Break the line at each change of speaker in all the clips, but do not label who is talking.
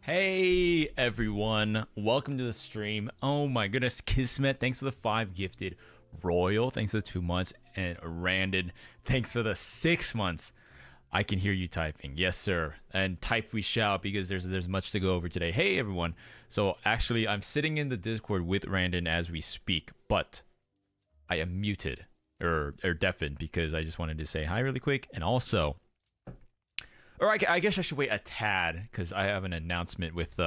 Hey everyone, welcome to the stream. Oh my goodness, Kismet, thanks for the 5 gifted. Royal, thanks for the 2 months. And Randon, thanks for the 6 months. I can hear you typing. Yes, sir. And type we shall, because there's much to go over today. Hey everyone. So actually, I'm sitting in the Discord with Randon as we speak, but I am muted or deafened because I just wanted to say hi really quick. And also, or I guess I should wait a tad because I have an announcement with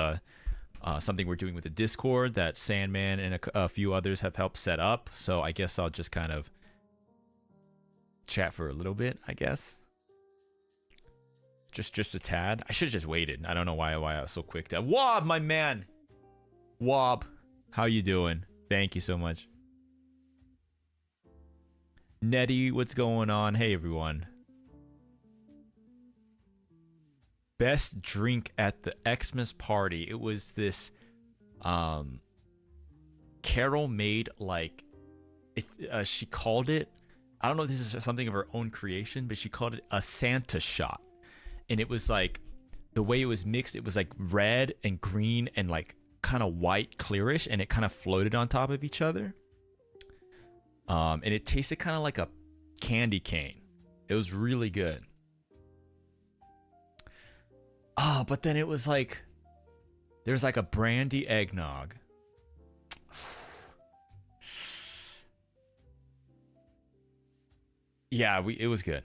something we're doing with the Discord that Sandman and a few others have helped set up. So I guess I'll just kind of chat for a little bit, I guess. Just a tad. I should have just waited. I don't know why I was so quick to... Wob, my man! Wob, how you doing? Thank you so much. Nettie, what's going on? Hey, everyone. Best drink at the Xmas party. It was this Carol made, like, she called it, I don't know if this is something of her own creation, but she called it a Santa shot. And it was like, the way it was mixed, it was like red and green and like kind of white clearish, and it kind of floated on top of each other. And it tasted kind of like a candy cane. It was really good. Oh, but then it was like, there's like a brandy eggnog. Yeah, it was good.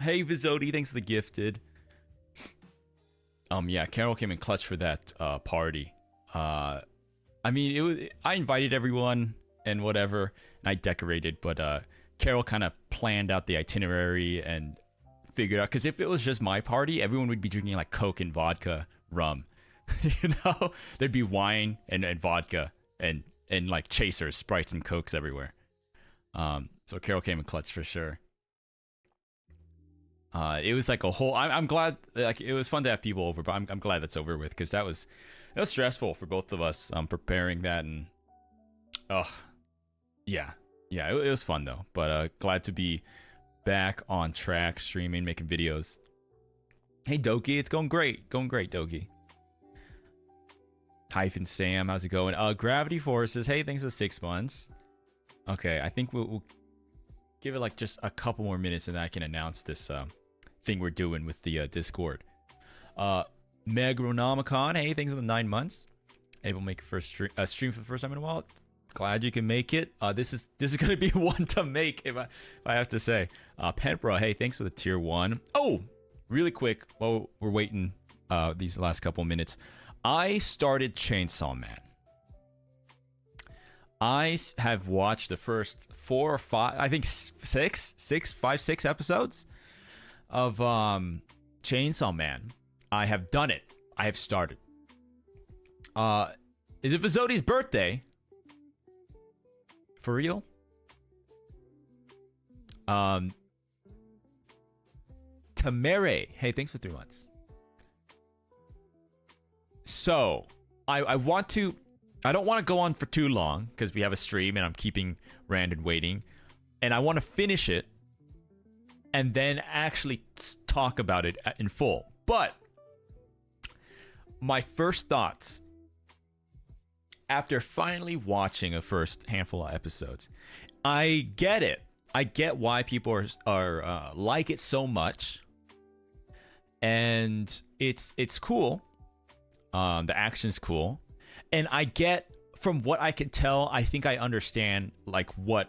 Hey Vizodi, thanks for the gifted. Yeah, Carol came in clutch for that party. I mean, I invited everyone and whatever, and I decorated, but Carol kind of planned out the itinerary and figured out, because if it was just my party, everyone would be drinking like Coke and vodka rum. You know, there'd be wine and vodka and like chasers, Sprites and Cokes everywhere. So Carol came in clutch for sure. It was like a whole... I'm glad, like, it was fun to have people over, but I'm glad that's over with, because it was stressful for both of us preparing that. And yeah, it was fun though. But glad to be back on track, streaming, making videos. Hey Doki, it's going great, Doki. Hyphen Sam, how's it going? Gravity Forces, hey, thanks for 6 months. Okay, I think we'll give it like just a couple more minutes, and then I can announce this thing we're doing with the Discord. Megronomicon, hey, thanks for the 9 months. Able to make a stream for the first time in a while. Glad you can make it. This is gonna be one to make, if I have to say. Penbra, hey, thanks for the tier 1. Oh, really quick, while we're waiting these last couple minutes, I started Chainsaw Man. I have watched the first 4 or 5, I think 6 episodes of Chainsaw Man. I have done it. I have started. Is it Vizodi's birthday? For real? Tamere, hey, thanks for 3 months. So I want to. I don't want to go on for too long because we have a stream and I'm keeping Randon waiting, and I want to finish it and then actually talk about it in full. But my first thoughts after finally watching a first handful of episodes, I get it. I get why people are like it so much, and it's cool. The action's cool, and I get, from what I can tell, I think I understand like what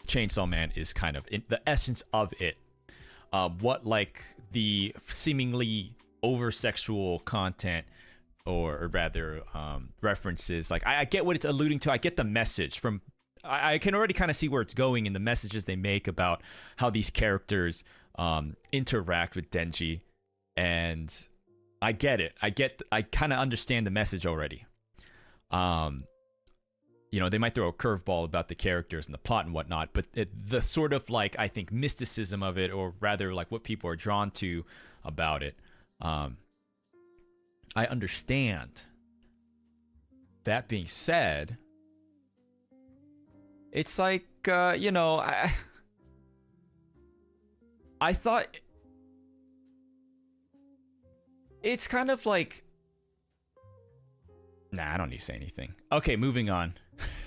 Chainsaw Man is kind of in the essence of it. What like the seemingly over sexual content, or rather references. Like I get what it's alluding to. I get the message from. I can already kind of see where it's going in the messages they make about how these characters interact with Denji, and I get it. I kind of understand the message already. You know, they might throw a curveball about the characters and the plot and whatnot, but the sort of like, I think, mysticism of it, or rather like what people are drawn to about it, I understand. That being said, it's like, you know, I thought it's kind of like, nah, I don't need to say anything. Okay, moving on.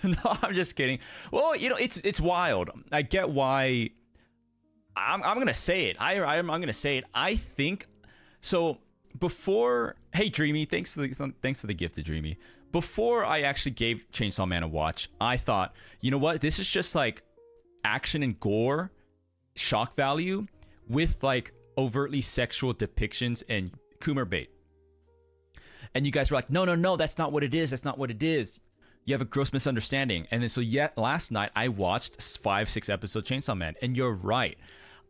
No, I'm just kidding. Well, you know, it's wild. I get why. I'm gonna say it. I'm gonna say it. I think so. Before, hey Dreamy, thanks for the gift to Dreamy. Before I actually gave Chainsaw Man a watch, I thought, you know what, this is just like action and gore, shock value with like overtly sexual depictions and Coomer bait. And you guys were like, no, that's not what it is. That's not what it is. You have a gross misunderstanding. And then so yet last night I watched 5-6 episodes of Chainsaw Man, and you're right.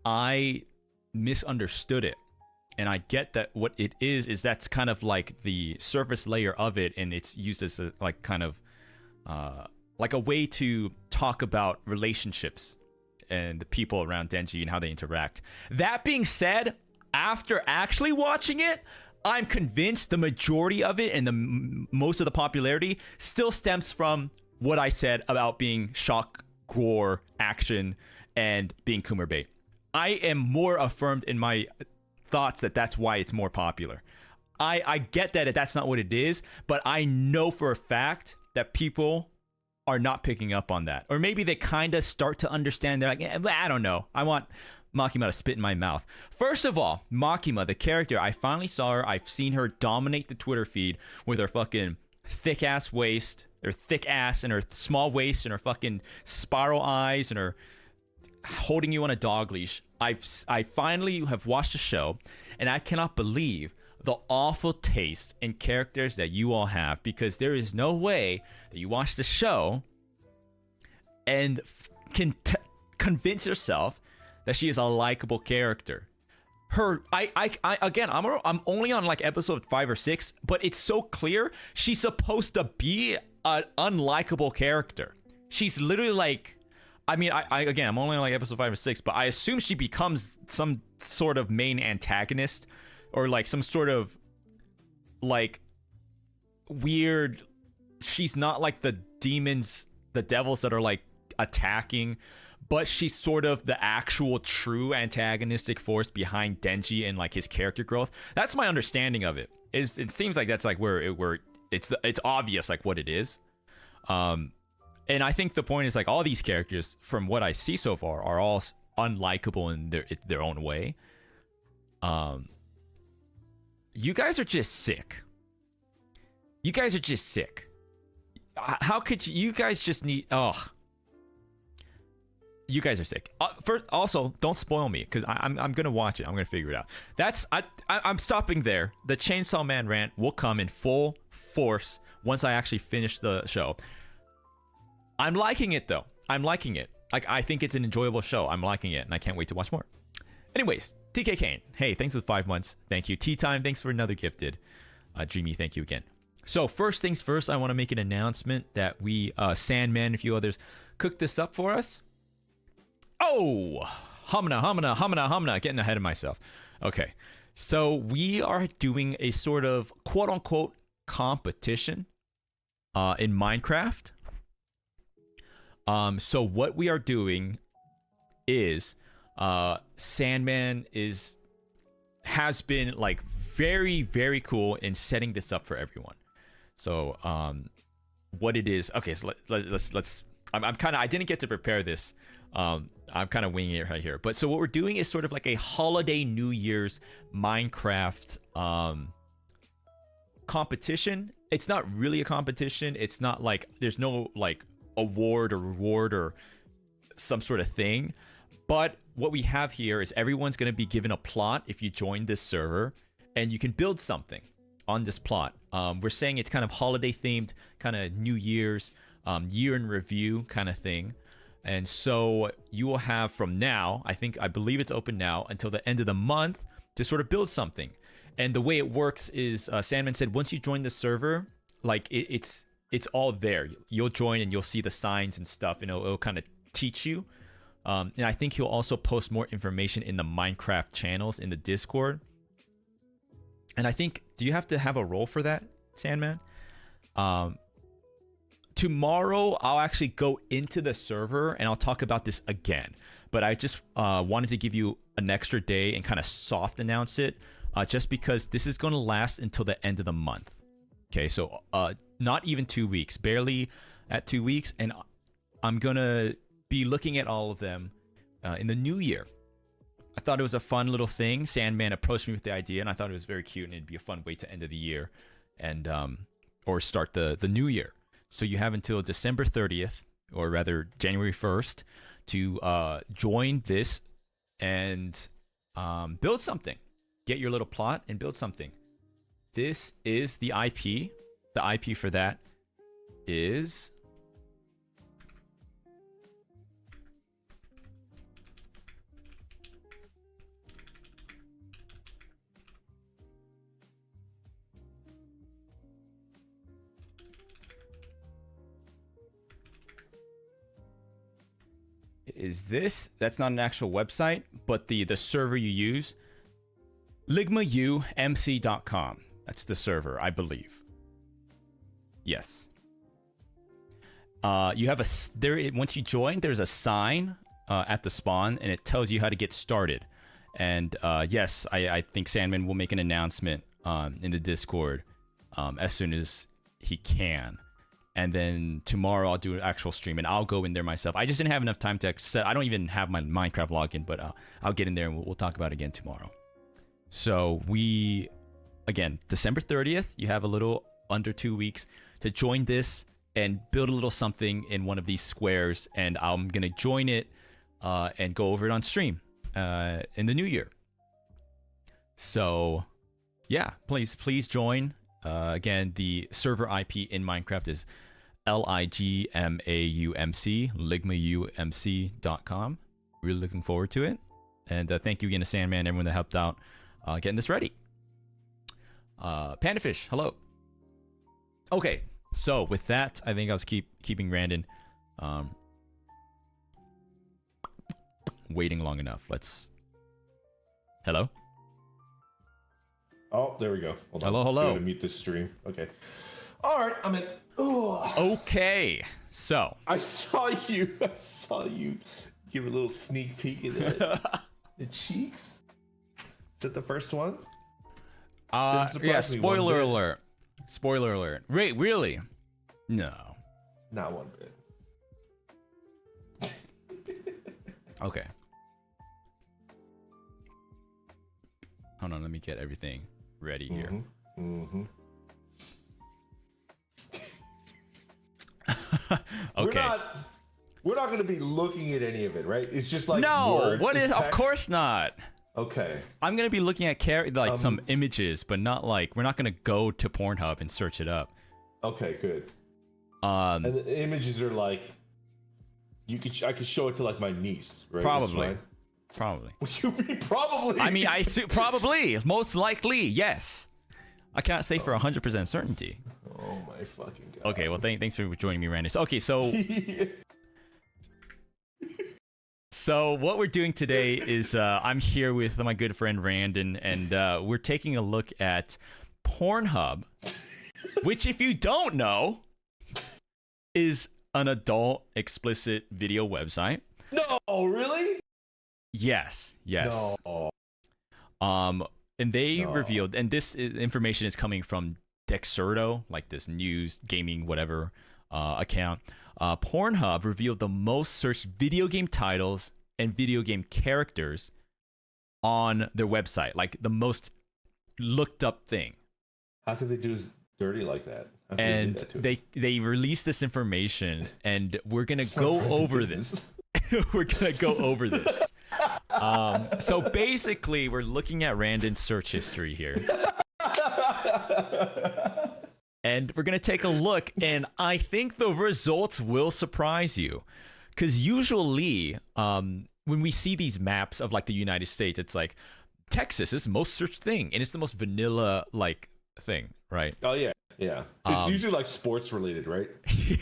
I misunderstood it. And I get that what it is that's kind of like the surface layer of it, and it's used as a like kind of like a way to talk about relationships and the people around Denji and how they interact. That being said, after actually watching it, I'm convinced the majority of it and the most of the popularity still stems from what I said about being shock, gore, action, and being Coomer bait. I am more affirmed in my thoughts that that's why it's more popular. I get that that's not what it is, but I know for a fact that people are not picking up on that. Or maybe they kind of start to understand. They're like, I don't know. I want Makima to spit in my mouth. First of all, Makima, the character, I finally saw her. I've seen her dominate the Twitter feed with her fucking thick ass waist, her thick ass, and her small waist, and her fucking spiral eyes, and her holding you on a dog leash. I finally have watched the show, and I cannot believe the awful taste in characters that you all have, because there is no way that you watch the show and can convince yourself that she is a likable character. Again, I'm only on like episode 5 or 6, but it's so clear she's supposed to be an unlikable character. She's literally like, I mean, I'm only on like episode 5 or 6, but I assume she becomes some sort of main antagonist, or like some sort of like weird. She's not like the demons, the devils that are like attacking, but she's sort of the actual true antagonistic force behind Denji and like his character growth. That's my understanding of it. It seems like that's like where it's obvious like what it is. And I think the point is like all these characters, from what I see so far, are all unlikable in their own way. You guys are just sick. You guys are just sick. How could you guys just need? Oh, you guys are sick. First, also, don't spoil me, because I'm gonna watch it. I'm gonna figure it out. I'm stopping there. The Chainsaw Man rant will come in full force once I actually finish the show. I'm liking it though. I'm liking it. Like, I think it's an enjoyable show. I'm liking it, and I can't wait to watch more. Anyways, TK Kane. Hey, thanks for the 5 months. Thank you. Tea Time. Thanks for another gifted. Dreamy, thank you again. So first things first, I want to make an announcement that we, Sandman and a few others, cooked this up for us. Oh, humna, getting ahead of myself. Okay, so we are doing a sort of quote-unquote competition in Minecraft. So what we are doing is Sandman has been like very, very cool in setting this up for everyone. So what it is, okay, so let's I'm kind of, I didn't get to prepare this. I'm kind of winging it right here. But so what we're doing is sort of like a holiday New Year's Minecraft competition. It's not really a competition. It's not like, there's no like award or reward or some sort of thing. But what we have here is everyone's going to be given a plot if you join this server, and you can build something on this plot. We're saying it's kind of holiday themed, kind of New Year's, year in review kind of thing. And so you will have from now, I believe it's open now, until the end of the month to sort of build something. And the way it works is, Sandman said, once you join the server, like it's all there. You'll join and you'll see the signs and stuff, and it'll kind of teach you. And I think he'll also post more information in the Minecraft channels in the Discord. And I think, do you have to have a role for that, Sandman? Tomorrow, I'll actually go into the server and I'll talk about this again. But I just wanted to give you an extra day and kind of soft announce it, just because this is going to last until the end of the month. Okay, so not even 2 weeks, barely at 2 weeks. And I'm going to be looking at all of them in the new year. I thought it was a fun little thing. Sandman approached me with the idea, and I thought it was very cute, and it'd be a fun way to end of the year and or start the new year. So you have until December 30th, or rather January 1st, to join this and build something. Get your little plot and build something. This is the IP. The IP for that is... is this. That's not an actual website, but the server you use, ligmaumc.com. That's the server, I believe. Yes. You have once you join, there's a sign at the spawn, and it tells you how to get started. And yes, I think Sandman will make an announcement in the Discord as soon as he can. And then tomorrow I'll do an actual stream, and I'll go in there myself. I just didn't have enough time to set. I don't even have my Minecraft login, but I'll get in there and we'll talk about it again tomorrow. So again, December 30th, you have a little under 2 weeks to join this and build a little something in one of these squares. And I'm going to join it and go over it on stream in the new year. So yeah, please join. Again, the server IP in Minecraft is LIGMAUMC, ligmaumc.com. Really looking forward to it. And thank you again to Sandman, everyone that helped out getting this ready. Pandafish, hello. Okay, so with that, I think I was keeping Randon waiting long enough. Hello?
Oh, there we go. Hold on.
Hello.
I'm going to mute this stream. Okay. All right, I'm in. Ugh.
Okay, so
I saw you give a little sneak peek at the cheeks. Is that the first one?
Yeah, spoiler alert. Spoiler alert. Wait, really? No.
Not one bit.
Okay. Hold on, let me get everything ready here.
Mm-hmm.
Okay.
We're not going to be looking at any of it, right? It's just like
no.
words,
What is?
text.
Of course not.
Okay.
I'm gonna be looking at some images, but not like we're not gonna go to Pornhub and search it up.
Okay, good. And the images are like, I could show it to like my niece, right?
Probably.
What you mean probably?
I mean, probably, most likely, yes. I can't say for 100% certainty.
Oh my fucking god.
Okay, well, thanks for joining me, Randy. Okay, so so what we're doing today is I'm here with my good friend Randon, and we're taking a look at Pornhub which, if you don't know, is an adult explicit video website.
No, really?
Yes.
No.
And they
No.
revealed, and this information is coming from Dexerto, like this news, gaming, whatever account. Pornhub revealed the most searched video game titles and video game characters on their website, like the most looked up thing.
How could they do dirty like that?
And they released this information, and we're gonna go over this. We're gonna go over this. So basically, we're looking at Randon's search history here. And we're going to take a look, and I think the results will surprise you. Because usually, when we see these maps of like the United States, it's like Texas is the most searched thing, and it's the most vanilla like thing, right?
Oh, yeah. Yeah. It's usually like sports related, right?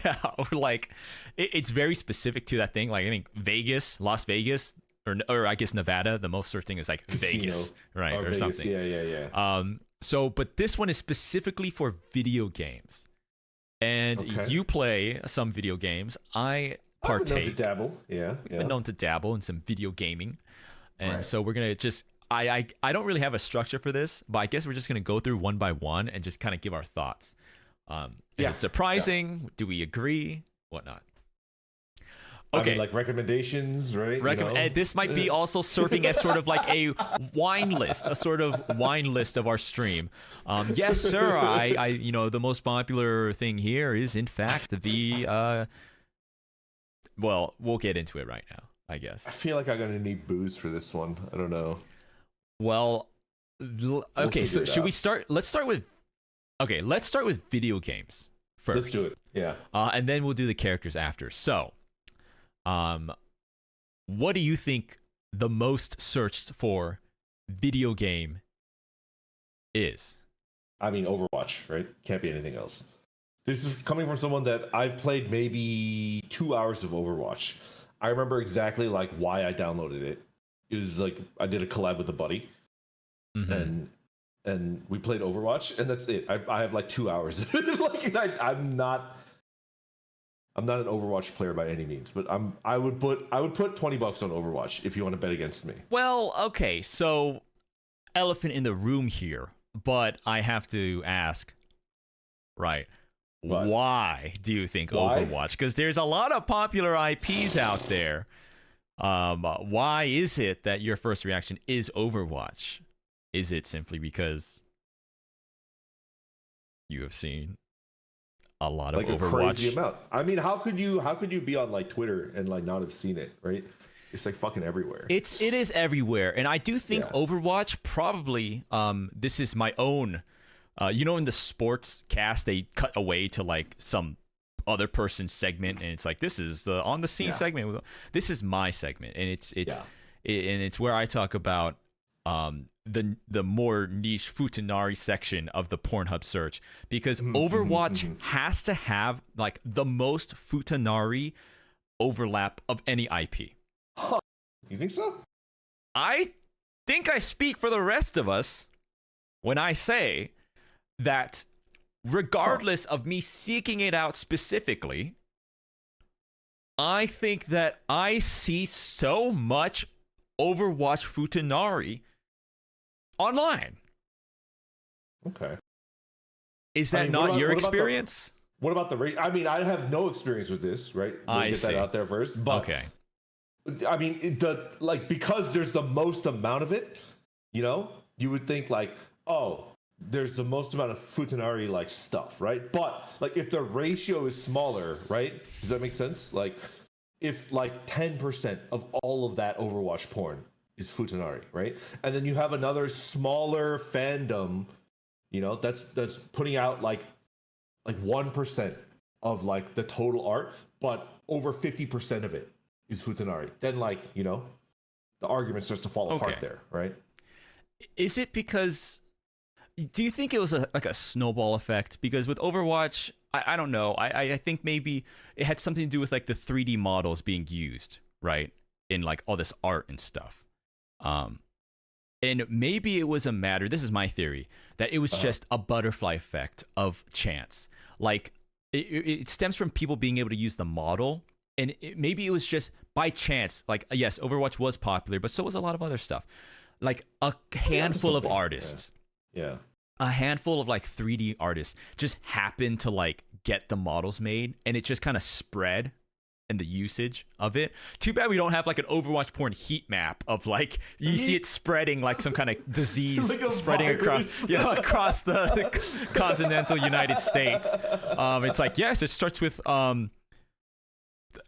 Yeah, or like it's very specific to that thing. Like I think Vegas, Las Vegas, or I guess Nevada, the most searched thing is like
Casino.
Vegas, right? Or
Vegas.
something.
Yeah.
So, but this one is specifically for video games. And you play some video games. I partake.
I've been known to dabble. Yeah.
Been known to dabble in some video gaming. And so we're going to just, I don't really have a structure for this, but I guess we're just going to go through one by one and just kind of give our thoughts. Is it surprising? Yeah. Do we agree? Whatnot. Okay.
I mean, like recommendations, right?
This might be also serving as sort of like a wine list, a sort of wine list of our stream. Yes, sir. I the most popular thing here is in fact the well, we'll get into it right now, I guess.
I feel like I'm gonna need booze for this one. I don't know.
Well, okay. So should we start? Let's start with video games first.
Let's do it. Yeah.
And then we'll do the characters after. So. What do you think the most searched for video game is?
I mean, Overwatch, right? Can't be anything else. This is coming from someone that I've played maybe 2 hours of Overwatch. I remember exactly like why I downloaded it. It was like I did a collab with a buddy, and we played Overwatch, and that's it. I have like 2 hours. Like I'm not an Overwatch player by any means, but I would put $20 on Overwatch if you want to bet against me.
Well, okay, so elephant in the room here, but I have to ask, right? What? Why do you think Overwatch? Because there's a lot of popular IPs out there. Why is it that your first reaction is Overwatch? Is it simply because you have seen a lot of
like
Overwatch?
A crazy amount. I mean, how could you be on like Twitter and like not have seen it, right? It's like fucking everywhere.
It is everywhere, and I do think Overwatch probably. This is my own. In the sports cast, they cut away to like some other person's segment, and it's like this is the on the scene segment. This is my segment, and it's where I talk about the more niche Futanari section of the Pornhub search, because Overwatch has to have like the most Futanari overlap of any IP.
Huh. You think so?
I think I speak for the rest of us when I say that regardless of me seeking it out specifically, I think that I see so much Overwatch Futanari online.
Okay.
Is that not your experience?
What about the rate? I mean, I have no experience with this, right? We'll get that out there first. But
okay.
I mean, because there's the most amount of it, you would think like, oh, there's the most amount of Futanari like stuff, right? But like if the ratio is smaller, right? Does that make sense? Like if like 10% of all of that Overwatch porn is Futanari, right? And then you have another smaller fandom, that's putting out like 1% of like the total art, but over 50% of it is Futanari. Then like, the argument starts to fall apart there, right?
Is it because... Do you think it was like a snowball effect? Because with Overwatch, I don't know. I think maybe it had something to do with like the 3D models being used, right? In like all this art and stuff. And maybe it was a matter, this is my theory, that it was just a butterfly effect of chance. Like, it stems from people being able to use the model. And maybe it was just by chance. Like, yes, Overwatch was popular, but so was a lot of other stuff. Like, a handful of artists.
Yeah.
A handful of, like, 3D artists just happened to, like, get the models made. And it just kind of spread. And the usage of it. Too bad we don't have like an Overwatch porn heat map of like you see it spreading like some kind of disease
like
spreading across the continental United States. It's like yes, it starts with I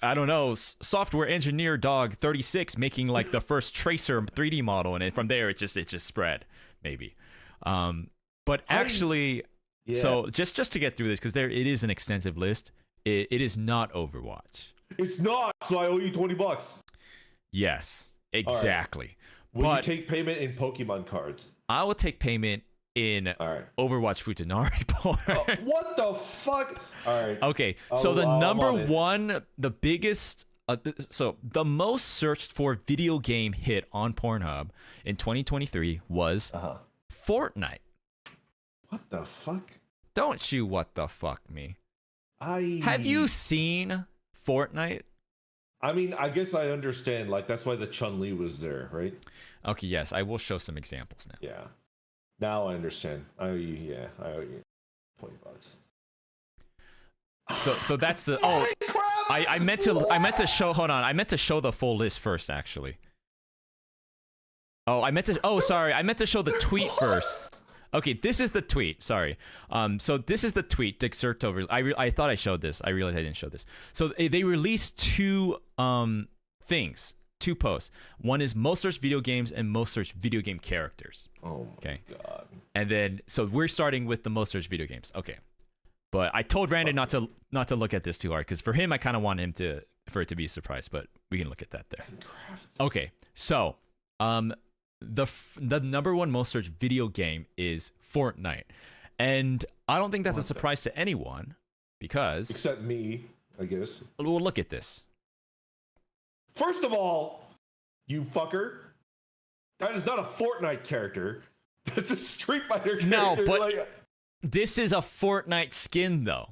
don't know, software engineer dog 36 making like the first tracer 3D model, and then from there it just spread maybe. But actually, so just to get through this because it is an extensive list. It is not Overwatch.
It's not, so I owe you $20.
Yes, exactly.
Right. Will you take payment in Pokemon cards?
I will take payment in Overwatch Futanari porn.
What the fuck? All right.
Okay, so the number one, the biggest, so the most searched for video game hit on Pornhub in 2023 was Fortnite.
What the fuck?
Don't you what the fuck me. Have you seen Fortnite?
I mean, I guess I understand. Like, that's why the Chun-Li was there, right?
Okay, yes. I will show some examples now.
Yeah. Now I understand. I owe you $20.
So that's the... Oh, I meant to show... Hold on. I meant to show the full list first, actually. Oh, sorry. I meant to show the tweet first. Okay, this is the tweet. Sorry. So this is the tweet Dexerto. I thought I showed this. I realized I didn't show this. So they released two things, two posts. One is most searched video games and most searched video game characters.
Oh my god.
And then so we're starting with the most searched video games. Okay. But I told Brandon not to look at this too hard because for him I kind of want him for it to be a surprise, but we can look at that there. Okay. So, the number one most searched video game is Fortnite, and I don't think that's a surprise to anyone because
except me, I guess.
Well, look at this.
First of all, you fucker, that is not a Fortnite character. That's a Street Fighter character.
No, but this is a Fortnite skin though.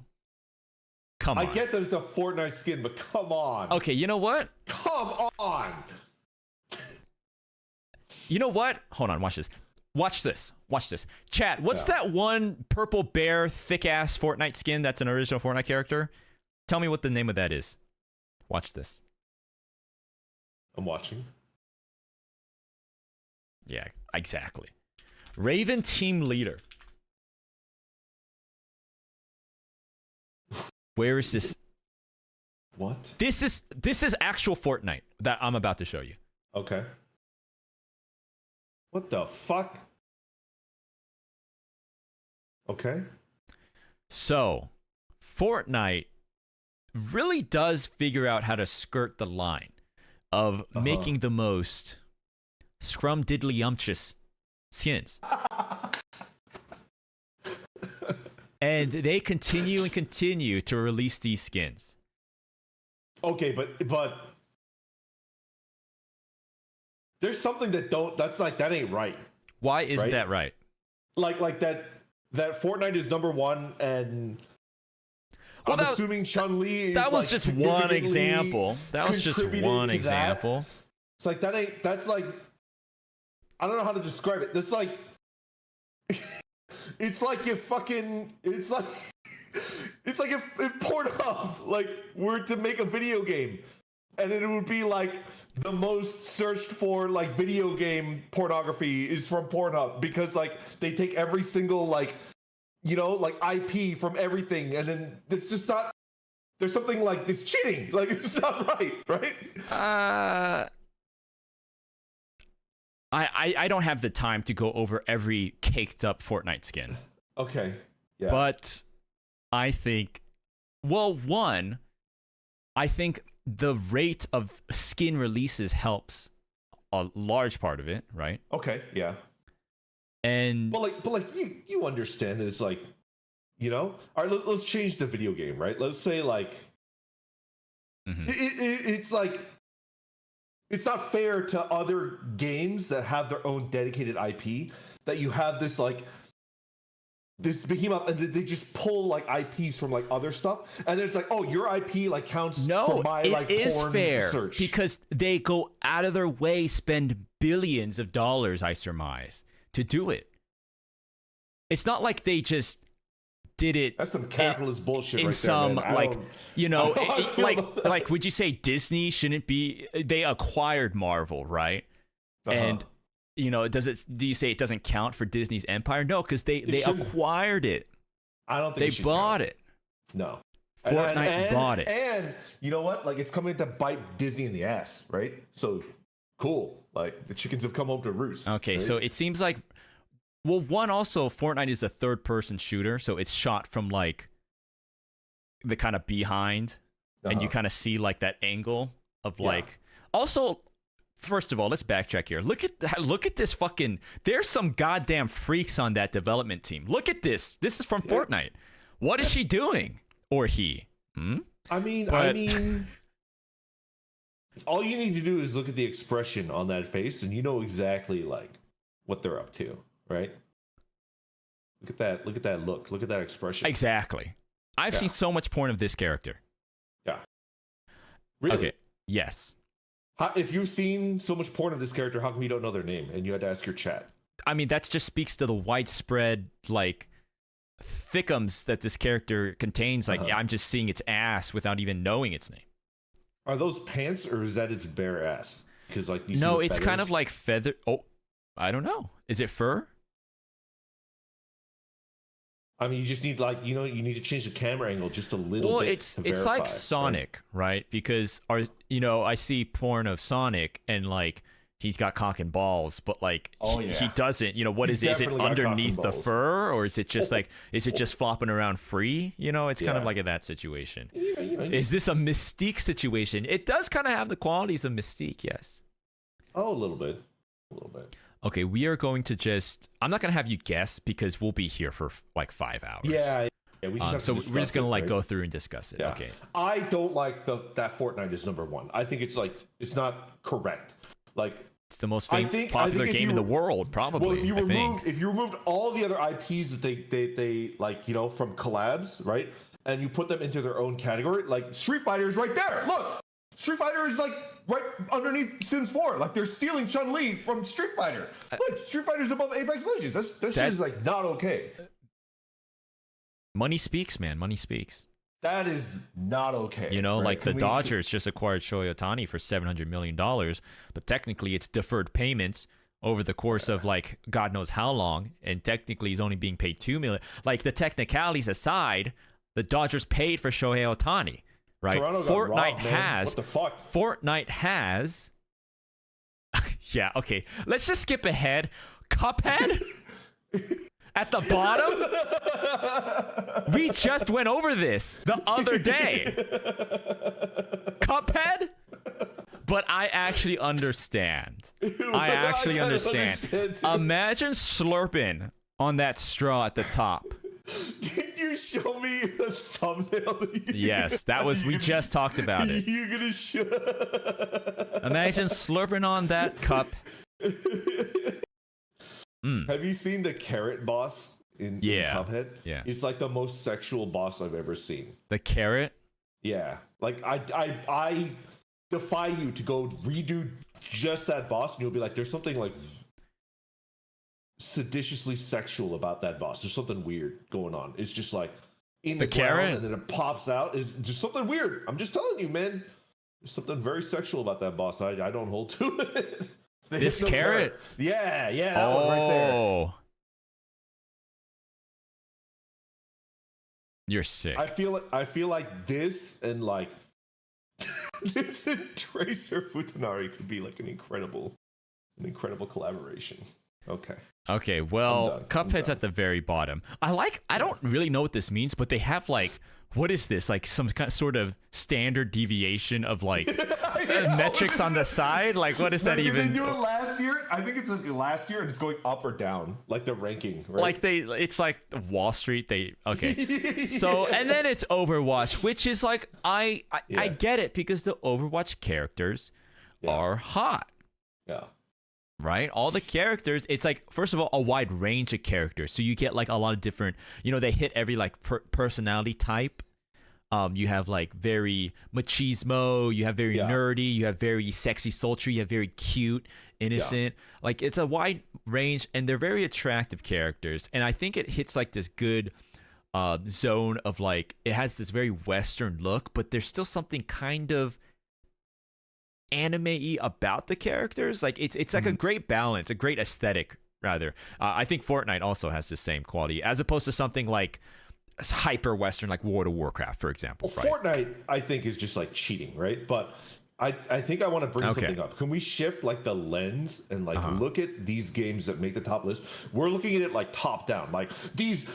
Come on.
I get that it's a Fortnite skin, but come on.
Okay, you know what?
Come on.
You know what? Hold on, watch this. Watch this. Chat, what's that one purple bear, thick-ass Fortnite skin that's an original Fortnite character? Tell me what the name of that is. Watch this.
I'm watching.
Yeah, exactly. Raven Team Leader. Where is this?
What?
This is actual Fortnite that I'm about to show you.
Okay. What the fuck? Okay.
So, Fortnite really does figure out how to skirt the line of making the most scrum-diddly-umptious skins. And they continue to release these skins.
Okay, but there's something that ain't right.
Why isn't that right?
Like that Fortnite is number one, and I'm assuming Chun-Li.
That was just one example. That was just one example.
It's like that's like, I don't know how to describe it. That's like, it's like if Pornhub like were to make a video game. And it would be like the most searched for like video game pornography is from Pornhub because like they take every single like, you know, like IP from everything, and then it's just not. There's something like it's cheating. Like it's not right?
I don't have the time to go over every caked up Fortnite skin.
Okay. Yeah.
But I think, I think the rate of skin releases helps a large part of it, right?
Okay, yeah.
And
but like you understand that it's like, you know, all right, let's change the video game, right? Let's say like it's like it's not fair to other games that have their own dedicated IP that you have this like this behemoth and they just pull like IPs from like other stuff and then it's like, oh, your IP like counts for my like porn
fair
search.
because they go out of their way, spend billions of dollars, I surmise, to do it. It's not like they just did it.
That's some capitalist bullshit
in
right
some
there, man.
like you know
like
like would you say Disney shouldn't be? They acquired Marvel, right? And you know, do you say it doesn't count for Disney's empire? No, because they acquired it.
I don't think
they bought it.
No.
Fortnite bought it.
And you know what? Like, it's coming to bite Disney in the ass, right? So, cool. Like, the chickens have come home to roost.
Okay,
right?
so it seems like, well, one, also, Fortnite is a third-person shooter, so it's shot from, like, the kind of behind, and you kind of see, like, that angle of, like... Also, first of all, let's backtrack here. Look at this fucking... There's some goddamn freaks on that development team. Look at this. This is from Fortnite. What is she doing? Or he?
I mean, all you need to do is look at the expression on that face, and you know exactly like what they're up to, right? Look at that. Look at that look. Look at that expression.
Exactly. I've seen so much porn of this character.
Yeah. Really?
Okay. Yes.
If you've seen so much porn of this character, how come you don't know their name and you had to ask your chat?
I mean, that just speaks to the widespread like thickums that this character contains. Like, I'm just seeing its ass without even knowing its name.
Are those pants or is that its bare ass? Because like you
no,
see
it's kind of like feather. Oh, I don't know. Is it fur?
I mean, you just need like you need to change the camera angle just a little bit.
Well, it's like Sonic, right? Because I see porn of Sonic and like he's got cock and balls, but like he doesn't. What is it? Is it underneath the fur, or is it just like just flopping around free? It's kind of like in that situation. Is this a Mystique situation? It does kind of have the qualities of Mystique, yes.
Oh, a little bit.
Okay, we are going to I'm not going to have you guess because we'll be here for like 5 hours.
Yeah, we just have to
we're just going to go through and discuss it.
Yeah.
Okay.
I don't like that Fortnite is number one. I think it's not correct. Like,
it's the most popular game in the world, probably.
Well, if you removed all the other IPs that they like, from collabs, right? And you put them into their own category, like Street Fighter is right there. Look, Street Fighter is like right underneath Sims 4. Like they're stealing Chun-Li from Street Fighter. Look, Street Fighter's above Apex Legends. That shit is like not okay.
Money speaks, man. Money speaks.
That is not okay.
Right? Like the Dodgers just acquired Shohei Ohtani for $700 million, but technically it's deferred payments over the course of like God knows how long, and technically he's only being paid $2 million. Like the technicalities aside, the Dodgers paid for Shohei Ohtani. Right. Fortnite has. What the fuck? Fortnite has. Yeah. Okay. Let's just skip ahead. Cuphead at the bottom. We just went over this the other day. Cuphead. But I actually understand. I actually understand. Imagine slurping on that straw at the top.
Can you show me a thumbnail?
Yes, that was. We just talked about it.
You're gonna show.
Imagine slurping on that cup.
Have you seen the carrot boss in Cuphead?
Yeah,
it's like the most sexual boss I've ever seen.
The carrot?
Yeah, like I defy you to go redo just that boss, and you'll be like, there's something like seditiously sexual about that boss. There's something weird going on. It's just like in the
carrot,
and then it pops out. Is just something weird. I'm just telling you, man. There's something very sexual about that boss. I don't hold to it.
This carrot?
Yeah, that one right there.
You're sick.
I feel like this and like this and Tracer Futanari could be like an incredible collaboration. Okay,
well, Cuphead's at the very bottom. I don't really know what this means, but they have like, what is this? Like some kind of sort of standard deviation of like metrics on the side? Like what is that even?
Did they do it last year? I think it's like last year and it's going up or down, like the ranking, right?
Like it's like Wall Street. So, and then it's Overwatch, which is like, I get it because the Overwatch characters are hot.
Yeah.
Right? All the characters, it's like, first of all, a wide range of characters. So you get like a lot of different, they hit every like personality type. You have like very machismo, you have very nerdy, you have very sexy, sultry, you have very cute, innocent. Like it's a wide range, and they're very attractive characters. And I think it hits like this good zone of like, it has this very Western look, but there's still something kind of anime-y about the characters. Like it's like a great balance, a great aesthetic rather. I think Fortnite also has the same quality, as opposed to something like hyper Western like World of Warcraft, for example.
Well, Fortnite, I think, is just like cheating, right? But I think I want to bring something up. Can we shift like the lens and like look at these games that make the top list? We're looking at it like top down, like these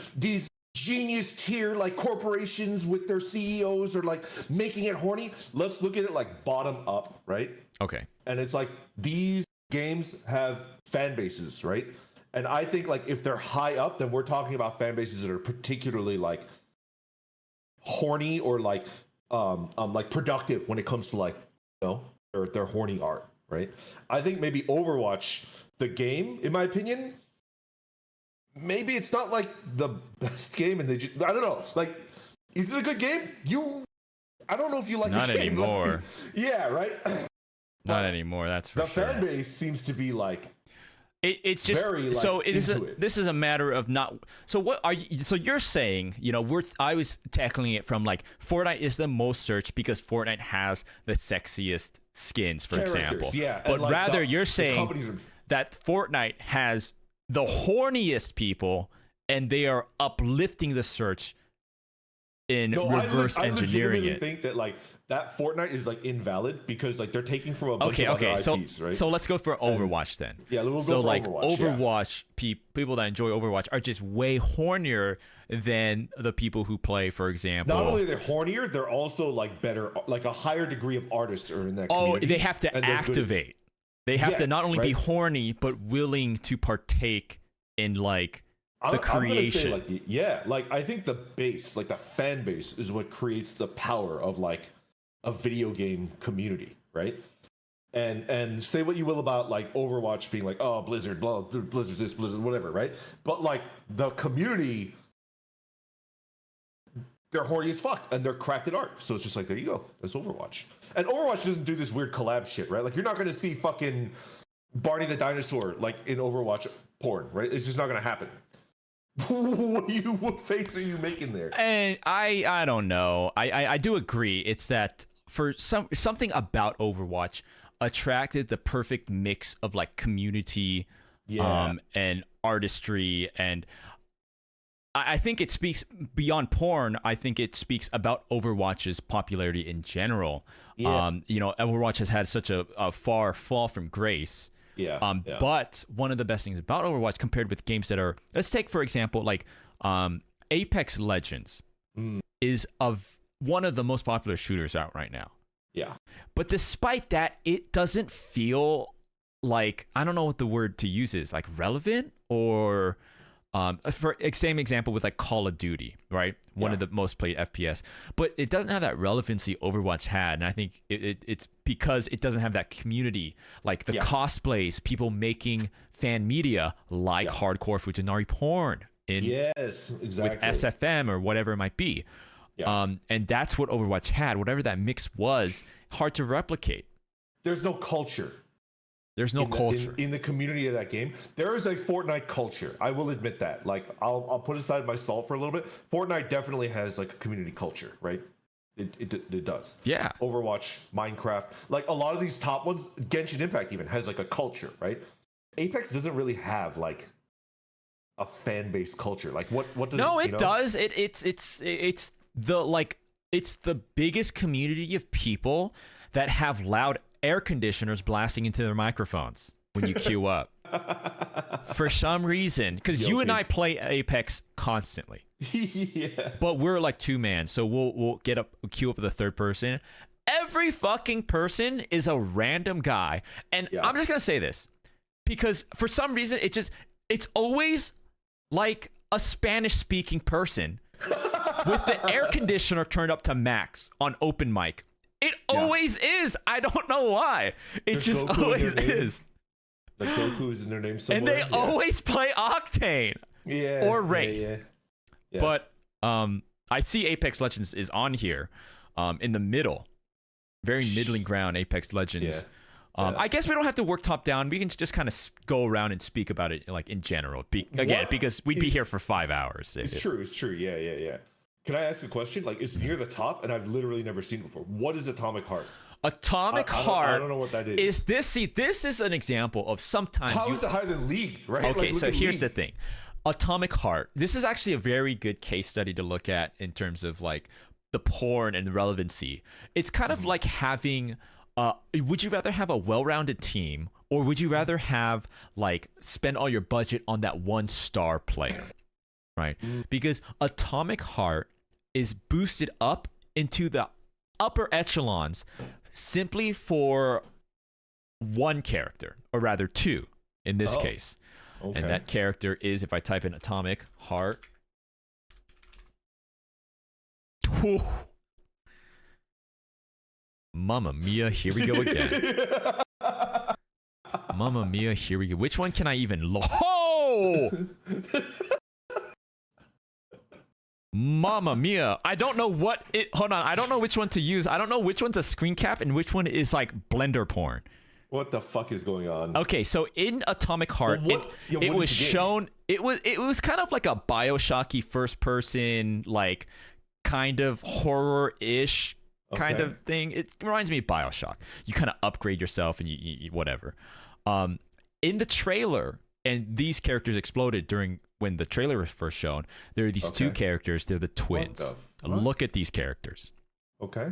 genius tier like corporations with their CEOs are like making it horny. Let's look at it like bottom up, right?
Okay.
And it's like these games have fan bases, right? And I think like if they're high up, then we're talking about fan bases that are particularly like horny or like productive when it comes to like their horny art, right? I think maybe Overwatch, the game, in my opinion, maybe it's not like the best game, and I don't know. Like, is it a good game? I don't know if you like
not
the game.
Anymore.
Like, yeah, right.
Not anymore. That's for sure.
The fan base seems to be like.
It's just
very, like,
so it is.
it.
This is a matter of not. So what are you? So you're saying, I was tackling it from like Fortnite is the most searched because Fortnite has the sexiest skins, for example.
Yeah,
but
like
rather you're saying that Fortnite has the horniest people, and they are uplifting the search in reverse engineering it.
I think that like that Fortnite is like invalid because like they're taking from a bunch of other IPs, right?
So let's go for Overwatch then.
Yeah, we'll go for
like
Overwatch.
People that enjoy Overwatch are just way hornier than the people who play, for example.
Not only are they hornier, they're also like better, like a higher degree of artists are in that community.
Oh, they have to activate. They have to not only be horny, but willing to partake in like the creation.
I'm gonna say, like I think the base, like the fan base, is what creates the power of like a video game community, right? And say what you will about like Overwatch being like, oh, Blizzard, blah, Blizzard this, Blizzard whatever, right? But like the community, they're horny as fuck and they're cracked at art. So it's just like, there you go, that's Overwatch. And Overwatch doesn't do this weird collab shit, right? Like you're not gonna see fucking Barney the dinosaur like in Overwatch porn, right? It's just not gonna happen. What face are you making there?
And I don't know. I do agree. It's that for something about Overwatch attracted the perfect mix of like community and artistry, and I think it speaks beyond porn. I think it speaks about Overwatch's popularity in general. Overwatch has had such a far fall from grace. But one of the best things about Overwatch compared with games that are, let's take for example like Apex Legends is one of the most popular shooters out right now. But despite that, it doesn't feel like, I don't know what the word to use is, like relevant, or for same example with like Call of Duty, right? One of the most played FPS, but it doesn't have that relevancy Overwatch had, and I think it's because it doesn't have that community, like the cosplays, people making fan media like hardcore Futanari porn with SFM or whatever it might be. And that's what Overwatch had. Whatever that mix was, hard to replicate.
There's no culture.
There's no culture
in the community of that game. There is a Fortnite culture. I will admit that. Like I'll put aside my salt for a little bit. Fortnite definitely has like a community culture, right? It does.
Yeah.
Overwatch, Minecraft, like a lot of these top ones, Genshin Impact even has like a culture, right? Apex doesn't really have like a fan base culture. Like what does it
does. It's the biggest community of people that have loud air conditioners blasting into their microphones when you queue up. For some reason, because you and I play Apex constantly. But we're like two man, so we'll queue up with a third person. Every fucking person is a random guy, and I'm just gonna say this because for some reason it's always like a Spanish speaking person with the air conditioner turned up to max on open mic. It always is. I don't know why. It
There's
just
Goku in
always
their name.
is.
Like Goku is in their name somewhere.
And they always play Octane or Wraith.
Yeah.
But I see Apex Legends is on here in the middle. Very middling ground, Apex Legends. I guess we don't have to work top down. We can just kind of go around and speak about it like in general. Because we'd be here for 5 hours.
It's true. Yeah. Can I ask a question? Like, it's near the top, and I've literally never seen it before. What is Atomic Heart?
Atomic Heart.
I don't know what that is.
This is an example of sometimes.
How is it higher than League? Right.
Okay,
like,
so here's
League.
the thing. Atomic Heart. This is actually a very good case study to look at in terms of like the porn and the relevancy. It's kind of like having. Would you rather have a well-rounded team, or would you rather have like spend all your budget on that one star player, right? Because Atomic Heart is boosted up into the upper echelons simply for one character, or rather two in this case. Okay. And that character is, if I type in Atomic Heart. Mamma mia, here we go again. Mamma mia, here we go. Which one can I even Mamma mia. I don't know what it... Hold on. I don't know which one to use. I don't know which one's a screen cap and which one is like Blender porn.
What the fuck is going on?
Okay, so in Atomic Heart, it was shown... It was kind of like a Bioshocky first person, like kind of horror-ish kind of thing. It reminds me of Bioshock. You kind of upgrade yourself and you whatever. In the trailer, and these characters exploded when the trailer was first shown. There are these two characters. They're the twins. Look at these characters. Okay.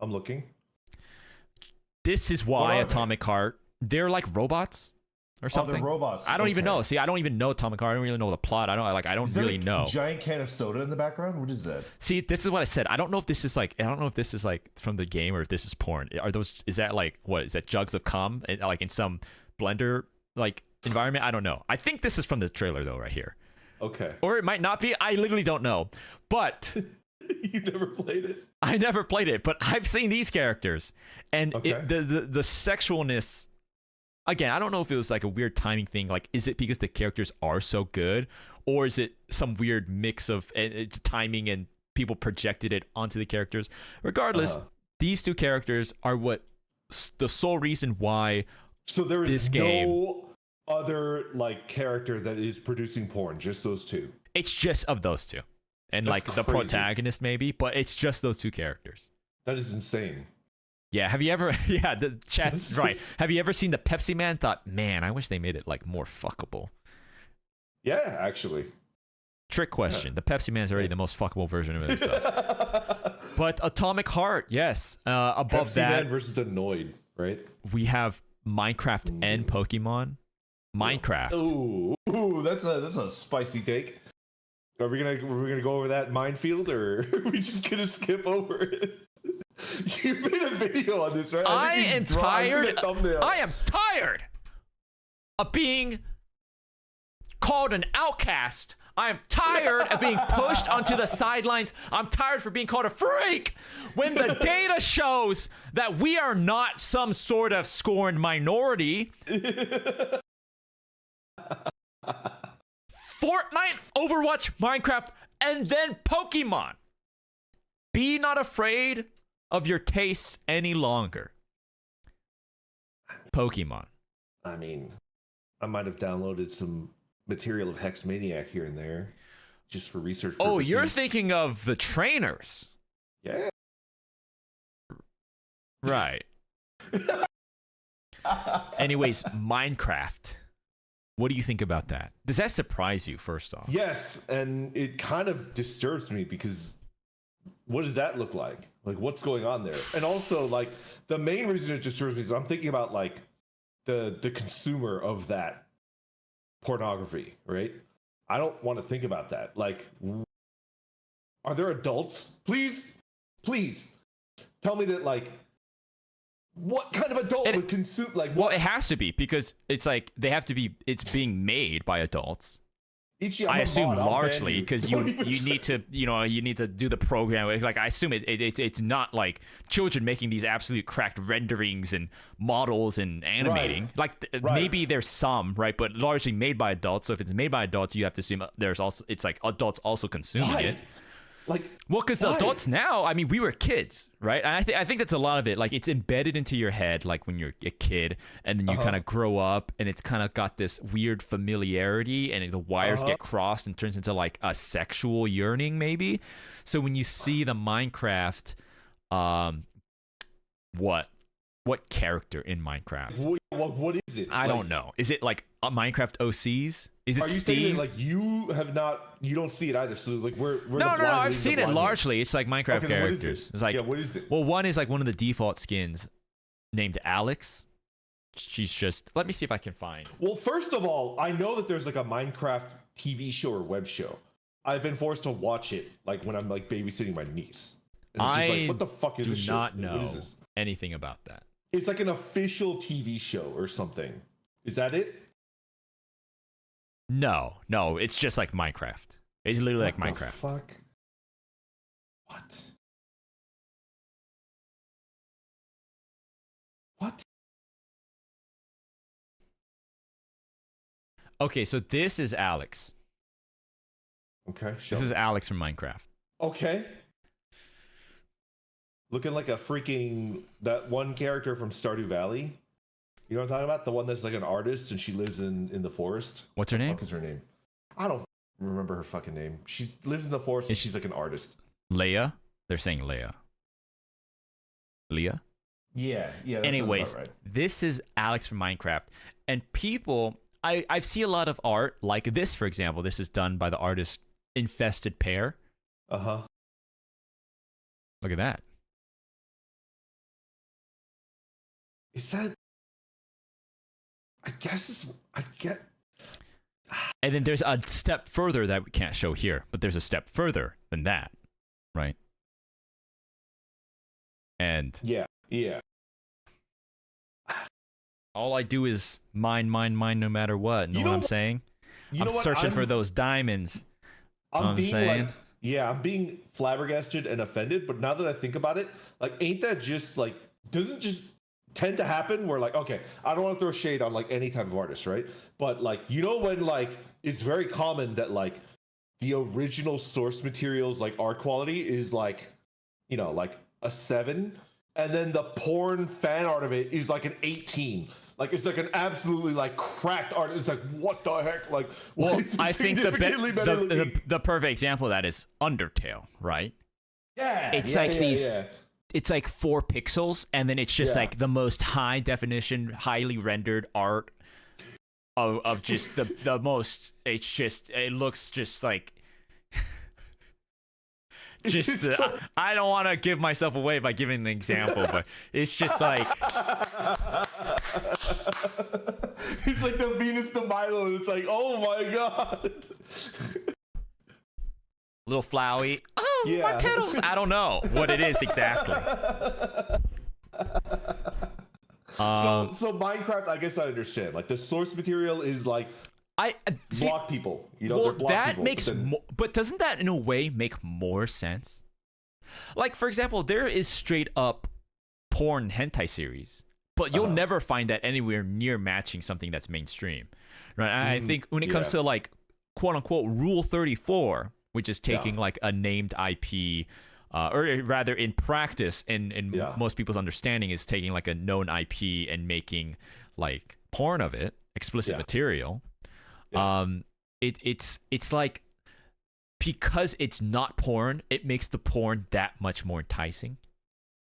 I'm looking.
This is why Atomic Heart. They're like robots or something.
They're robots.
I don't even know. See, I don't even know Atomic Heart. I don't really know the plot. I don't really know.
Giant can of soda in the background. What is that?
See, this is what I said. I don't know if this is like from the game or if this is porn. Is that like what? Is that jugs of cum like in some Blender like environment? I don't know. I think this is from the trailer though, right here. Okay. Or it might not be. I literally don't know. But
you never played it.
I never played it, but I've seen these characters, and the sexualness. Again, I don't know if it was like a weird timing thing. Like, is it because the characters are so good, or is it some weird mix of timing and people projected it onto the characters? Regardless, these two characters are the sole reason why.
So there is no other like character that is producing porn. Just those two.
It's just of those two, and that's like crazy. The protagonist maybe, but it's just those two characters.
That is insane.
Yeah, have you ever... Yeah, the chat's right. Have you ever seen the Pepsi Man? Thought, man, I wish they made it, like, more fuckable.
Yeah, actually.
Trick question. The Pepsi Man's already the most fuckable version of himself. But Atomic Heart, yes. Above
Pepsi
that...
Man versus the Noid, right?
We have Minecraft and Pokemon. Minecraft.
Ooh, that's a spicy take. Are we gonna go over that minefield, or are we just gonna skip over it? You made a video on this, right?
I am tired of being called an outcast. I am tired of being pushed onto the sidelines. I'm tired for being called a freak when the data shows that we are not some sort of scorned minority. Fortnite, Overwatch, Minecraft, and then Pokemon. Be not afraid of your tastes any longer. Pokemon.
I mean, I might have downloaded some material of Hex Maniac here and there just for research purposes.
Oh, you're thinking of the trainers.
Yeah.
Right. Anyways, Minecraft. What do you think about that? Does that surprise you, first off?
Yes, and it kind of disturbs me because what does that look like? Like, what's going on there? And also, like, the main reason it disturbs me is I'm thinking about, like, the consumer of that pornography, right? I don't want to think about that. Like, are there adults? Please tell me that, like, what kind of adult would consume, like,
well, it has to be, because it's like it's being made by adults.
Ichi,
I
I'm a
assume
mod, I'll ban
largely
you.
because
Don't
you
even
you
try.
need to you need to do the program. Like I assume it's not like children making these absolute cracked renderings and models and animating. Like
Right.
maybe there's some, right, but largely made by adults. So if it's made by adults, you have to assume there's also it's like adults also consuming
Why?
it.
Like,
Well, because the
why?
adults now, I mean, we were kids, right? And I think that's a lot of it. Like, it's embedded into your head, like when you're a kid, and then you kind of grow up, and it's kind of got this weird familiarity, and the wires get crossed and turns into like a sexual yearning, maybe. So when you see the Minecraft, what character in Minecraft?
What is it?
I
Like,
don't know. Is it like a Minecraft OCs? Is it
Are you
Steve?
saying that, like, you have not, you don't see it either? So like we're
No,
the
no,
blind
I've
leading the
seen it
blind here.
largely. It's like Minecraft
Okay, then what is
characters.
it?
It's like,
Yeah, what is it?
well, one is like one of the default skins named Alex. She's just, let me see if I can find.
Well, first of all, I know that there's like a Minecraft TV show or web show. I've been forced to watch it like when I'm like babysitting my niece. And it's just like, what the fuck is
do
this shit?
not
Like, what is
know
this?
anything about that.
It's like an official TV show or something. Is that it?
No, it's just like Minecraft. It's literally like
What the
Minecraft.
fuck? What? What?
Okay, so this is Alex.
Okay, show
This is
me.
Alex from Minecraft.
Okay. Looking like a freaking that one character from Stardew Valley. You know what I'm talking about? The one that's like an artist and she lives in the forest.
What's her name?
What is her name? I don't remember her fucking name. She lives in the forest and she's like an artist.
Leia? They're saying Leia. Leah?
Yeah. That sounds
Anyways,
about right.
this is Alex from Minecraft. And people, I see a lot of art like this, for example. This is done by the artist Infested Pear.
Uh-huh.
Look at that.
Is that I get
And then there's a step further that we can't show here, but there's a step further than that, right? And
yeah.
all I do is mine no matter what. Know
You
what
know
I'm
what-
saying?
You
I'm
know what?
searching for those diamonds. Know what I'm
being
saying?
like, yeah, I'm being flabbergasted and offended, but now that I think about it, like, ain't that just like, doesn't just tend to happen where like, okay, I don't want to throw shade on like any type of artist, right? But like, you know, when like, it's very common that like the original source materials, like art quality is like, you know, like a 7, and then the porn fan art of it is like an 18. Like it's like an absolutely like cracked art. It's like, what the heck? Like, why
Well,
is it
I think
significantly better looking?
the perfect example of that is Undertale, right?
Yeah,
It's
yeah,
like
yeah,
these.
yeah.
It's like 4 pixels, and then it's just
Yeah.
like the most high definition, highly rendered art of just the most. It's just it looks just like. Just I don't want to give myself away by giving an example, but it's just like
It's like the Venus de Milo, and it's like, oh my god.
little flowy. Oh, my
Yeah.
petals. I don't know what it is exactly.
So Minecraft, I guess I understand. Like the source material is like
I see,
block people. You know,
well,
they're block
that
people.
makes
but then-
but doesn't that in a way make more sense? Like for example, there is straight up porn hentai series, but you'll never find that anywhere near matching something that's mainstream, right? I think when it comes to like quote unquote Rule 34, which is taking like a named IP, or rather in practice, in most people's understanding, is taking like a known IP and making like porn of it, explicit material. It's like, because it's not porn, it makes the porn that much more enticing.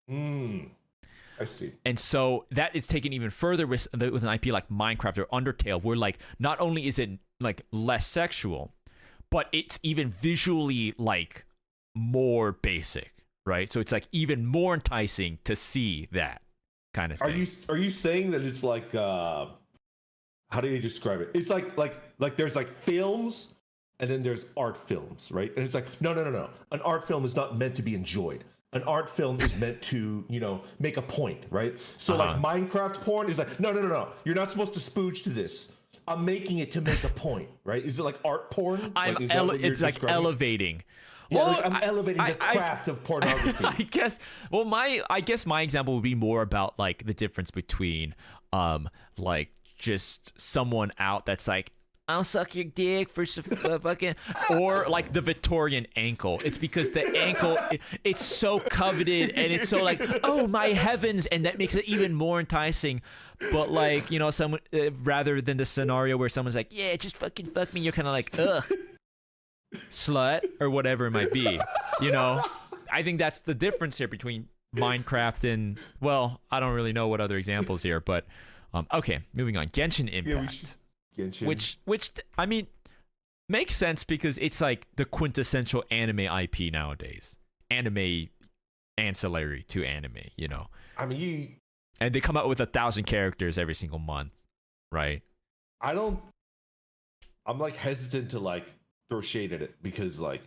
I see.
And so that is taken even further with an IP like Minecraft or Undertale, where like not only is it like less sexual, but it's even visually like more basic, right? So it's like even more enticing to see that kind of thing.
Are you saying that it's like how do you describe it? It's like there's like films and then there's art films, right? And it's like no. An art film is not meant to be enjoyed. An art film is meant to, you know, make a point, right? So like Minecraft porn is like no. You're not supposed to spooge to this. I'm making it to make a point, right? Is it like art porn? Like, is that what you're
It's like
describing?
elevating.
Yeah,
Well,
like I'm elevating the craft of pornography.
I guess. Well, I guess my example would be more about like the difference between, like just someone out that's like, I'll suck your dick for some fucking, or like the Victorian ankle. It's because the ankle, it's so coveted and it's so like, oh my heavens, and that makes it even more enticing. But like, you know, someone rather than the scenario where someone's like, yeah, just fucking fuck me, you're kind of like, ugh, slut, or whatever it might be. You know, I think that's the difference here between Minecraft and, well, I don't really know what other examples here, but okay, moving on. Genshin Impact.
Genshin.
Which I mean makes sense because it's like the quintessential anime IP nowadays. Anime ancillary to anime, you know.
I mean,
and they come out with 1,000 characters every single month, right?
I'm like hesitant to like throw shade at it because like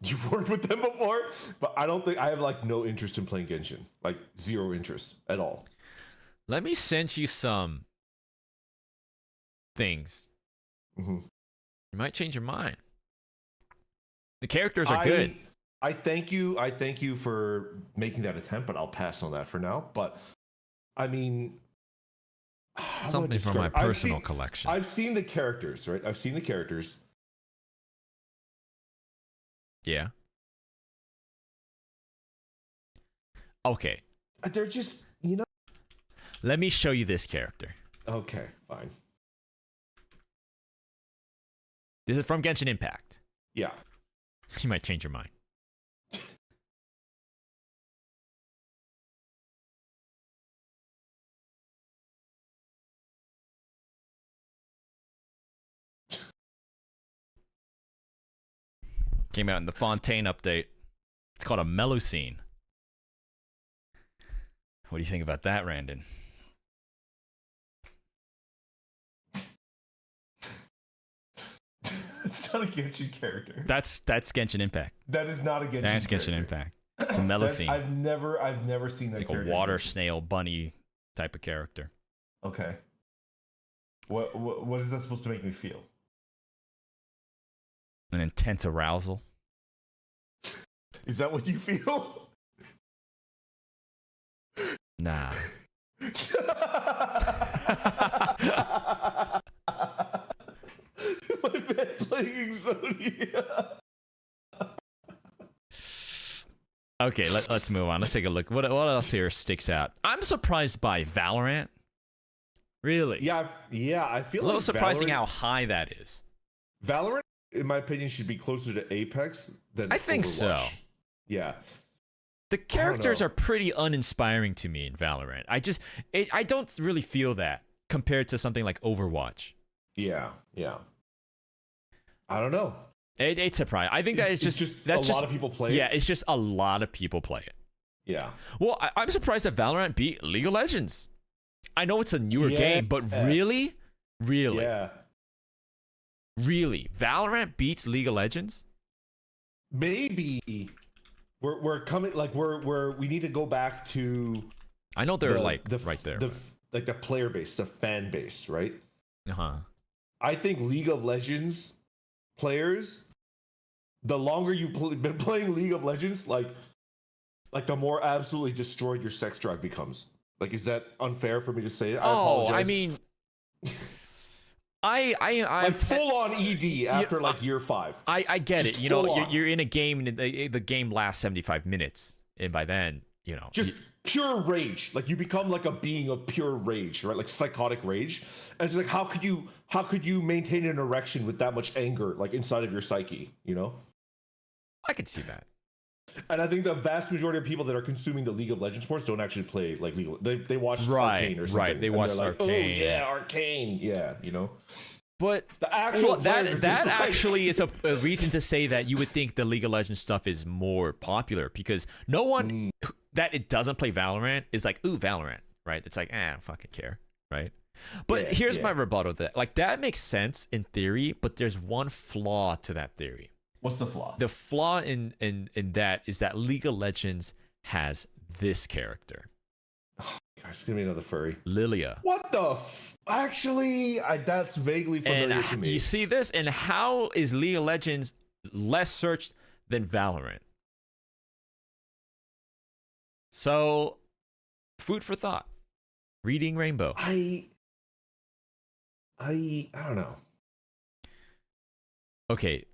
you've worked with them before, but I don't think I have like no interest in playing Genshin. Like zero interest at all.
Let me send you some things.
Mm-hmm.
You might change your mind. The characters are good.
I thank you for making that attempt, but I'll pass on that for now. But I mean,
something from my personal collection.
I've seen the characters, right? I've seen the characters.
Yeah. Okay.
They're just, you know.
Let me show you this character.
Okay, fine.
This is from Genshin Impact.
Yeah.
You might change your mind. Came out in the Fontaine update. It's called a mellow scene. What do you think about that, Randon?
It's not a Genshin character.
That's Genshin Impact.
That is not a Genshin.
That's
character.
Genshin Impact. It's a mellow scene.
I've never seen that.
It's like
character.
a water snail bunny type of character.
Okay. What is that supposed to make me feel?
An intense arousal.
Is that what you feel?
Nah.
My man playing Exodia.
Okay, let's move on. Let's take a look. What else here sticks out? I'm surprised by Valorant. Really?
Yeah, I feel
a little
like
surprising
Valorant,
how high that is.
Valorant, in my opinion, should be closer to Apex than
I think
Overwatch.
so.
Yeah.
The characters are pretty uninspiring to me in Valorant. I don't really feel that compared to something like Overwatch.
Yeah. I don't know.
It's surprising. I think that it's just that's
a lot of people play it.
Yeah, it's just a lot of people play it.
Yeah.
Well, I'm surprised that Valorant beat League of Legends. I know it's a newer game, but really,
yeah,
really, Valorant beats League of Legends.
Maybe we're coming like we need to go back to.
I know they're right there.
Like the player base, the fan base, right?
Uh-huh.
I think League of Legends players, the longer you've been playing League of Legends, like the more absolutely destroyed your sex drive becomes. Like, is that unfair for me to say? I apologize.
I mean, I
like full on ED after like year 5.
I get
just
it. You know,
on.
you're in a game and the game lasts 75 minutes, and by then, you know,
just pure rage. Like you become like a being of pure rage, right? Like psychotic rage. And it's like, how could you maintain an erection with that much anger, like inside of your psyche? You know,
I could see that.
And I think the vast majority of people that are consuming the League of Legends sports don't actually play like they watch Arcane or something.
Right, they watch
like,
Arcane.
Oh yeah, Arcane. Yeah, you know.
But
the actual
that actually is a reason to say that you would think the League of Legends stuff is more popular because no one that it doesn't play Valorant is like, ooh, Valorant, right? It's like, I don't fucking care, right? But here's my rebuttal to that. Like, that makes sense in theory, but there's one flaw to that theory.
What's the flaw?
The flaw in that is that League of Legends has this character.
Oh, There's gonna be another furry.
Lilia.
What the? Actually, that's vaguely familiar to me.
You see this, and how is League of Legends less searched than Valorant? So, food for thought. Reading Rainbow.
I don't know.
Okay,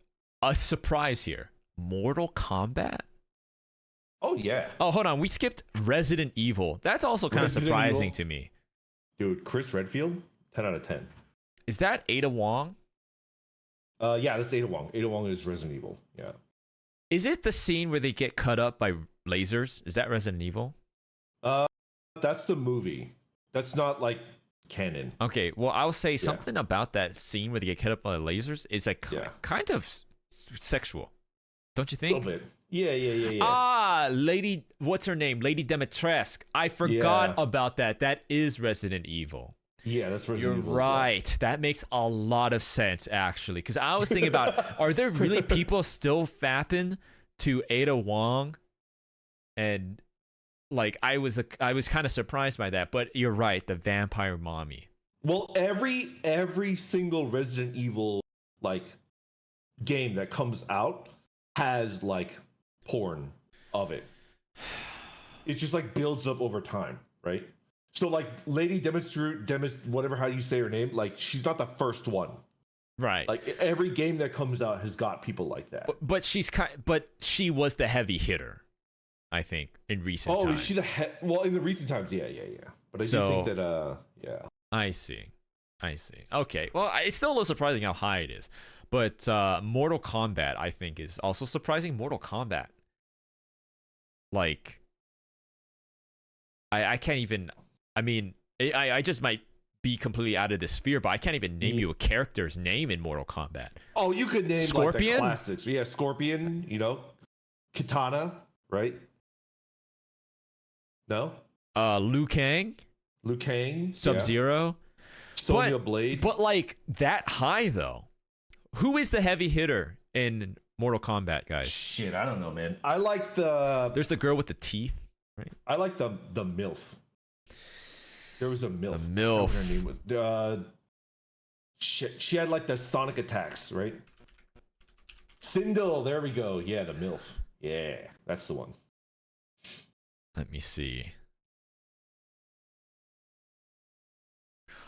a surprise here. Mortal Kombat?
Oh yeah.
Oh, hold on. We skipped Resident Evil. That's also kind of surprising to me.
Dude, Chris Redfield, 10 out of 10.
Is that Ada Wong?
Yeah, that's Ada Wong. Ada Wong is Resident Evil. Yeah.
Is it the scene where they get cut up by lasers? Is that Resident Evil?
That's the movie. That's not like canon.
Okay, well, I'll say something about that scene where they get cut up by lasers is like kind of sexual. Don't you think?
A little bit. Yeah.
Ah, Lady, what's her name? Lady Dimitrescu. I forgot about that. That is Resident Evil.
Yeah, that's Resident Evil.
You're right. Well. That makes a lot of sense, actually. Because I was thinking about, are there really people still fapping to Ada Wong? And like, I was kind of surprised by that. But you're right, the vampire mommy.
Well, every single Resident Evil like game that comes out has like porn of it. It just like builds up over time, right? So like Lady whatever how you say her name, like she's not the first one,
right?
Like every game that comes out has got people like that.
But she was the heavy hitter, I think, in recent times.
Oh, is she well, in the recent times, yeah. But I do think that yeah.
I see. Okay, well, it's still a little surprising how high it is. But Mortal Kombat, I think, is also surprising. Mortal Kombat. Like, I can't even... I mean, I just might be completely out of the sphere, but I can't even name you a character's name in Mortal Kombat.
Oh, you could name
Scorpion?
Like the classics. Yeah, Scorpion, Katana, right? No?
Liu Kang? Sub-Zero?
Yeah. Sonya Blade.
But, like, that high, though. Who is the heavy hitter in Mortal Kombat, guys?
Shit, I don't know, man. I like the...
There's the girl with the teeth, right?
I like the MILF. There was a MILF.
The MILF.
Her name was, shit, she had like the sonic attacks, right? Sindel, there we go. Yeah, the MILF. Yeah, that's the one.
Let me see.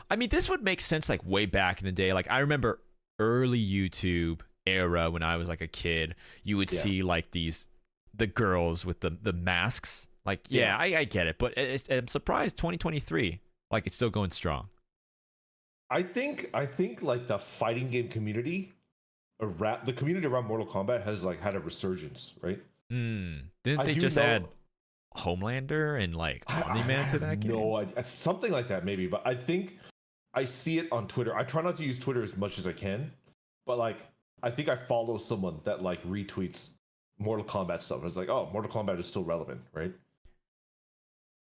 I mean, this would make sense like way back in the day. Like, I remember early YouTube era when I was like a kid, you would see like the girls with the masks. Like, I get it, but I'm surprised 2023, like it's still going strong.
I think like the fighting game community, the community around Mortal Kombat has like had a resurgence, right?
Didn't they just add Homelander and like Omni-Man to that game?
No idea. Something like that maybe, but I think I see it on Twitter. I try not to use Twitter as much as I can, but like I think I follow someone that like retweets Mortal Kombat stuff. It's like, oh, Mortal Kombat is still relevant, right?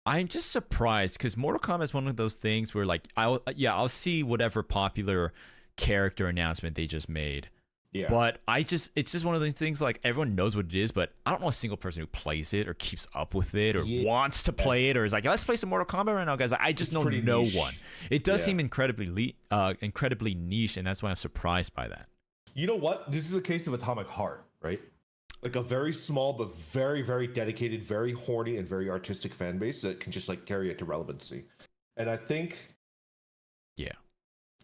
I'm just surprised because Mortal Kombat is one of those things where like I'll see whatever popular character announcement they just made. Yeah. But it's just one of those things like everyone knows what it is, but I don't know a single person who plays it or keeps up with it or wants to play it or is like, let's play some Mortal Kombat right now, guys. I just know no one. It does seem incredibly niche, and that's why I'm surprised by that.
You know what? This is a case of Atomic Heart, right? Like a very small but very, very dedicated, very horny and very artistic fan base that can just like carry it to relevancy. And I think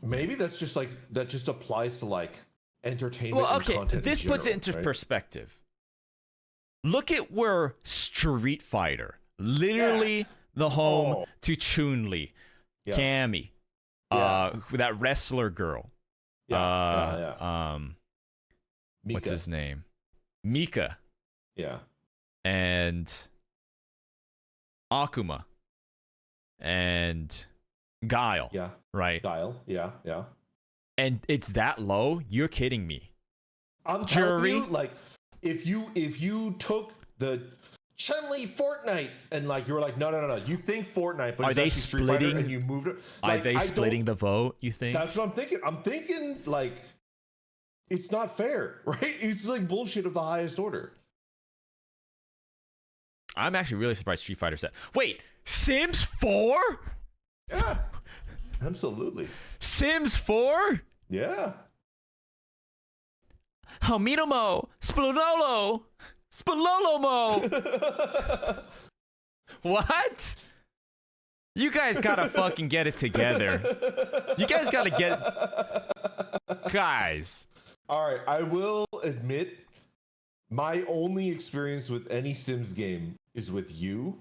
maybe that's just like that just applies to like entertainment and content.
This puts it into perspective. Look at where Street Fighter, literally the home to Chun-Li, Cammy, that wrestler girl. What's his name? Mika.
Yeah.
And Akuma. And Guile.
Yeah.
Right.
Guile. Yeah.
And it's that low? You're kidding me.
I'm telling you, like, if you took the Chun-Li Fortnite and like you were like, no. You think Fortnite, but
are they
Street Fighter
splitting?
And you moved it.
Like, are they splitting the vote? You think?
That's what I'm thinking. I'm thinking like it's not fair, right? It's like bullshit of the highest order.
I'm actually really surprised Street Fighter said. Wait, Sims 4?
Yeah, absolutely.
Sims 4?
Yeah.
Hominomo, Splololo, Spololomo. What? You guys gotta fucking get it together. You guys gotta get... Guys.
All right, I will admit, my only experience with any Sims game is with you.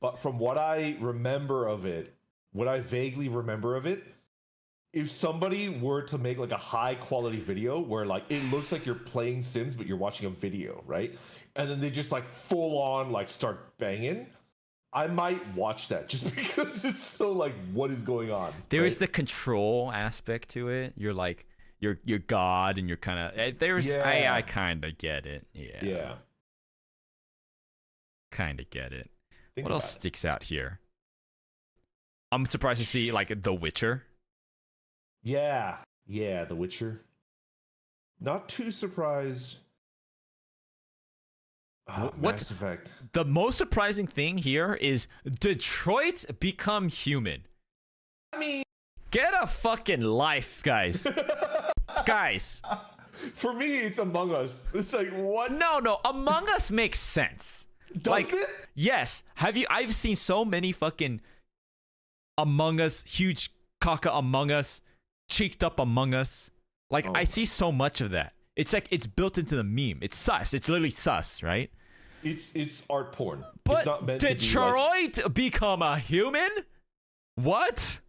But from what I remember of it, what I vaguely remember of it, if somebody were to make like a high quality video where like it looks like you're playing Sims but you're watching a video, right? And then they just like full on like start banging, I might watch that just because it's so like, what is going on?
There
right?
is the control aspect to it. You're like, you're God, and you're kind of there's I kind of get it. Yeah. Kind of get it. What else sticks out here? I'm surprised to see like The Witcher.
Yeah, The Witcher. Not too surprised. Mass Effect.
The most surprising thing here is Detroit's become human.
I mean,
get a fucking life, guys. Guys.
For me, it's Among Us. It's like, what?
No. Among Us makes sense.
Does it?
Yes. I've seen so many fucking Among Us, huge caca Among Us, cheeked up Among Us. Like, I see so much of that. It's like it's built into the meme. It's sus. It's literally sus, right?
It's art porn.
But
it's not meant
Detroit
to be
become a human? What?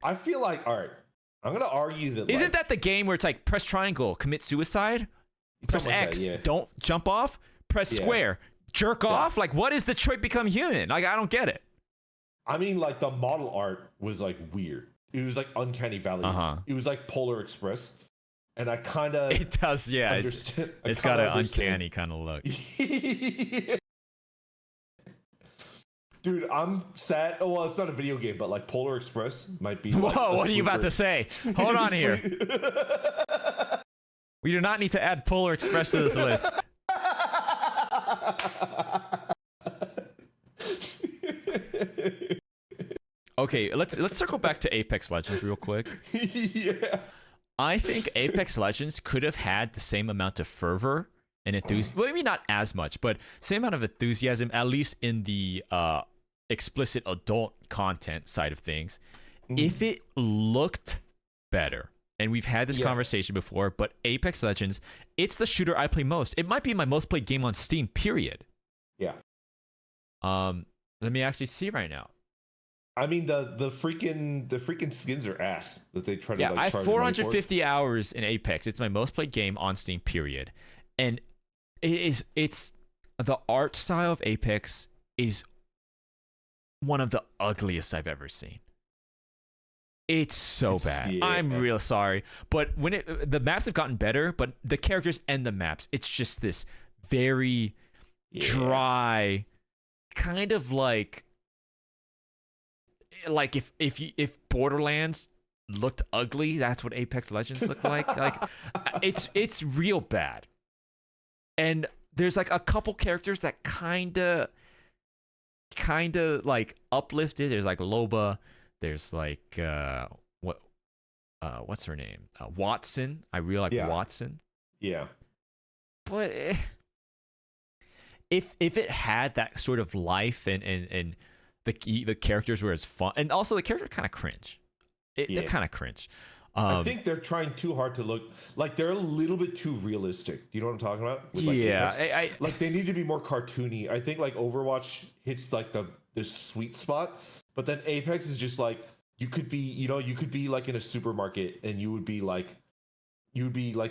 I feel like, all right, I'm gonna argue that.
Isn't that the game where it's like press triangle, commit suicide? Press
like
X,
that, yeah.
don't jump off. Press square, jerk off. Like, what is Detroit become human? Like, I don't get it.
I mean, like the model art was like weird. It was like Uncanny Valley. It was like Polar Express. And I kind of...
It does, yeah.
Understand,
it's got an uncanny kind of look.
Dude, I'm sad. Oh, well, it's not a video game, but like Polar Express might be... Like,
whoa, what are you about to say? Hold on here. We do not need to add Polar Express to this list. Okay, let's circle back to Apex Legends real quick.
Yeah.
I think Apex Legends could have had the same amount of fervor and enthusiasm. Well, maybe not as much, but same amount of enthusiasm, at least in the explicit adult content side of things, if it looked better. And we've had this conversation before, but Apex Legends, it's the shooter I play most. It might be my most played game on Steam, period.
Yeah.
Let me actually see right now.
I mean, the freaking skins are ass that they try to like.
I
charge
have 450 hours in Apex. It's my most played game on Steam, period. And it's the art style of Apex is one of the ugliest I've ever seen. It's so bad.
Yeah.
I'm real sorry, but when the maps have gotten better, but the characters and the maps, it's just this very dry, kind of like if Borderlands looked ugly, that's what Apex Legends looked like. Like it's real bad. And there's like a couple characters that kind of like uplifted. There's like Loba. There's like what's her name? Watson. I really like Watson.
Yeah.
But if it had that sort of life and the characters were as fun, and also the characters are kind of cringe. They're kind of cringe.
I think they're trying too hard to look like they're a little bit too realistic. Do you know what I'm talking about? With, like,
I
like they need to be more cartoony. I think like Overwatch hits like this sweet spot, but then Apex is just like you could be like in a supermarket and you would be like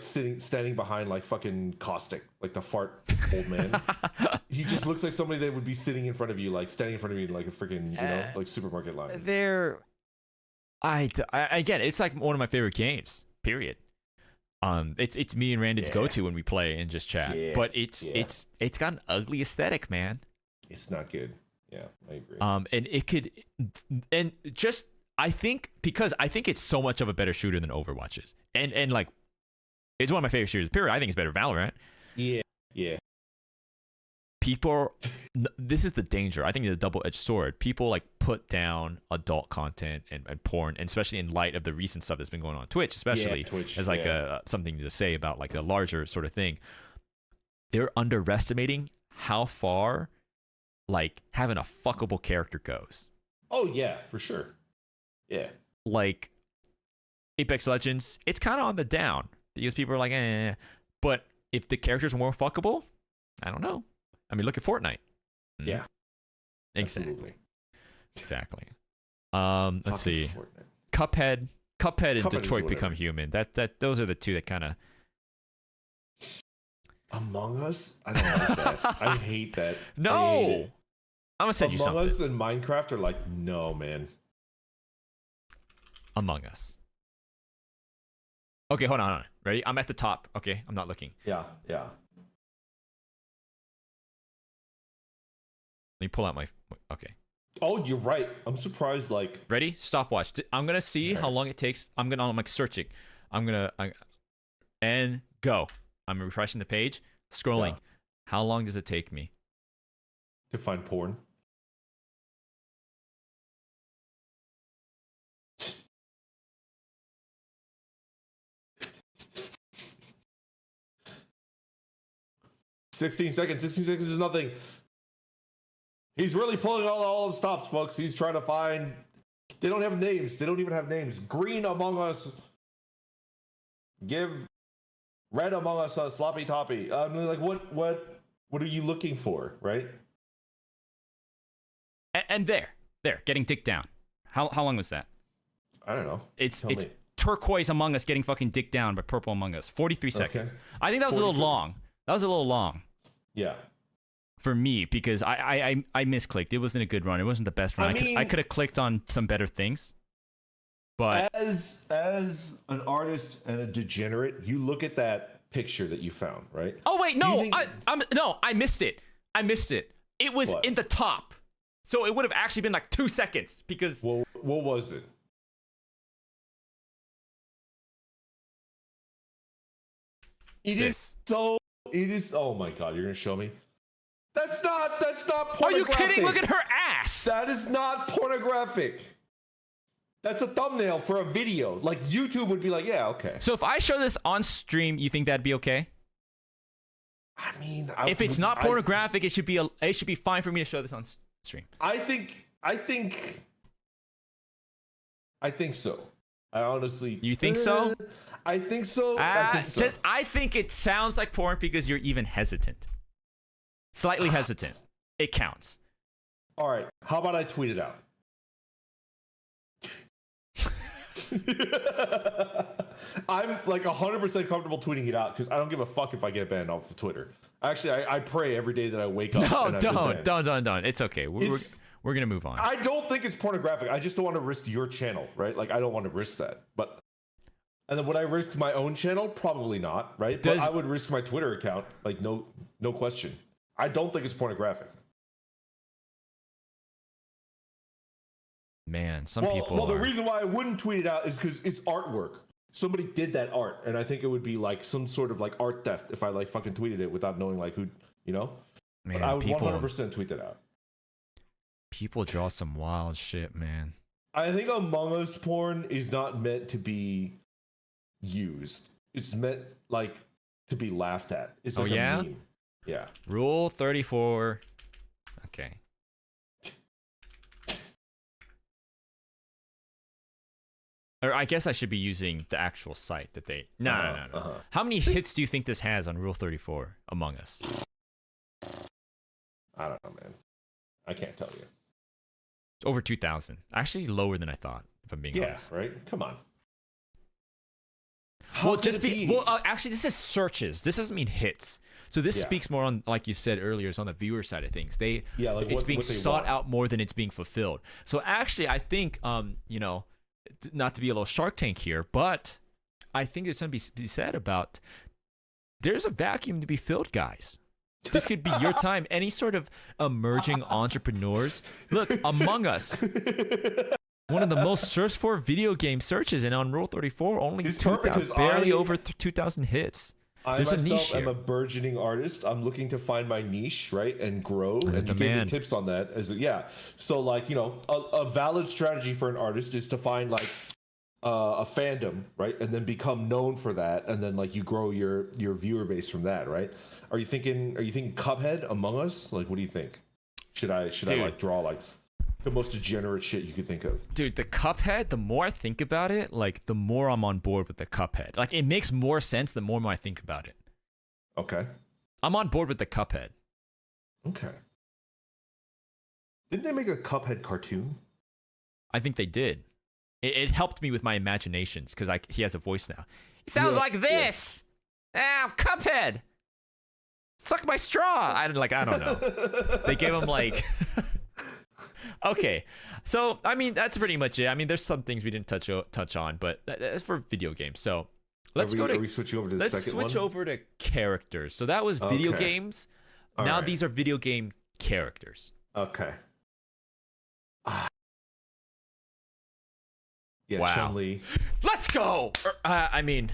standing behind like fucking Caustic, like the fart old man. He just looks like somebody that would be sitting in front of you, like standing in front of you, like a freaking like supermarket line.
Again, it's like one of my favorite games. Period. It's me and Randon's go-to when we play and just chat. Yeah. But it's got an ugly aesthetic, man.
It's not good. Yeah, I agree.
And it could, and just I think it's so much of a better shooter than Overwatch is, and like it's one of my favorite shooters. Period. I think it's better than Valorant.
Yeah.
people this is the danger. I think it's a double-edged sword. People like put down adult content and porn, and especially in light of the recent stuff that's been going on Twitch, especially
Twitch,
as like something to say about like a larger sort of thing. They're underestimating how far like having a fuckable character goes.
Oh yeah, for sure. Yeah.
Like Apex Legends, it's kind of on the down because people are like, but if the characters are more fuckable, I don't know. I mean, look at Fortnite.
Yeah.
Exactly. Exactly. Let's see.
Fortnite.
Cuphead and Detroit Become Human. Those are the two that kind of.
Among Us? I don't like that. I hate that.
No. I'm gonna send you something.
Among Us and Minecraft are like, no, man.
Among Us. Okay, hold on. Ready? I'm at the top. Okay, I'm not looking.
Yeah.
Let me pull out my. Okay.
Oh, you're right. I'm surprised. Like,
ready? Stopwatch. I'm gonna see how long it takes. I'm like searching. And go. I'm refreshing the page, scrolling. Yeah. How long does it take me
to find porn? $16 seconds. 16 seconds is nothing. He's really pulling all the stops, folks. He's trying to find. They don't have names. They don't even have names. Green Among Us. Give Red Among Us a sloppy toppy. I mean, like, what are you looking for, right?
And there, getting dicked down. How long was that?
I don't know.
It's turquoise Among Us getting fucking dicked down by purple Among Us. 43 seconds. Okay. I think that was 43. A little long. That was a little long.
Yeah.
For me, because I misclicked. It wasn't a good run. It wasn't the best run. I could have clicked on some better things. But
as an artist and a degenerate, you look at that picture that you found, right?
Oh wait, no, I missed it. It was in the top, so it would have actually been like 2 seconds because.
Well, what was it? It is. Oh my god, you're gonna show me? That's not pornographic.
Are you kidding? Look at her ass.
That is not pornographic. That's a thumbnail for a video. Like YouTube would be like, yeah, okay.
So if I show this on stream, you think that'd be okay?
I mean,
if it's not pornographic, it should be fine for me to show this on stream.
I think so. I honestly.
You think so?
I think so.
I think it sounds like porn because you're even hesitant. Slightly hesitant. It counts.
All right. How about I tweet it out? I'm like 100% comfortable tweeting it out because I don't give a fuck if I get banned off of Twitter. Actually, I pray every day that I wake up.
No, don't. It's okay. We're gonna move on.
I don't think it's pornographic. I just don't want to risk your channel, right? Like I don't want to risk that. And then would I risk my own channel? Probably not, right? But I would risk my Twitter account, like no question. I don't think it's pornographic.
Man, some people.
Well, the reason why I wouldn't tweet it out is because it's artwork. Somebody did that art, and I think it would be like some sort of like art theft if I like fucking tweeted it without knowing like who, you know. Man, but I would 100% tweet that out.
People draw some wild shit, man.
I think Among Us porn is not meant to be used. It's meant like to be laughed at. It's like a meme. Yeah.
Rule 34. Okay. Or I guess I should be using the actual site that they. No. How many hits do you think this has on Rule 34 Among Us?
I don't know, man. I can't tell you.
It's over 2,000. Actually, lower than I thought, if I'm being honest.
Yeah, right? Come on.
Actually, this is searches. This doesn't mean hits. So this speaks more on, like you said earlier, it's on the viewer side of things. It's being sought out more than it's being fulfilled. So actually, I think, not to be a little Shark Tank here, but I think there's something to be said about there's a vacuum to be filled, guys. This could be your time. Any sort of emerging entrepreneurs. Look, Among Us. One of the most searched for video game searches, and on Rule 34, only barely over 2,000 hits.
I
There's a niche
myself am
here.
a burgeoning artist. I'm looking to find my niche, right, and grow. And you gave me
Demand.
tips on that. Yeah. So like, a valid strategy for an artist is to find like a fandom, right, and then become known for that, and then like you grow your viewer base from that, right? Are you thinking Cuphead, Among Us? Like, what do you think? Should I like draw like the most degenerate shit you could think of?
Dude, the Cuphead, the more I think about it, like the more I'm on board with the Cuphead. Like it makes more sense the more I think about it.
Okay.
I'm on board with the Cuphead.
Okay. Didn't they make a Cuphead cartoon?
I think they did. It helped me with my imaginations because he has a voice now. He sounds like this. Ah, Cuphead. Suck my straw. I don't know. They gave him like. Okay, so I mean that's pretty much it. I mean, there's some things we didn't touch on, but that's for video games. So
Are we switching over to the second one?
Let's switch over to characters. So that was video games.
All
now
right.
these are video game characters.
Okay. Yeah,
Wow.
Chun-Li.
Let's go. I mean,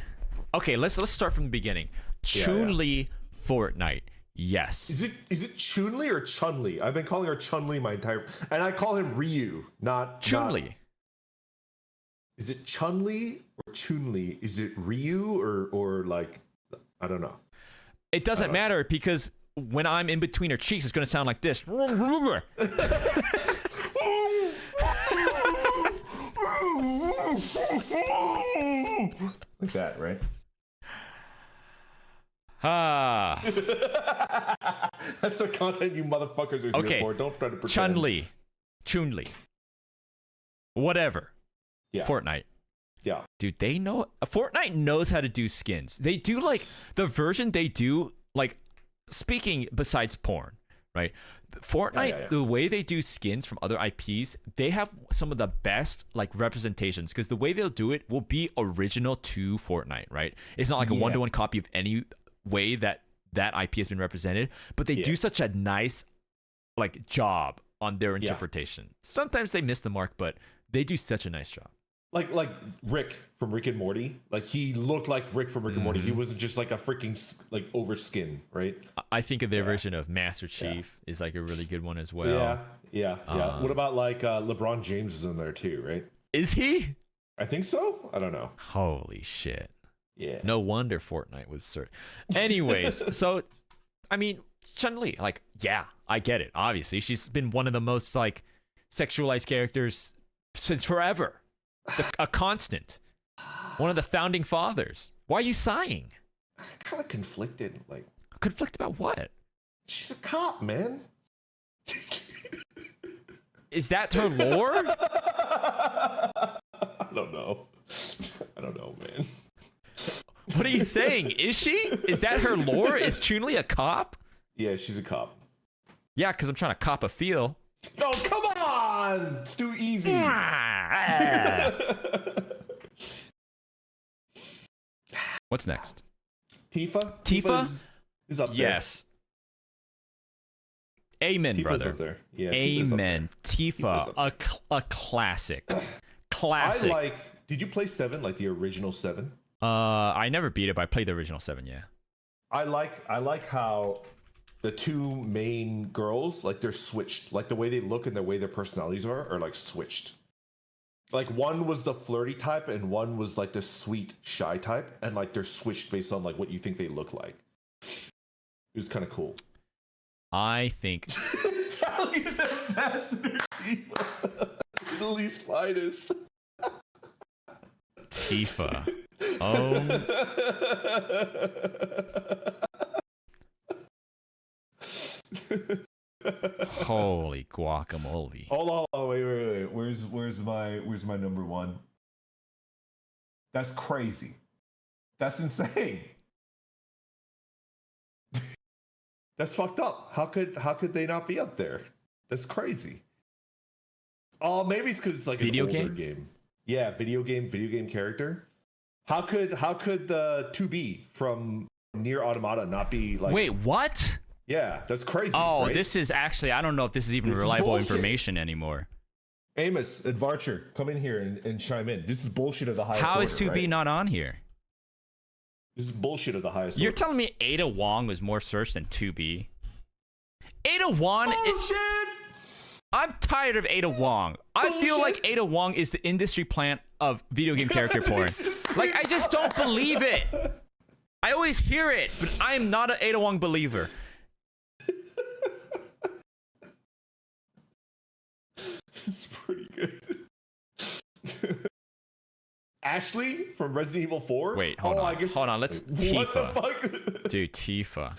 okay, let's start from the beginning. Chun-Li, Fortnite. Yes.
Is it Chun-Li or Chun-Li? I've been calling her Chun-Li my entire, and I call him Ryu, not
Chun-Li.
Is it Chun-Li or Chun-Li? Is it Ryu or like, I don't know.
It doesn't matter because when I'm in between her cheeks, it's going to sound like this.
Like that, right?
Ah.
That's the content you motherfuckers are here for. Don't try to pretend.
Chun-Li. Whatever.
Yeah.
Fortnite.
Yeah.
Dude, Fortnite knows how to do skins. They do like the version they do, like speaking besides porn, right? Fortnite, the way they do skins from other IPs, they have some of the best like representations because the way they'll do it will be original to Fortnite, right? It's not like a one-to-one copy of any way that IP has been represented, but they do such a nice like job on their interpretation. Sometimes they miss the mark, but they do such a nice job.
Like Rick from Rick and Morty. Like he looked like Rick from Rick and Morty. He wasn't just like a freaking like over skin, right?
I think of their version of Master Chief is like a really good one as well.
Yeah. What about like LeBron James is in there too, right?
Is he?
I think so. I don't know.
Holy shit.
Yeah.
No wonder Fortnite was certain. Anyways, so I mean, Chun-Li, like, yeah, I get it. Obviously, she's been one of the most like sexualized characters since forever. A constant. One of the founding fathers. Why are you sighing?
I'm kind of conflicted. Like,
conflicted about what?
She's a cop, man.
Is that her lore?
I don't know. I don't know, man.
What are you saying? Is she? Is that her lore? Is Chun-Li a cop?
Yeah, she's a cop.
Yeah, because I'm trying to cop a feel.
Oh, come on! It's too easy.
What's next?
Tifa?
Tifa
is up there.
Yes. Amen,
Tifa's
brother.
up there. Yeah,
Amen. Tifa, a classic. Classic.
Did you play 7, like the original 7?
I never beat it, but I played the original 7, yeah.
I like how the two main girls, like they're switched. Like the way they look and the way their personalities are like switched. Like one was the flirty type and one was like the sweet, shy type. And like they're switched based on like what you think they look like. It was kind of cool.
I think
Italian ambassador Tifa. Italy's finest.
Tifa. Oh. Holy guacamole.
Hold on, wait. Where's my number one? That's crazy. That's insane. That's fucked up. How could they not be up there? That's crazy. Oh, maybe it's because it's like
video
an older game. Yeah, video game character. How could the 2B from Nier Automata not be like?
Wait, what?
Yeah, that's crazy.
Oh,
right?
this is actually, I don't know if this is even reliable information anymore.
Amos and Varcher, come in here and chime in. This is bullshit of the highest order.
How is 2B
right?
not on here?
This is bullshit at the highest
You're
order.
telling me Ada Wong was more searched than 2B? Ada Wong.
Bullshit!
I'm tired of Ada Wong. I feel like Ada Wong is the industry plant of video game character porn. Like, I just don't believe it. I always hear it, but I am not an Ada Wong believer.
It's pretty good. Ashley from Resident Evil 4?
Wait, hold on. Hold on, let's...
What
Tifa.
the fuck?
Dude, Tifa.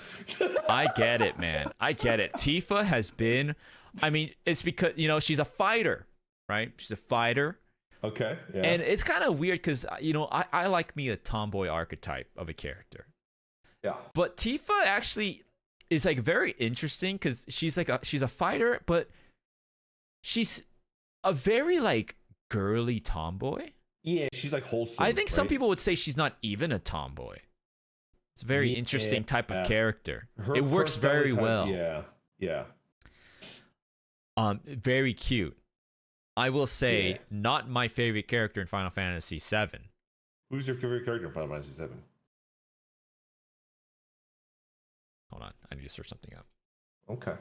I get it, man. I get it. Tifa has been... I mean, it's because, you know, she's a fighter, right? She's a fighter.
Okay, yeah.
And it's kind of weird because, you know, I like me a tomboy archetype of a character.
Yeah.
But Tifa actually is, like, very interesting because she's a fighter, but she's a very, like, girly tomboy.
Yeah, she's like wholesome.
I think some
right?
people would say she's not even a tomboy. It's a very interesting type of character. It works very well.
Yeah, yeah.
Very cute. I will say, not my favorite character in Final Fantasy VII.
Who's your favorite character in Final Fantasy VII?
Hold on, I need to search something up.
Okay.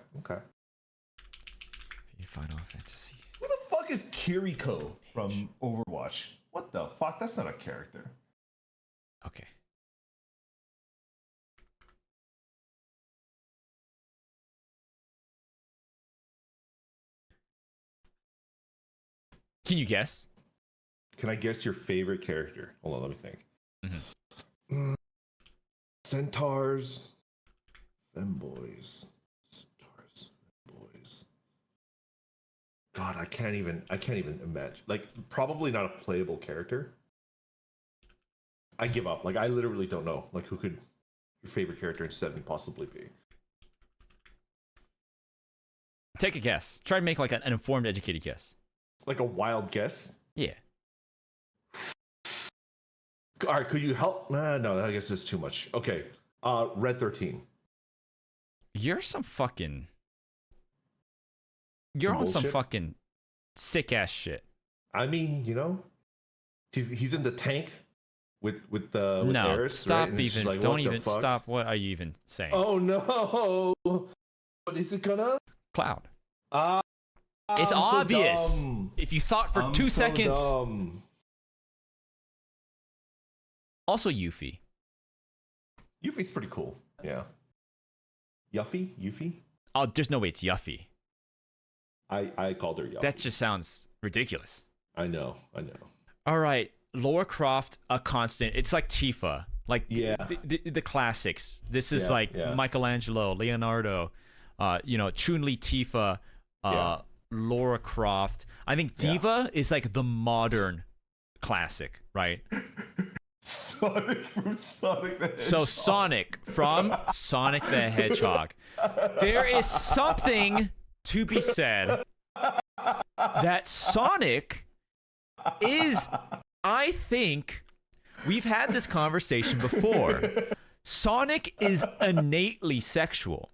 Final Fantasy.
Who the fuck is Kiriko from Overwatch? What the fuck? That's not a character.
Okay. Can you guess?
Can I guess your favorite character? Hold on, let me think.
Mm-hmm.
Centaurs, femboys, centaurs, femboys. God, I can't even imagine. Like, probably not a playable character. I give up. Like, I literally don't know. Like, who could your favorite character in 7 possibly be?
Take a guess. Try to make like an informed, educated guess.
Like a wild guess?
Yeah.
All right, could you help? No, I guess that's too much. Okay. Red 13.
You're some fucking... You're on some fucking sick ass shit.
I mean, you know, he's in the tank with
no,
Aerith,
stop
right?
even.
Like,
don't even stop. What are you even saying?
Oh no! What is it gonna?
Cloud.
It's
It's obvious.
So
if you thought for 2 seconds.
Dumb.
Also, Yuffie.
Yuffie's pretty cool. Yeah. Yuffie?
Oh, there's no way it's Yuffie.
I called her Yuffie.
That just sounds ridiculous.
I know.
All right, Lara Croft, a constant. It's like Tifa, like the classics. This is Michelangelo, Leonardo, Chun-Li, Tifa, Lara Croft. I think Diva is like the modern classic, right?
Sonic from Sonic the Hedgehog.
So Sonic from Sonic the Hedgehog. There is something to be said that Sonic is, I think, we've had this conversation before. Sonic is innately sexual.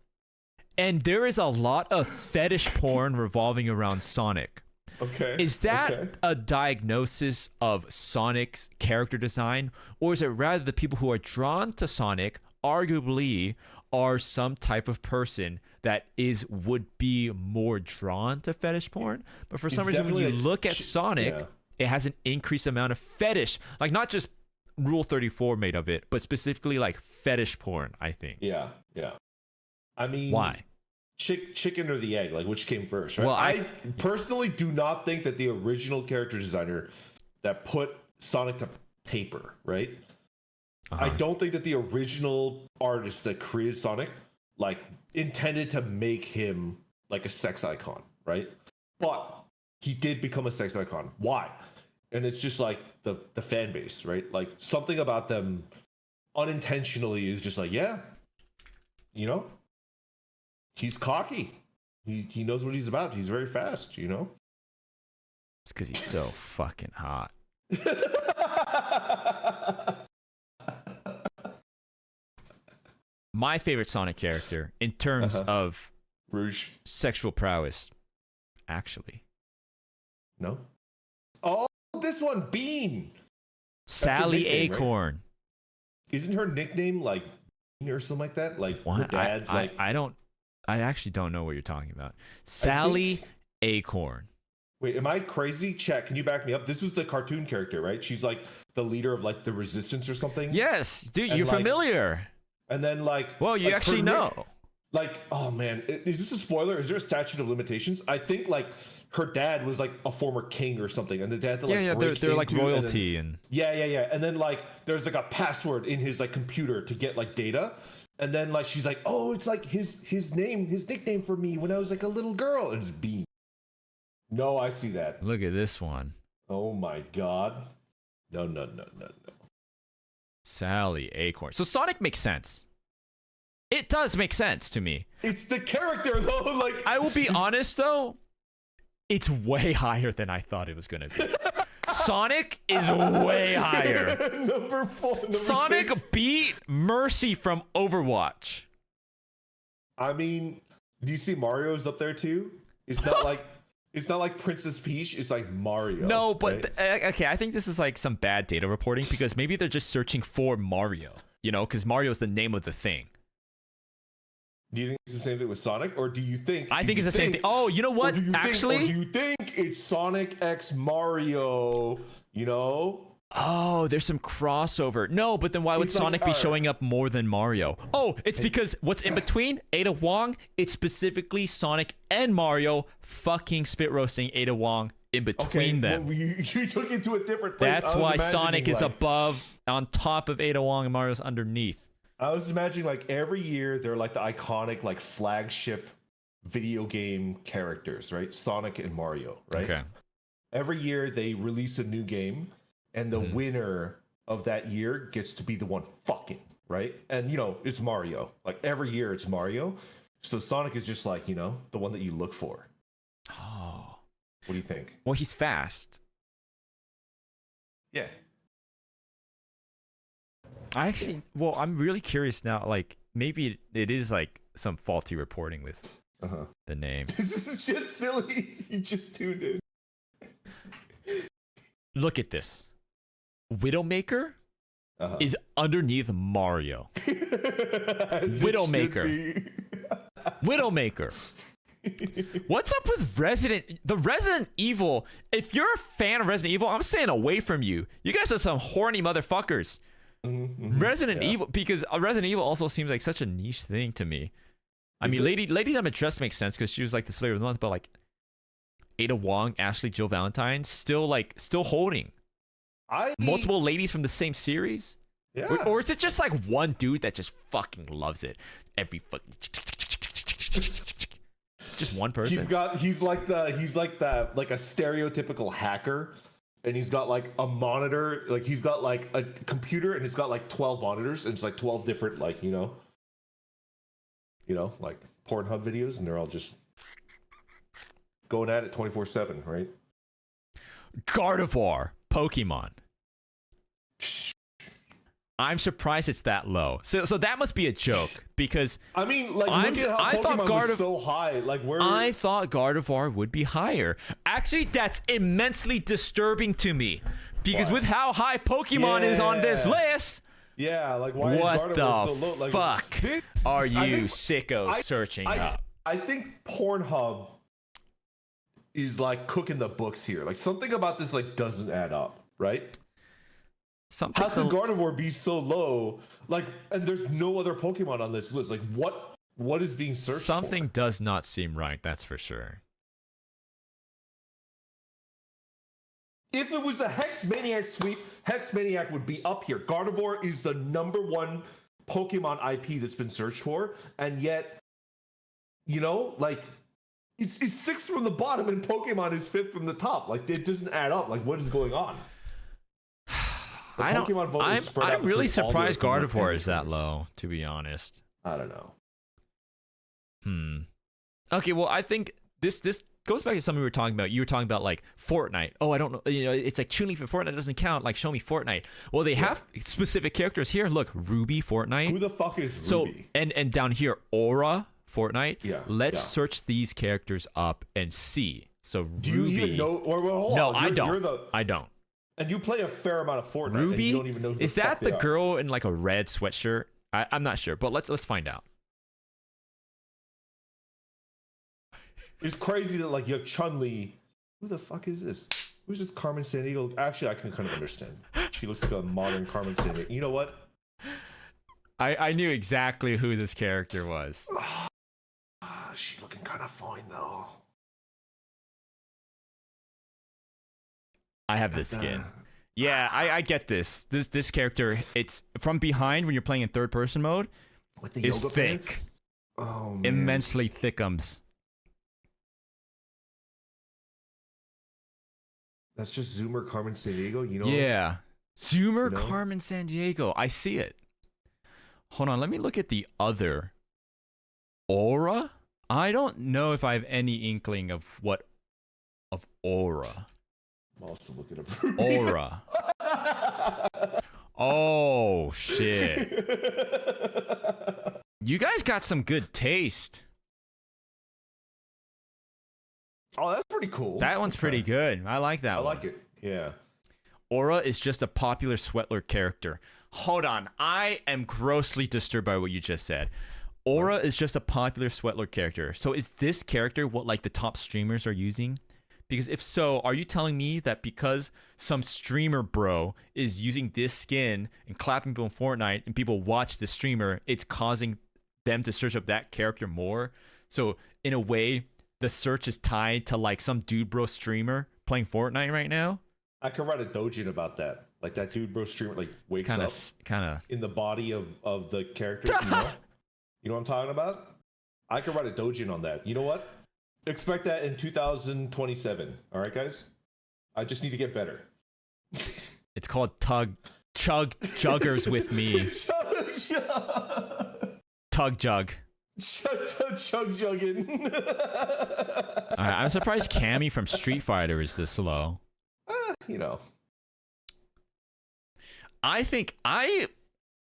And there is a lot of fetish porn revolving around Sonic.
Okay.
Is that a diagnosis of Sonic's character design? Or is it rather the people who are drawn to Sonic arguably are some type of person that would be more drawn to fetish porn? But for some reason, when you look at Sonic, it has an increased amount of fetish. Like, not just Rule 34 made of it, but specifically like fetish porn, I think.
Yeah. I mean,
why?
Chicken or the egg? Like, which came first? Right?
Well,
I personally do not think that the original character designer that put Sonic to paper, right? I don't think that the original artist that created Sonic, like, intended to make him like a sex icon, right? But he did become a sex icon. Why? And it's just like the fan base, right? Like, something about them unintentionally is just like, he's cocky. He knows what he's about. He's very fast, It's
because he's so fucking hot. My favorite Sonic character in terms of
Rouge
sexual prowess, actually.
No? Oh, this one, Bean.
Sally
nickname,
Acorn.
Isn't her nickname like or something like that? Like her
What?
dad's
I actually don't know what you're talking about. Sally Acorn.
Wait, am I crazy? Chat, can you back me up? This was the cartoon character, right? She's like the leader of like the resistance or something.
Yes, dude,
And,
you're
like,
familiar.
And then like,
Well, you
like,
actually
her
know.
Like, oh man, is this a spoiler? Is there a statute of limitations? I think like her dad was like a former king or something, and they had to like
they're like
into,
royalty
and then like there's like a password in his like computer to get like data, and then like she's like, oh, it's like his nickname for me when I was like a little girl, and it's Bean. No, I see that.
Look at this one.
Oh my god. No.
Sally Acorn. So Sonic makes sense. It does make sense to me.
It's the character though. Like,
I will be honest though, it's way higher than I thought it was gonna be. Sonic is way higher.
Number 4.
Sonic
6.
beat Mercy from Overwatch.
I mean, do you see Mario's up there too? It's not like Princess Peach. It's like Mario.
No, but
right?
Okay, I think this is like some bad data reporting because maybe they're just searching for Mario. You know, because Mario is the name of the thing.
Do you think it's the same thing with Sonic, or do you think?
I think it's the same thing. Oh, you know what? Actually,
do you think it's Sonic X Mario? You know?
Oh, there's some crossover. No, but then why would Sonic be showing up more than Mario? Oh, it's because what's in between Ada Wong? It's specifically Sonic and Mario fucking spit roasting Ada Wong in between them.
Well, you took it to a different place.
That's why Sonic is above, on top of Ada Wong, and Mario's underneath.
I was imagining like every year they're like the iconic like flagship video game characters, right? Sonic and Mario, right?
Okay.
Every year they release a new game, and the winner of that year gets to be the one fucking, right? And you know, it's Mario. Like every year it's Mario. So Sonic is just like, you know, the one that you look for.
Oh.
What do you think?
Well, he's fast.
Yeah.
I'm really curious now. Like, maybe it is like some faulty reporting with the name.
This is just silly. You just tuned in.
Look at this. Widowmaker is underneath Mario. Widowmaker. Widowmaker. What's up with Resident Evil? If you're a fan of Resident Evil, I'm staying away from you. You guys are some horny motherfuckers. Resident Evil, because Resident Evil also seems like such a niche thing to me. I mean, Lady Dimitrescu makes sense because she was like the Slayer of the Month, but like Ada Wong, Ashley, Jill Valentine, still holding multiple ladies from the same series.
Yeah.
Or is it just like one dude that just fucking loves it? Every fucking just one person.
He's like a stereotypical hacker. And he's got like a monitor, like he's got like a computer, and it's got like 12 monitors, and it's like 12 different, like, you know, like Pornhub videos, and they're all just going at it 24/7, right?
Gardevoir, Pokemon. I'm surprised it's that low. So that must be a joke because
I mean, like, look at how Pokemon was so high. Like, I
thought Gardevoir would be higher. Actually, that's immensely disturbing to me because with how high Pokemon is on this list.
Yeah, like, why
what
is Gardevoir so low?
What the
like,
fuck are you sickos searching up?
I think Pornhub is like cooking the books here. Like, something about this like doesn't add up, right? How could Gardevoir be so low? Like, and there's no other Pokemon on this list. Like, what is being searched for?
Something does not seem right, that's for sure.
If it was a Hex Maniac sweep, Hex Maniac would be up here. Gardevoir is the #1 Pokemon IP that's been searched for, and yet, you know, like, it's 6th from the bottom, and Pokemon is 5th from the top. Like, it doesn't add up. Like, what is going on?
I'm really surprised Gardevoir is that low, to be honest.
I don't know.
Okay, well, I think this goes back to something we were talking about. You were talking about like Fortnite. Oh, I don't know. You know, it's like tuning for Fortnite doesn't count. Like, show me Fortnite. Well, they have specific characters here. Look, Ruby Fortnite.
Who the fuck is Ruby?
So and down here, Aura Fortnite.
Yeah.
Let's search these characters up and see. So
do
Ruby.
you even know? Well, hold
no,
on.
I don't. I don't.
And you play a fair amount of Fortnite.
Ruby?
And you don't even know who
Is
the
that
fuck
the
they are.
girl in like a red sweatshirt? I'm not sure, but let's find out.
It's crazy that like you have Chun-Li. Who the fuck is this? Who's this Carmen Sandiego? Actually, I can kind of understand. She looks like a modern Carmen Sandiego. You know what?
I knew exactly who this character was.
She's looking kind of fine though.
I have this skin. Yeah, I get this. This character, it's from behind when you're playing in third person mode.
With the
is
yoga
thick.
pants? Oh man.
Immensely thickums.
That's just Zoomer Carmen Sandiego, you know?
Yeah. Zoomer
You know?
Carmen Sandiego. I see it. Hold on, let me look at the other. Aura? I don't know if I have any inkling of Aura.
I'm also looking up.
Aura. Oh shit. You guys got some good taste.
Oh, that's pretty cool.
That one's pretty good. I like that
I
one.
like it. Yeah.
Aura is just a popular Sweatlord character. Hold on. I am grossly disturbed by what you just said. Aura is just a popular Sweatlord character. So is this character what like the top streamers are using? Because if so, are you telling me that because some streamer bro is using this skin and clapping people in Fortnite and people watch the streamer, it's causing them to search up that character more? So in a way, the search is tied to like some dude bro streamer playing Fortnite right now?
I could write a dojin about that. Like that dude bro streamer like wakes up
Kind of.
in the body of the character, you know? You know what I'm talking about? I could write a dojin on that. You know what? Expect that in 2027. All right, guys? I just need to get better.
It's called Chug Juggers with me. Tug Jug.
Chug jugging.
All right, I'm surprised Cammy from Street Fighter is this low.
You know.
I think I'm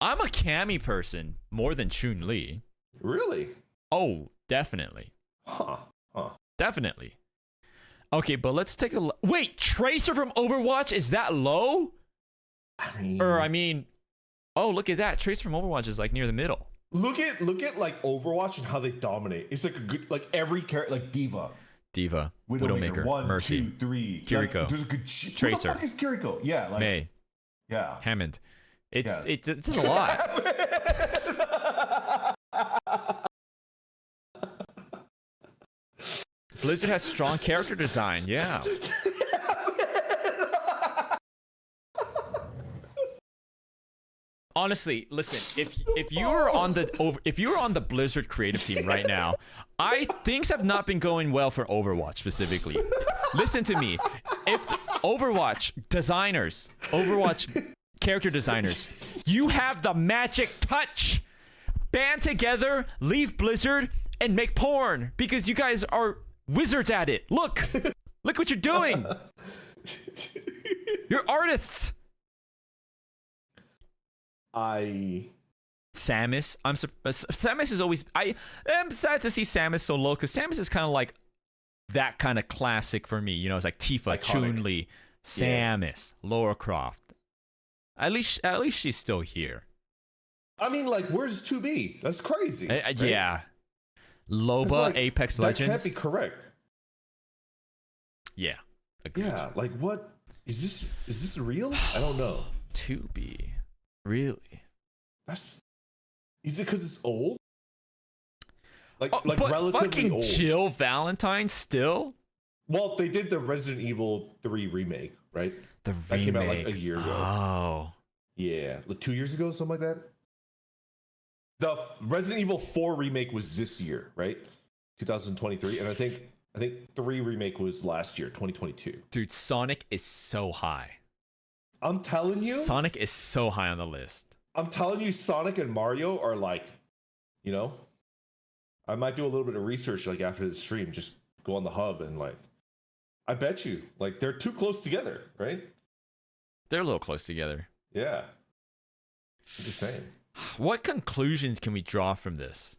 a Cammy person more than Chun-Li.
Really?
Oh, definitely.
Huh.
Definitely. Okay, but let's take a look. Wait, Tracer from Overwatch is that low? I mean, oh, look at that. Tracer from Overwatch is like near the middle.
Look at like Overwatch and how they dominate. It's like a good like every character like D.Va,
Widowmaker,
one,
Mercy,
2, 3,
Kiriko,
like, there's a good
Tracer.
Who the fuck is Kiriko? Yeah, like
Mei,
yeah.
Hammond. It's
Yeah.
it's a lot. Blizzard has strong character design. Yeah. Honestly, listen. If you were on the Blizzard creative team right now, things have not been going well for Overwatch specifically. Listen to me. If Overwatch character designers, you have the magic touch. Band together, leave Blizzard, and make porn because you guys are wizards at it. Look what you're doing. You're artists. Samus, Samus is always. I am sad to see Samus so low because Samus is kind of like that kind of classic for me. You know, it's like Tifa,
Iconic.
Chun-Li, Samus, Lara Croft. At least she's still here.
I mean, like, where's 2B? That's crazy. Right?
Yeah. Loba,
like,
Apex
that
Legends.
can't be correct.
Yeah. Agreed.
Yeah, like what is this real? I don't know.
2B. Really?
Is it because it's old? Like
But
relatively
fucking
old.
Jill Valentine still?
Well, they did the Resident Evil 3 remake, right?
The
That
remake.
came out like a year ago.
Oh.
Yeah, like 2 years ago, something like that. The Resident Evil 4 remake was this year, right? 2023, and I think 3 remake was last year, 2022.
Dude, Sonic is so high.
I'm telling you,
Sonic is so high on the list.
I'm telling you, Sonic and Mario are like, you know, I might do a little bit of research like after the stream, just go on the hub and like, I bet you, like they're too close together, right?
They're a little close together.
Yeah. I'm just saying.
What conclusions can we draw from this?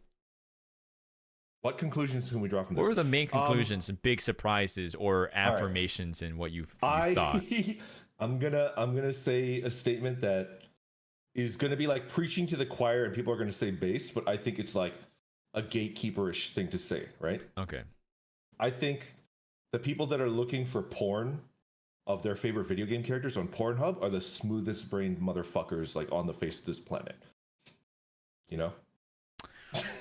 What conclusions can we draw from this?
What were the main conclusions and big surprises or affirmations in what you've thought?
I'm gonna say a statement that is gonna be like preaching to the choir, and people are gonna say based, but I think it's like a gatekeeperish thing to say, right?
Okay.
I think the people that are looking for porn of their favorite video game characters on Pornhub are the smoothest brained motherfuckers like on the face of this planet. You know?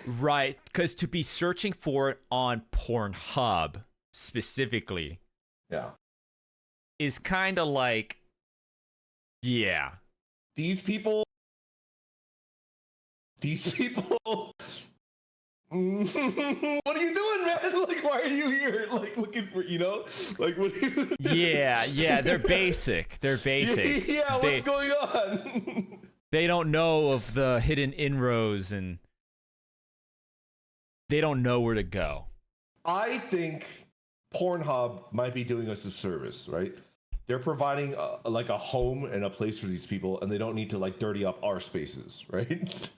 Right, because to be searching for it on Pornhub specifically,
Yeah.
is kind of like, yeah.
These people. What are you doing, man? Like, why are you here? Like, looking for, like, what are you?
Yeah, they're basic. They're basic.
Yeah, what's going on?
They don't know of the hidden inroads, and they don't know where to go.
I think Pornhub might be doing us a service, right? They're providing like a home and a place for these people, and they don't need to like dirty up our spaces, right?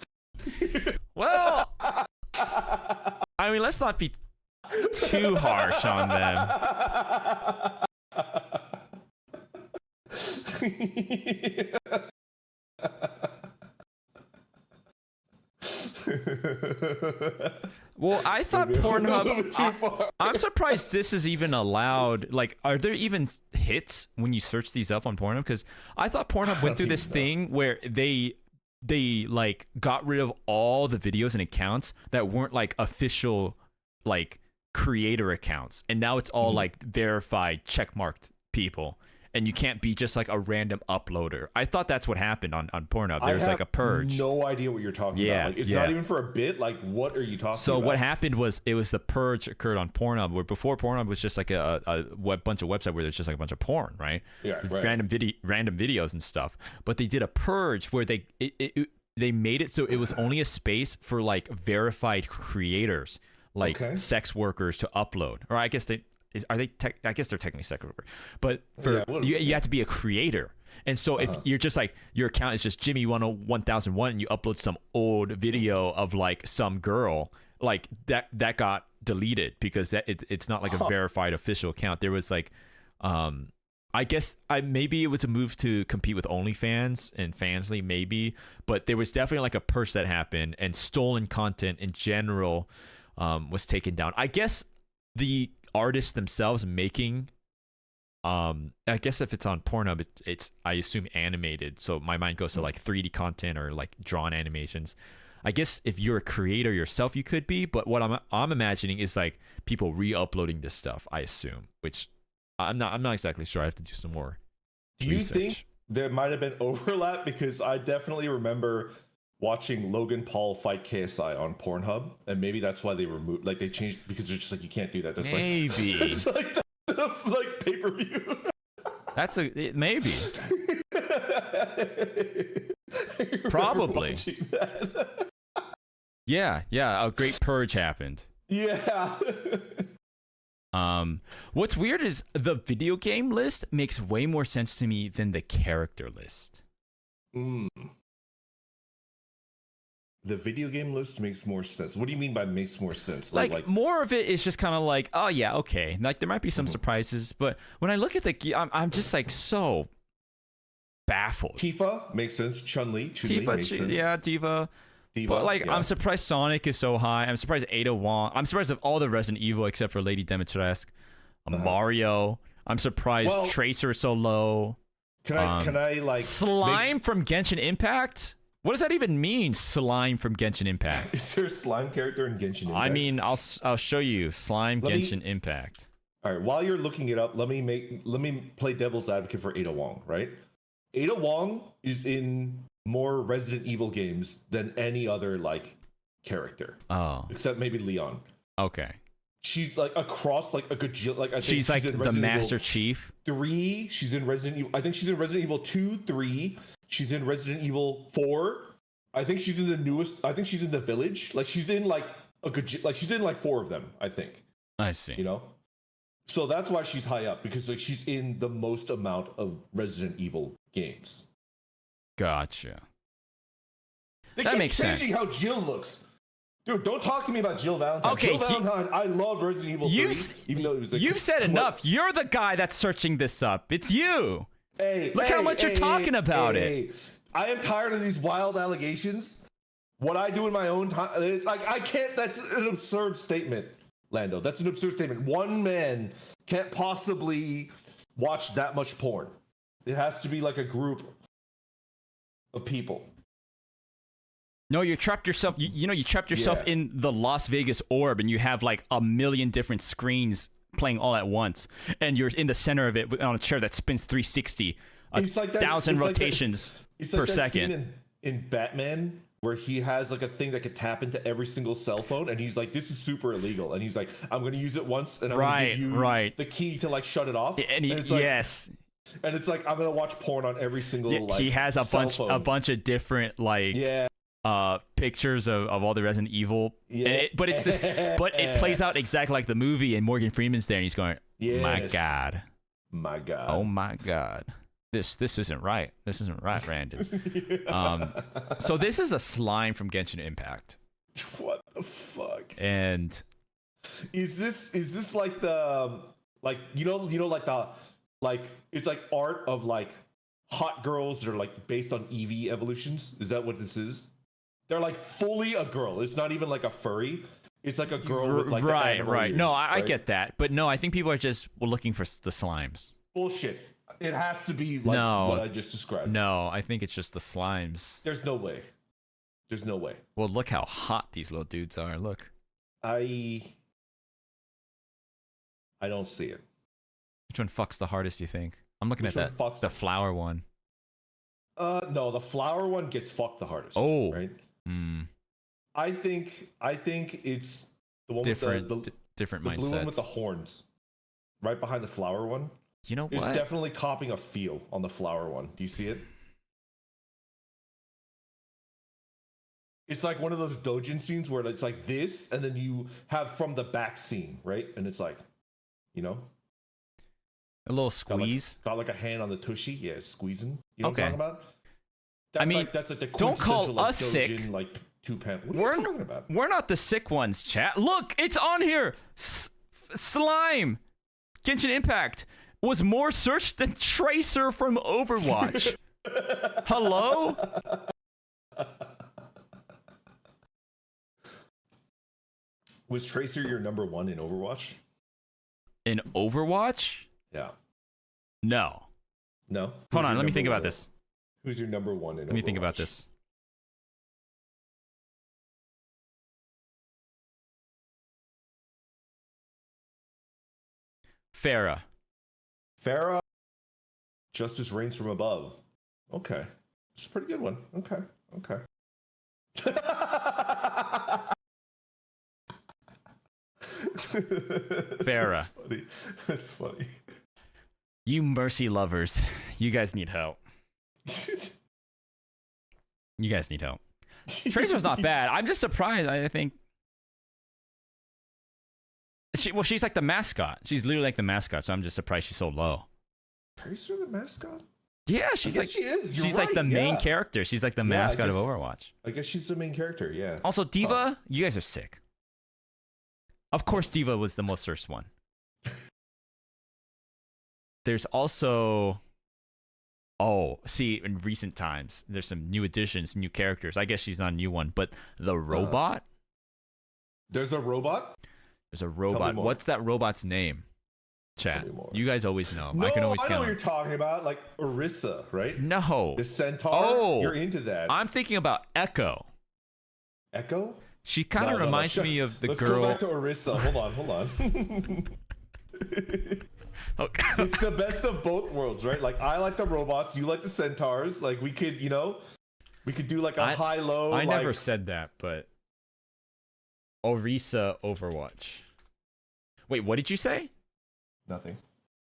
Well, I mean, let's not be too harsh on them. Well, I thought Pornhub. I'm surprised this is even allowed. Like, are there even hits when you search these up on Pornhub? Because I thought Pornhub went through this thing where they like got rid of all the videos and accounts that weren't like official like creator accounts, and now it's all like verified, checkmarked people. And you can't be just like a random uploader. I thought that's what happened on Pornhub. There's like a purge.
No idea what you're talking about. Like, it's not even for a bit. Like, what are you talking about?
So what happened was it was the purge occurred on Pornhub, where before Pornhub was just like a bunch of website where there's just like a bunch of porn, right?
Yeah, right.
Random videos and stuff. But they did a purge where they made it so it was only a space for like verified creators, like sex workers to upload. Or I guess I guess they're technically sex worker, but for you have to be a creator. And so if you're just like, your account is just Jimmy101001 and you upload some old video of like some girl, like that got deleted because it's not like a verified official account. There was like, I guess maybe it was a move to compete with OnlyFans and Fansly, maybe, but there was definitely like a purge that happened, and stolen content in general was taken down. I guess the artists themselves making, I guess if it's on Pornhub, it's I assume animated, so my mind goes to like 3D content or like drawn animations. I guess if you're a creator yourself, you could be, but what I'm imagining is like people re-uploading this stuff, I assume, which I'm not exactly sure. I have to do some more research.
Do you think there might have been overlap? Because I definitely remember watching Logan Paul fight KSI on Pornhub, and maybe that's why they removed, like they changed, because they're just like, you can't do that. That's
maybe
like, it's like like pay-per-view.
That's maybe. Probably. Yeah, a great purge happened.
Yeah.
What's weird is the video game list makes way more sense to me than the character list.
The video game list makes more sense. What do you mean by makes more sense?
Like more of it is just kind of like, oh yeah, okay. Like there might be some surprises, but when I look at I'm just like so baffled.
Tifa makes sense. Chun-Li makes sense.
Yeah, Tifa. But like, I'm surprised Sonic is so high. I'm surprised Ada Wong. I'm surprised of all the Resident Evil except for Lady Dimitrescu. Mario. I'm surprised Tracer is so low.
Can I like
Slime from Genshin Impact? What does that even mean? Slime from Genshin Impact.
Is there a slime character in Genshin Impact?
I mean, I'll show you Slime Genshin Impact.
All right, while you're looking it up, let me play devil's advocate for Ada Wong, right? Ada Wong is in more Resident Evil games than any other like character.
Oh.
Except maybe Leon.
Okay.
She's like across like a gajillion, like I think
she's like the Master
Evil
Chief.
3. She's in Resident Evil. I think she's in Resident Evil 2, 3. She's in Resident Evil 4. I think she's in the newest. I think she's in the Village. Like she's in like she's in like 4 of them. I think.
I see.
You know, so that's why she's high up, because like she's in the most amount of Resident Evil games.
Gotcha.
That makes sense. Changing how Jill looks. Dude, don't talk to me about Jill Valentine.
Okay,
Jill Valentine, I love Resident Evil 3, even though it was like...
You've said enough. You're the guy that's searching this up. It's you. Look how much you're talking about it.
I am tired of these wild allegations. What I do in my own time, like I can't. That's an absurd statement, Lando. That's an absurd statement. One man can't possibly watch that much porn. It has to be like a group of people.
No, you trapped yourself. You trapped yourself in the Las Vegas orb, and you have like a million different screens playing all at once, and you're in the center of it on a chair that spins 360,
It's like
1,000 rotations per second.
Scene in Batman where he has like a thing that could tap into every single cell phone, and he's like, "This is super illegal," and he's like, "I'm going to use it once, and I'm going to give you the key to like shut it off."
And it's like, yes.
And it's like I'm going to watch porn on every single. Like,
he has a bunch of different like. Pictures of all the Resident Evil, but it plays out exactly like the movie, and Morgan Freeman's there, and he's going, my god, oh my god, this isn't right, Brandon. So this is a slime from Genshin Impact.
What the fuck?
And
is this like the like like it's like art of like hot girls that are like based on Eevee evolutions? Is that what this is? They're like fully a girl. It's not even like a furry. It's like a girl with like
right.
Ears,
no, I get that, but no, I think people are just looking for the slimes.
Bullshit. It has to be like what I just described.
No, I think it's just the slimes.
There's no way.
Well, look how hot these little dudes are. Look.
I don't see it.
Which one fucks the hardest, you think? I'm looking at the flower one.
No, the flower one gets fucked the hardest.
Oh.
Right? I think it's the one
different
with
different
the
mindsets.
blue one with the horns, right behind the flower one.
You know what?
It's definitely copying a feel on the flower one. Do you see it? It's like one of those doujin scenes where it's like this, and then you have from the back scene, right? And it's like, a
little squeeze.
Got like a hand on the tushy. Yeah, it's squeezing. You know what I'm talking about? That's like the
don't call
like,
us sick.
Like 2-pan. What are you talking about?
We're not the sick ones, chat. Look, it's on here. Slime. Genshin Impact was more searched than Tracer from Overwatch. Hello?
Was Tracer your number one in Overwatch?
In Overwatch?
Yeah.
No.
No?
Hold on, let me think about this.
Who's your number one in Overwatch?
Let me think about this. Pharah.
Pharah. Justice reigns from above. Okay. It's a pretty good one. Okay.
Pharah.
That's funny.
You Mercy lovers. You guys need help. Tracer's not bad. I'm just surprised. I think she's like the mascot. She's literally like the mascot, so I'm just surprised she's so low.
Tracer the mascot?
Yeah, she's like
she's
like the main character. She's like the mascot of Overwatch.
I guess she's the main character, yeah.
Also, D.Va, you guys are sick. Of course, D.Va was the most searched one. There's also... in recent times, there's some new additions, new characters. I guess she's not a new one, but the robot?
There's a robot?
There's a robot. What's that robot's name? Chat. You guys always know.
No,
I can always
I know
count.
what you're talking about. Like Orisa, right?
No.
The centaur?
Oh.
You're into that.
I'm thinking about Echo.
Echo?
She kind of reminds me of the
let's
girl...
Let's go back to Orisa. Hold on.
Okay.
It's the best of both worlds, right? Like I like the robots, you like the centaurs. Like we could, we could do like a high-low.
I never said that, but Orisa Overwatch. Wait, what did you say?
Nothing.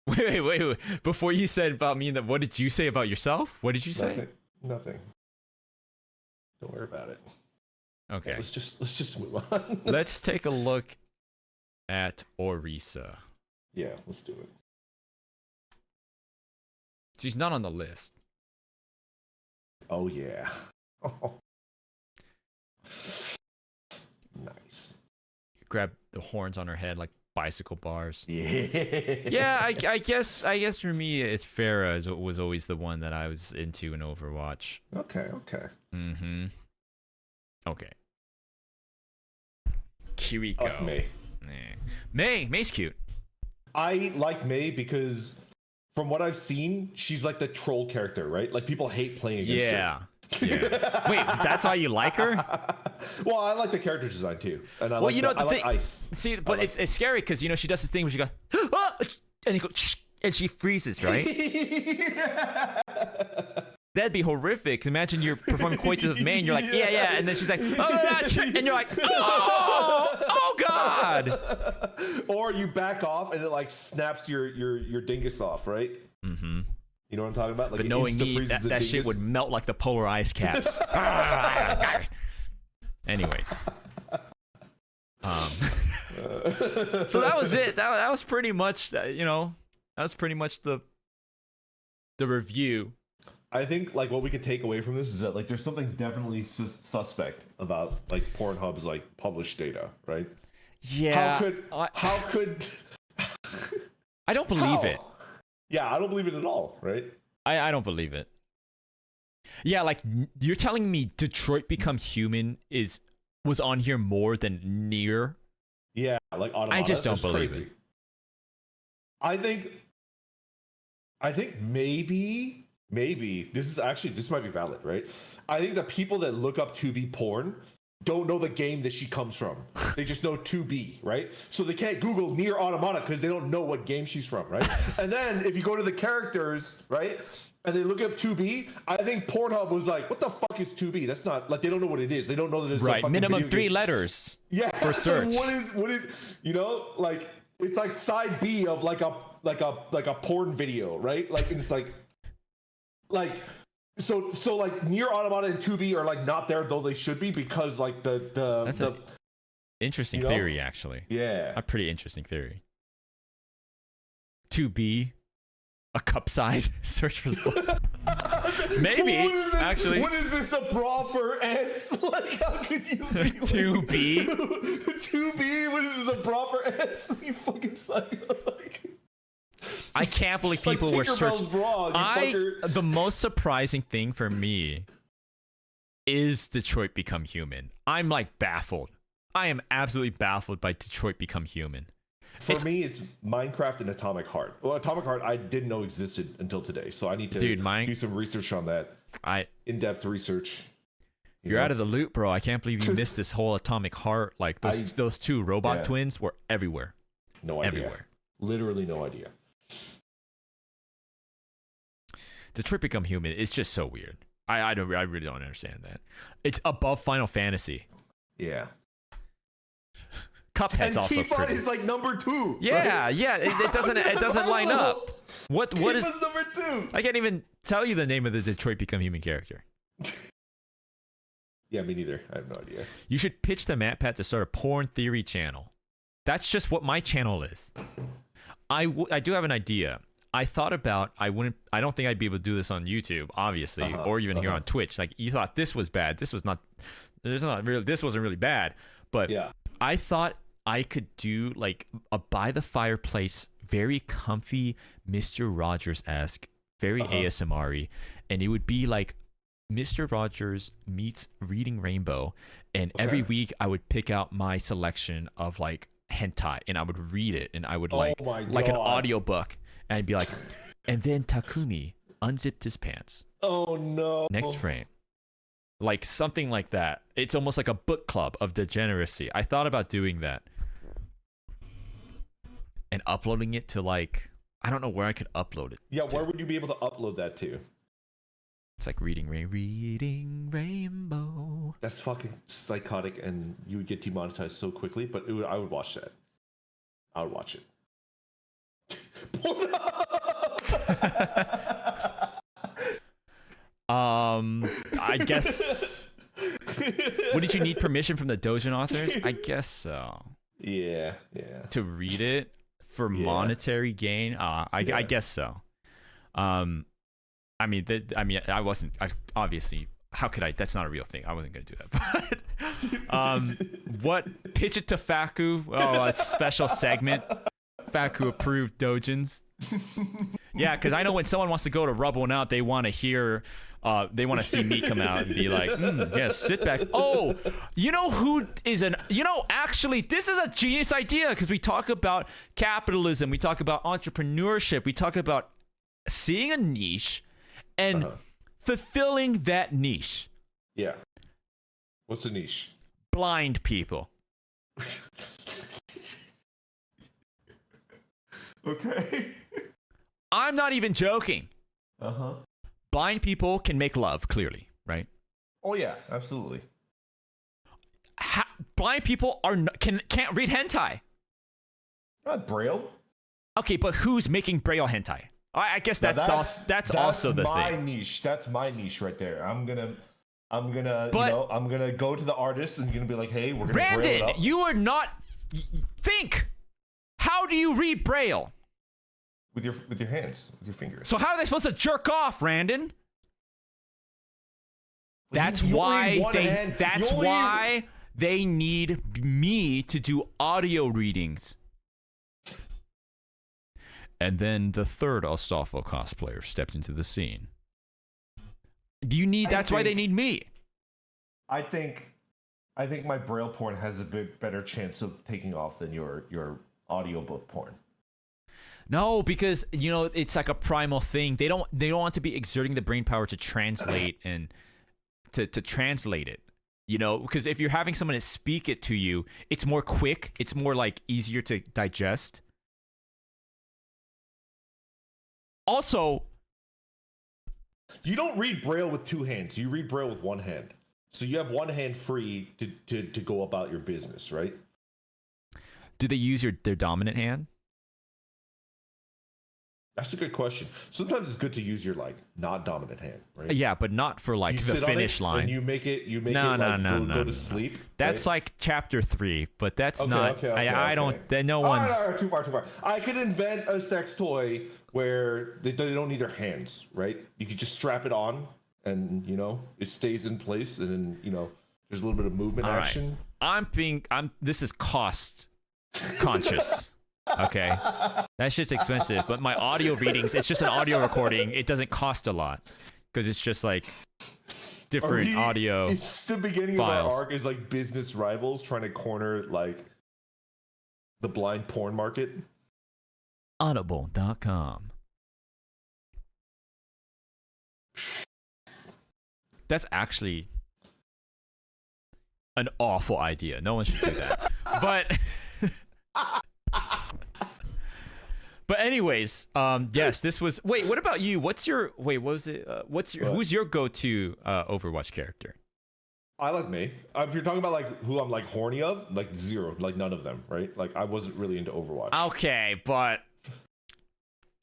Wait. Before you said about me, what did you say about yourself? What did you say?
Nothing. Don't worry about it.
Okay.
Let's just move on.
Let's take a look at Orisa.
Yeah, let's do it.
She's not on the list.
Oh yeah. Nice.
Grab the horns on her head like bicycle bars.
Yeah.
Yeah, I guess for me, it's Pharah was always the one that I was into in Overwatch.
Okay.
Mm-hmm. Okay.
I like
Kiriko.
May.
May's cute.
I like May because from what I've seen, she's like the troll character, right? Like people hate playing against her.
Yeah. Wait, that's why you like her?
Well, I like the character design too, and I
Well,
like I like Ice.
See, but it's scary because she does this thing where she goes, ah! And you go, and she freezes, right? That'd be horrific. Imagine you're performing coitus with May, and you're like, yeah, and then she's like, oh, and you're like, oh god.
Or you back off and it like snaps your dingus off, right?
Mm-hmm.
You know what I'm talking about? Like
But knowing me, that shit would melt like the polar ice caps. Anyways. So that was it. That was pretty much, that was pretty much the review.
I think like what we could take away from this is that like there's something definitely suspect about like Pornhub's like published data, right?
Yeah.
How could
I don't believe it.
Yeah, I don't believe it at all, right?
I don't believe it. Yeah, like you're telling me Detroit Become Human was on here more than Near?
Yeah, like Automata.
I just don't
That's
believe
crazy.
it.
I think maybe this might be valid, right? I think the people that look up 2B porn don't know the game that she comes from. They just know 2B, right? So they can't Google Near Automata because they don't know what game she's from, right? And then if you go to the characters, right, and they look up 2B, I think Pornhub was like, what the fuck is 2B? That's not, like, they don't know what it is. They don't know that it's
right.
A
Minimum 3
game.
letters.
Yeah.
For search.
So what is, like, it's like side B of like a porn video, right? Like, and it's like so like Near Automata and 2B are like not there, though they should be, because like
That's an interesting theory, actually.
Yeah.
A pretty interesting theory. 2B, a cup size search result. Maybe, actually.
What is this, a bra for ants? Like, how could you be
2B?
2B? What is this, a bra for ants? You fucking psycho. Like,
I can't believe people were searching. The most surprising thing for me is Detroit Become Human. I'm like baffled. I am absolutely baffled by Detroit Become Human.
For me, it's Minecraft and Atomic Heart. Well, Atomic Heart I didn't know existed until today, so I need to do some research on that. In-depth research.
You're out of the loop, bro. I can't believe you missed this whole Atomic Heart. Like those two robot twins were everywhere.
No idea.
Everywhere.
Literally no idea.
Detroit Become Human is just so weird. I really don't understand that. It's above Final Fantasy.
Yeah.
Cuphead's also
Tifa
pretty.
is like number 2.
Yeah,
right?
yeah. It doesn't line up. What is
number 2?
I can't even tell you the name of the Detroit Become Human character.
Yeah, me neither. I have no idea.
You should pitch the MatPat to start a porn theory channel. That's just what my channel is. I do have an idea. I thought about I don't think I'd be able to do this on YouTube, obviously, or even here on Twitch. Like, you thought this was bad. This wasn't really bad. But
yeah.
I thought I could do like a by the fireplace, very comfy Mr. Rogers-esque, very ASMR-y, and it would be like Mr. Rogers meets Reading Rainbow, and every week I would pick out my selection of like hentai and I would read it, and I would like an audiobook, and I'd be like, and then Takumi unzipped his pants.
Oh no.
Next frame. Like something like that. It's almost like a book club of degeneracy. I thought about doing that and uploading it to like, I don't know where I could upload it.
Yeah, where would you be able to upload that to?
It's like Reading Rainbow.
That's fucking psychotic, and you would get demonetized so quickly. But I would watch that. I would watch it.
I guess. Wouldn't you need permission from the Dojin authors? I guess so.
Yeah.
To read it for monetary gain? I guess so. I wasn't. Obviously, how could I? That's not a real thing. I wasn't gonna do that. But what? Pitch it to Faku. Oh, it's a special segment. Faku approved dojins. Yeah, because I know when someone wants to go to rub one out, they want to hear. They want to see me come out and be like, yes, sit back. Oh, you know who is actually, this is a genius idea because we talk about capitalism, we talk about entrepreneurship, we talk about seeing a niche and fulfilling that niche.
Yeah. What's the niche?
Blind people.
Okay.
I'm not even joking.
Uh-huh.
Blind people can make love, clearly, right?
Oh yeah, absolutely.
Blind people can't read hentai.
Not Braille.
Okay, but who's making Braille hentai? I guess that's also the
my
thing.
niche. That's my niche right there. I'm gonna go to the artist and gonna be like, hey, we're gonna Braille it
Brandon,
up.
you are not. Think. How do you read Braille?
With your hands, with your fingers.
So how are they supposed to jerk off, Randon? That's why they need me to do audio readings. And then the third Astolfo cosplayer stepped into the scene. That's why they need me.
I think my Braille porn has a bit better chance of taking off than your audiobook porn.
No, because it's like a primal thing. They don't want to be exerting the brain power to translate and to translate it. Because if you're having someone to speak it to you, it's more quick. It's more like easier to digest. Also,
you don't read Braille with two hands. You read Braille with one hand. So you have one hand free to go about your business, right?
Do they use their dominant hand?
That's a good question. Sometimes it's good to use your not dominant hand, right?
Yeah, but not for the finish line.
And you make it go to sleep.
That's
right?
like chapter 3, but that's not.
Okay,
I don't. No one's.
Too far. I could invent a sex toy where they don't need their hands, right? You could just strap it on, and it stays in place, and then there's a little bit of movement action.
This is cost conscious. Okay, that shit's expensive, but my audio readings, it's just an audio recording. It doesn't cost a lot because it's just like different audio.
It's the beginning
files.
Of our arc is like business rivals trying to corner the blind porn market.
Audible.com. That's actually an awful idea. No one should do that. But anyways, yes, this was. Wait, what about you? Who's your go-to Overwatch character?
I like me. If you're talking about who I'm horny of, zero, none of them, right? I wasn't really into Overwatch.
Okay, but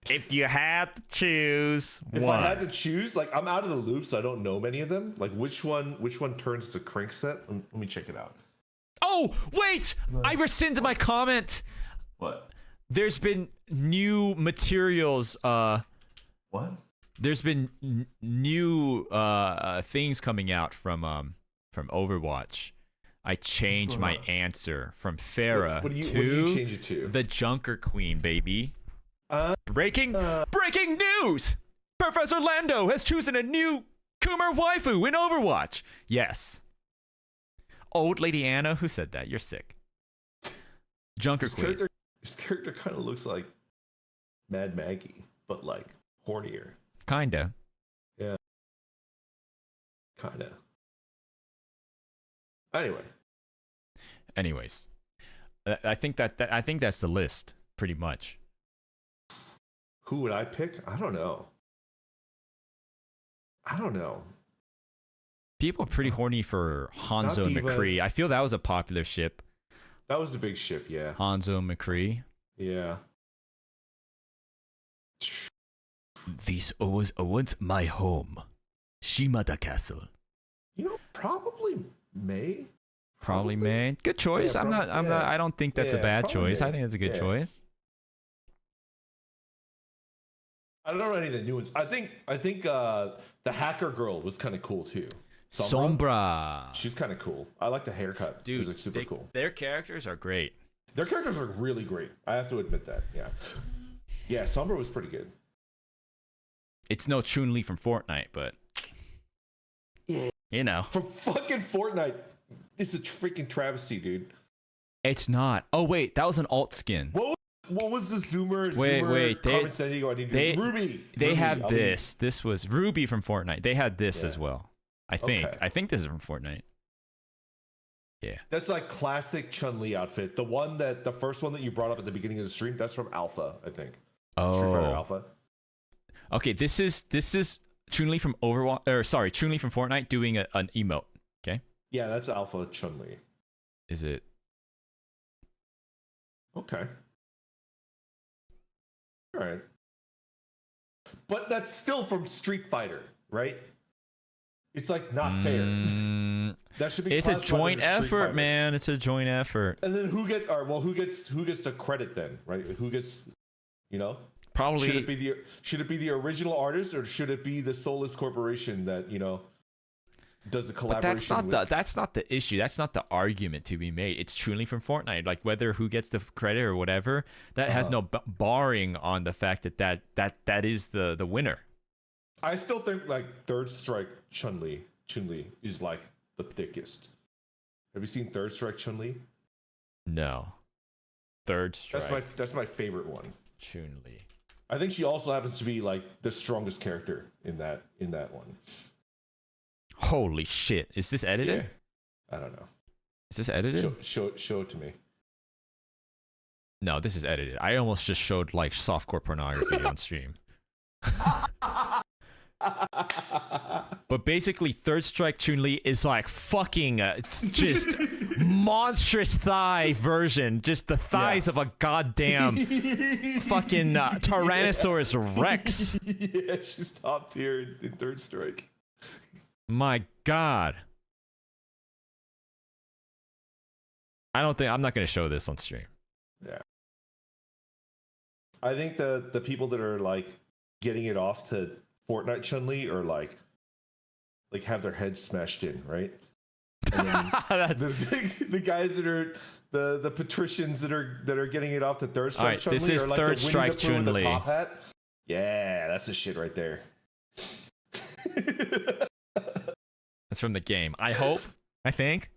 if you had to choose
if I had to choose, I'm out of the loop, so I don't know many of them. Which one turns to crank set? Let me check it out.
Oh, wait! I rescind my comment.
What?
There's been new materials.
What?
There's been new things coming out from Overwatch. I changed my answer from Pharah
what do you change it to?
The Junker Queen, baby. Breaking news! Professor Lando has chosen a new Coomer waifu in Overwatch. Yes. Old Lady Anna, who said that? You're sick. Junker Queen.
His character kind of looks like Mad Maggie, but hornier.
Kinda.
Yeah. Kinda.
Anyways, I think that's the list pretty much.
Who would I pick? I don't know.
People are pretty horny for Hanzo and McCree. I feel that was a popular ship.
That was the big ship, yeah.
Hanzo and McCree.
Yeah.
This was once my home, Shimada Castle.
Probably May.
Probably May. Good choice.
Yeah,
I don't think that's a bad choice.
May.
I think it's a good choice.
I don't know any of the new ones. I think the hacker girl was kind of cool too.
Sombra.
She's kind of cool. I like the haircut.
Dude,
it was like super cool.
Their characters are great.
Their characters are really great. I have to admit that. Yeah. Yeah, Sombra was pretty good.
It's no Chun-Li from Fortnite, but
yeah,
you know.
From fucking Fortnite. It's a freaking travesty, dude.
It's not. Oh wait, that was an alt skin.
What was the Zoomer?
Wait.
Ruby.
They
Ruby,
had this. This was Ruby from Fortnite. They had this as well. I think.
Okay.
I think this is from Fortnite. Yeah.
That's like classic Chun-Li outfit. The first one that you brought up at the beginning of the stream, that's from Alpha, I think.
Oh.
Street Fighter Alpha.
Okay, this is Chun-Li from Chun-Li from Fortnite doing an emote. Okay.
Yeah, that's Alpha Chun-Li.
Is it?
Okay. All right. But that's still from Street Fighter, right? It's like not fair. That should be.
It's a joint effort, man. It's a joint effort.
And then who gets? All right. Well, who gets the credit then? Right? Who gets? You know.
Probably.
Should it be the original artist, or should it be the soulless corporation that does the collaboration?
But that's not the issue. That's not the argument to be made. It's truly from Fortnite. Like whether who gets the credit or whatever, that has no barring on the fact that is the winner.
I still think like Third Strike Chun-Li is like the thickest. Have you seen Third Strike Chun-Li?
No. Third Strike.
That's my favorite one.
Chun-Li.
I think she also happens to be like the strongest character in that one.
Holy shit! Is this edited?
Yeah. I don't know.
Is this edited?
Show it to me.
No, this is edited. I almost just showed like softcore pornography on stream. But basically, Third Strike Chun-Li is like fucking just monstrous thigh version. Just the thighs of a goddamn fucking Tyrannosaurus Rex.
Yeah, she's top tier in Third Strike.
My God. I'm not going to show this on stream.
Yeah. I think the people that are like getting it off to Fortnite Chun-Li are like have their heads smashed in, right? And then the guys that are the patricians that are getting it off to Third Strike
right,
Chun-Li
this is
are like
Third
the Winnie
Strike
the Pooh with the
Chun-Li.
top hat. Yeah, that's the shit right there.
That's from the game. I think.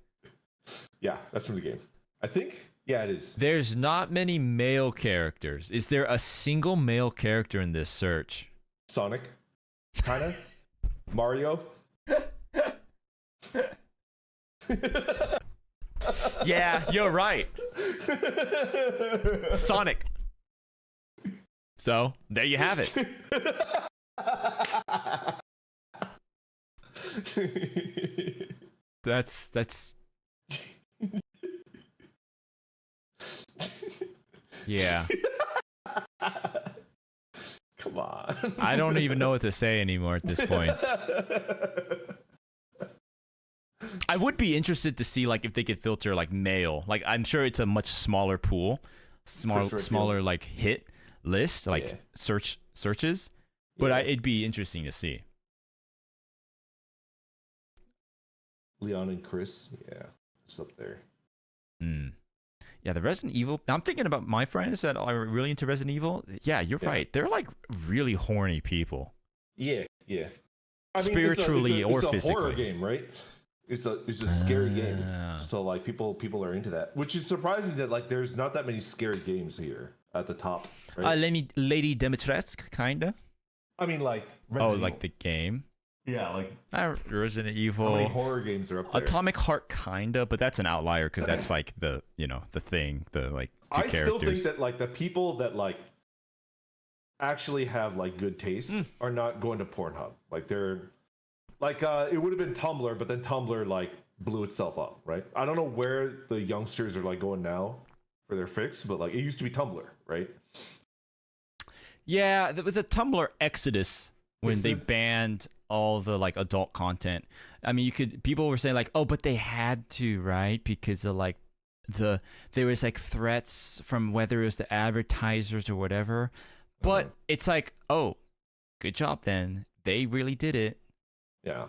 Yeah, that's from the game. I think. Yeah, it is.
There's not many male characters. Is there a single male character in this search?
Sonic, kinda. Mario.
Yeah, you're right. Sonic. So there you have it. That's yeah.
Come on.
I don't even know what to say anymore at this point. I would be interested to see like if they could filter like male. Like I'm sure it's a much smaller pool, smaller like hit list, like searches. But it'd be interesting to see.
Leon and Chris, yeah, it's up there.
Yeah, the Resident Evil. I'm thinking about my friends that are really into Resident Evil. Yeah, you're right. They're like really horny people.
Yeah. I mean,
spiritually or physically.
It's a horror game, right? It's a scary game. So like people are into that, which is surprising that like there's not that many scary games here at the top. Right?
Lady Dimitrescu, kinda.
I mean, like
Resident Evil. The game.
Yeah, like
Resident Evil.
How many horror games are up there?
Atomic Heart, kinda, but that's an outlier because that's like the thing, the like two characters.
Still think that like the people that like actually have like good taste are not going to Pornhub. Like they're like it would have been Tumblr, but then Tumblr like blew itself up, right? I don't know where the youngsters are like going now for their fix, but like it used to be Tumblr, right?
Yeah, the Tumblr exodus when they banned all the like adult content. I mean, people were saying like, oh, but they had to, right? Because of like there was like threats from whether it was the advertisers or whatever. But it's like, oh, good job then. They really did it.
Yeah.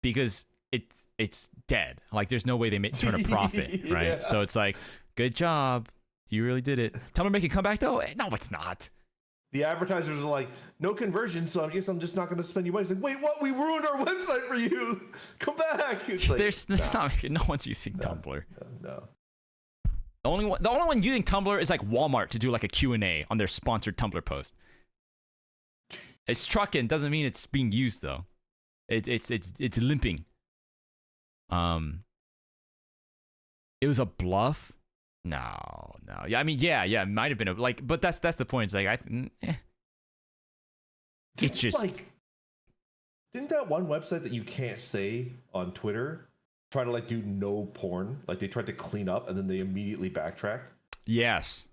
Because it's dead. Like there's no way they turn a profit, right?
Yeah.
So it's like, good job, you really did it. Tumblr make a comeback though? No, it's not.
The advertisers are like, no conversion, so I guess I'm just not going to spend you money. It's like, wait, what? We ruined our website for you. Come back. It's like,
There's not, no one's using Tumblr.
No.
The only one using Tumblr is like Walmart to do like a Q&A on their sponsored Tumblr post. It's trucking, doesn't mean it's being used though. It's limping. It was a bluff. No. Yeah, I mean, yeah, it might have been like, but that's the point. It's like it's just
like, didn't that one website that you can't say on Twitter try to like do no porn? Like they tried to clean up and then they immediately backtracked.
Yes.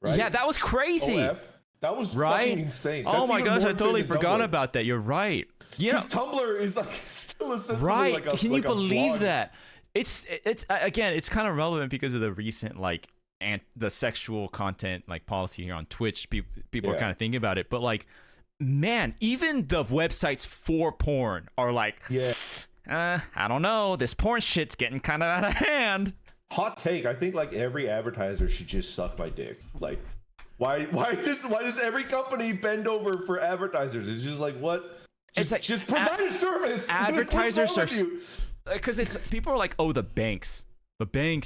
Right?
Yeah, that was crazy.
OF. That was
right?
fucking insane.
Oh
That's
my
even
gosh,
more
I totally
insane than
forgot
Tumblr.
about that. You're right. Yeah.
Because Tumblr is like still essentially
Right.
like a
Can
like
you
a
believe
blog.
that? It's again, it's kind of relevant because of the recent like and the sexual content like policy here on Twitch. People are kind of thinking about it, but like, man, even the websites for porn are like, I don't know, this porn shit's getting kind of out of hand.
Hot take. I think like every advertiser should just suck my dick. Like, why does every company bend over for advertisers? It's just like what?
It's like
just provide a service.
Advertisers
What's wrong
are
with you?
because it's people are like, oh, the banks,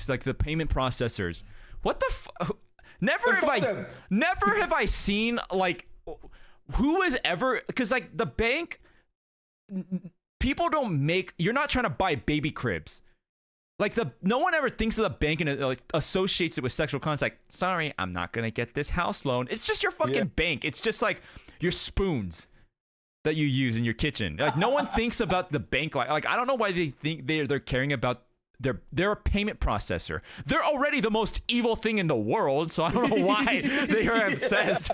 like the payment processors. What the never have I seen like who has ever, because like the bank, people don't make, you're not trying to buy baby cribs. Like no one ever thinks of the bank and like associates it with sexual contact. Sorry, I'm not gonna get this house loan. It's just your fucking bank. It's just like your spoons that you use in your kitchen. Like no one thinks about the bank like I don't know why they think they're caring about they're a payment processor. They're already the most evil thing in the world, so I don't know why they are obsessed.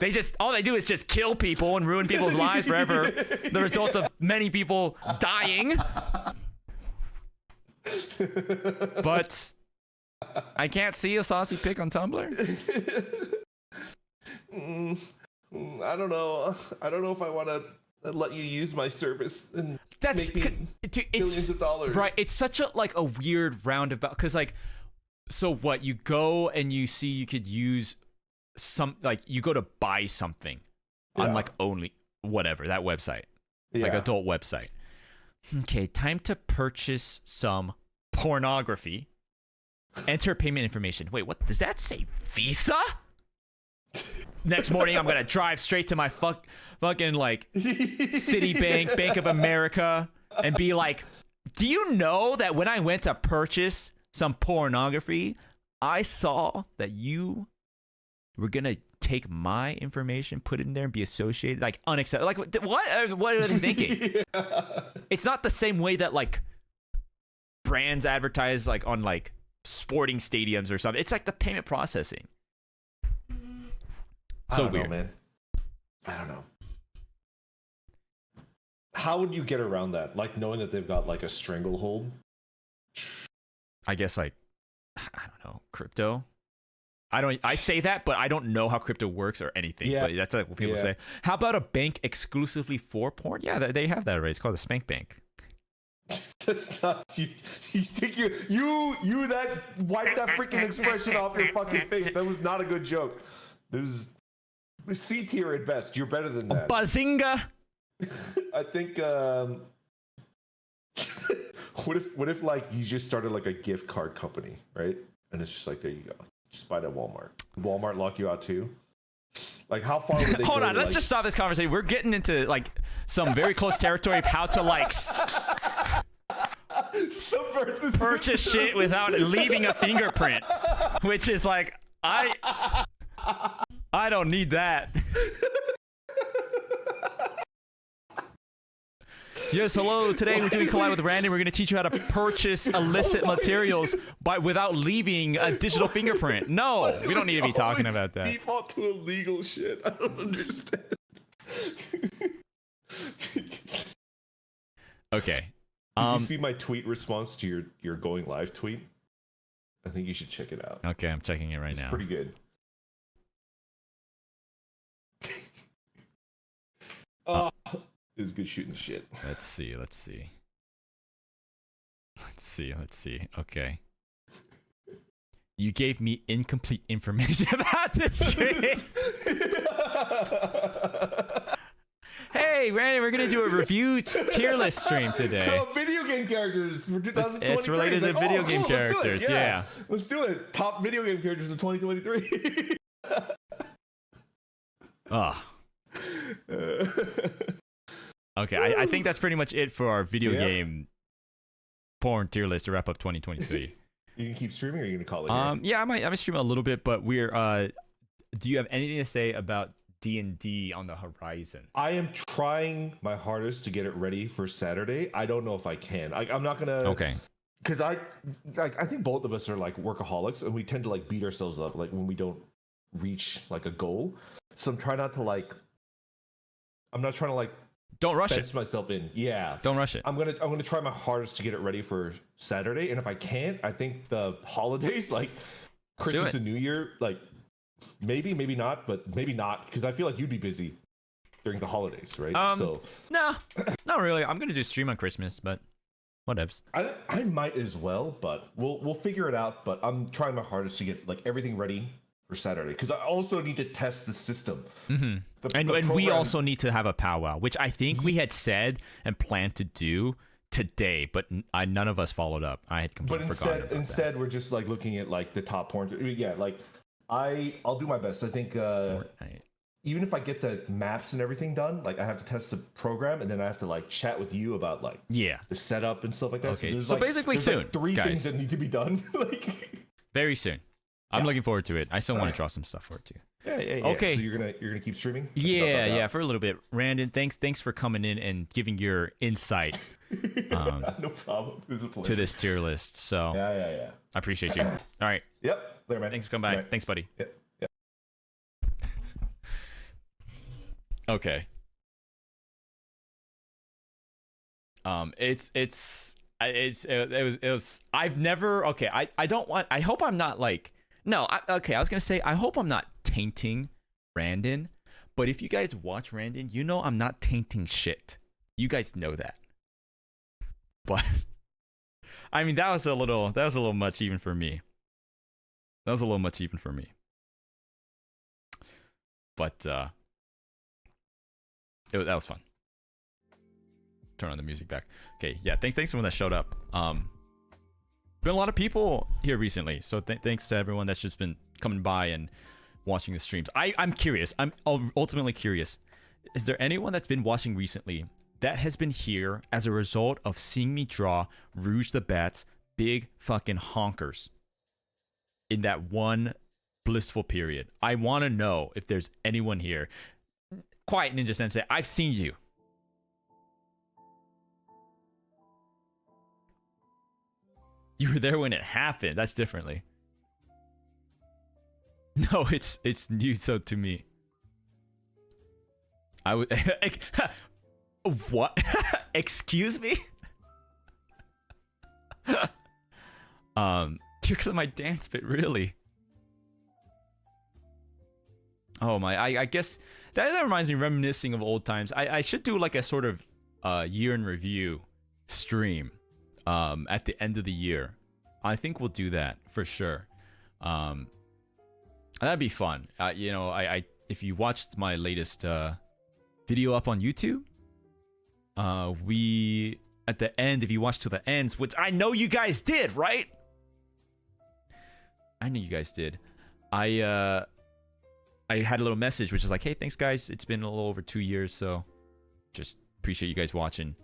They just all they do is just kill people and ruin people's lives forever. The result of many people dying. But I can't see a saucy pic on Tumblr.
I don't know. I don't know if I want to let you use my service and
that's
make me billions of dollars.
Right. It's such a like a weird roundabout because like, so what, you go and you see you could use some, like you go to buy something on like only whatever that website, like adult website. Okay, time to purchase some pornography. Enter payment information. Wait, what does that say? Visa? Next morning, I'm gonna drive straight to my fucking like Citibank, Bank of America, and be like, do you know that when I went to purchase some pornography, I saw that you were gonna take my information, put it in there, and be associated, like unacceptable. Like what are they thinking? It's not the same way that like brands advertise like on like sporting stadiums or something. It's like the payment processing. So weird,
man. I don't know. How would you get around that? Like knowing that they've got like a stranglehold?
I guess like, I don't know, crypto. I say that, but I don't know how crypto works or anything.
Yeah.
But that's like what people say. How about a bank exclusively for porn? Yeah, they have that already. It's called a spank bank.
That's not you think you that wipe that freaking expression off your fucking face. That was not a good joke. This is C tier at best. You're better than that.
Bazinga!
I think what if like you just started like a gift card company, right? And it's just like, there you go. Just buy it at Walmart. Walmart lock you out too? Like how far would they
Hold
go
on,
to,
let's just stop this conversation. We're getting into like some very close territory of how to like
subvert the
purchase
system.
shit without leaving a fingerprint, which is like I don't need that. Yes, hello. Today we're doing Collide with Randy. We're going to teach you how to purchase illicit materials without leaving a digital fingerprint. No, we don't need to be talking about that.
Default to illegal shit. I don't understand.
Okay.
Did you see my tweet response to your going live tweet? I think you should check it out.
Okay, I'm checking it right
It's
now.
pretty good. Oh, it was good shooting shit.
Let's see. see. Okay. You gave me incomplete information about this stream. Hey, Randy, we're gonna do a review tier list stream today.
Oh, video game characters for 2023.
It's related to video game
cool,
characters. Yeah.
Let's do it. Top video game characters of 2023.
Oh. Okay, I think that's pretty much it for our video game porn tier list to wrap up 2023.
You can keep streaming, or are you gonna call it here?
Yeah, I might stream a little bit, but we're do you have anything to say about D&D on the horizon?
I am trying my hardest to get it ready for Saturday. I don't know if I can. I'm not gonna.
Okay.
Because I think both of us are like workaholics, and we tend to like beat ourselves up like when we don't reach like a goal. So I'm trying not to like. I'm not trying to like.
Don't rush
fence
it.
myself in. Yeah.
Don't rush it.
I'm gonna try my hardest to get it ready for Saturday, and if I can't, I think the holidays like Christmas and New Year, like maybe not, but maybe not, because I feel like you'd be busy during the holidays, right? So
no, not really. I'm gonna do stream on Christmas, but whatevs.
I might as well, but we'll figure it out. But I'm trying my hardest to get like everything ready for Saturday, because I also need to test the system.
Mm-hmm. And we also need to have a powwow, which I think we had said and planned to do today, but none of us followed up. I had completely forgotten about
instead
that.
we're just like looking at like the top porn. Yeah, like I'll do my best. I think
Fortnite.
Even if I get the maps and everything done, like I have to test the program, and then I have to like chat with you about like
the
setup and stuff like that.
Okay,
So
basically
there's
soon,
like 3
guys.
things that need to be done. Like
Very soon. I'm looking forward to it. I still want to draw some stuff for it too.
Yeah.
Okay.
So you're gonna keep streaming?
Yeah, for a little bit. Randon, thanks for coming in and giving your insight.
No problem. It was a pleasure.
To this tier list. So
Yeah.
I appreciate you. All right.
Yep. Later, man.
Thanks for coming by.
Right.
Thanks, buddy.
Yep.
Okay. It was I've never, okay, I hope I'm not like, no, I was gonna say, I hope I'm not tainting Randon, but if you guys watch Randon, you know I'm not tainting shit. You guys know that. But I mean, that was a little much even for me. But that was fun. Turn on the music back. Okay, yeah, thanks everyone that showed up. Been a lot of people here recently, so thanks to everyone that's just been coming by and watching the streams. I'm curious. I'm ultimately curious. Is there anyone that's been watching recently that has been here as a result of seeing me draw Rouge the Bat's big fucking honkers in that one blissful period? I want to know if there's anyone here. Quiet Ninja Sensei, I've seen you. You were there when it happened. That's differently. No, it's new so to me. I would what? Excuse me? Because of my dance bit, really. Oh my, I guess that reminds me, reminiscing of old times. I should do like a sort of year in review stream at the end of the year. I think we'll do that for sure. That'd be fun. You know, I if you watched my latest video up on YouTube, we at the end, if you watched to the end, which I know you guys did, right? I know you guys did. I had a little message which is like, hey, thanks guys, it's been a little over 2 years, so just appreciate you guys watching.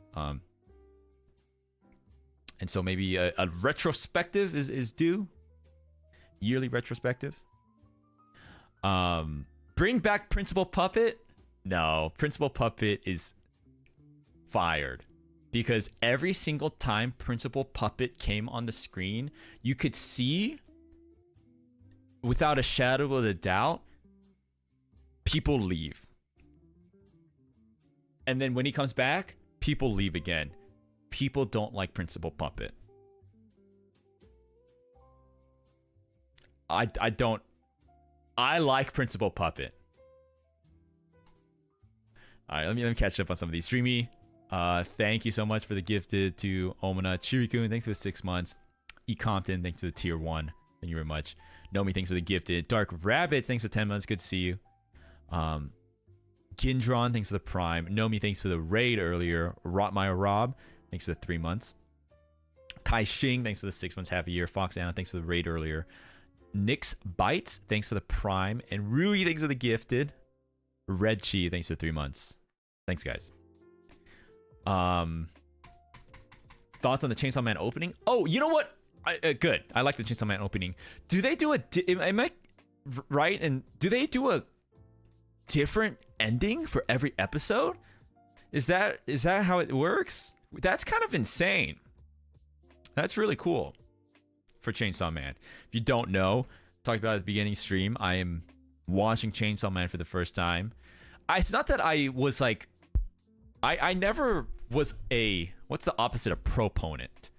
And so maybe a retrospective is due. Yearly retrospective. Bring back Principal Puppet? No, Principal Puppet is fired. Because every single time Principal Puppet came on the screen, you could see, without a shadow of a doubt, people leave. And then when he comes back, people leave again. People don't like Principal Puppet. I don't. I like Principal Puppet. All right, let me catch up on some of these. Streamy, Thank you so much for the gifted to Omana. Chirikun, thanks for the 6 months. E. Compton, thanks for the tier 1. Thank you very much. Nomi, thanks for the gifted. Dark Rabbits, thanks for 10 months. Good to see you. Gindron, thanks for the prime. Nomi, thanks for the raid earlier. Rotmeyer Rob, thanks for the 3 months. Kai Xing, thanks for the 6 months, half a year. Fox Anna, thanks for the raid earlier. Nix Bites, thanks for the prime. And Rui, thanks for the gifted. Red Chi, thanks for 3 months. Thanks, guys. Thoughts on the Chainsaw Man opening? Oh, you know what? Good. I like the Chainsaw Man opening. Do they do am I right? And do they do a different ending for every episode? Is that how it works? That's kind of insane. That's really cool for Chainsaw Man. If you don't know, talked about at the beginning stream, I am watching Chainsaw Man for the first time. It's not that I was like, I never was what's the opposite of proponent?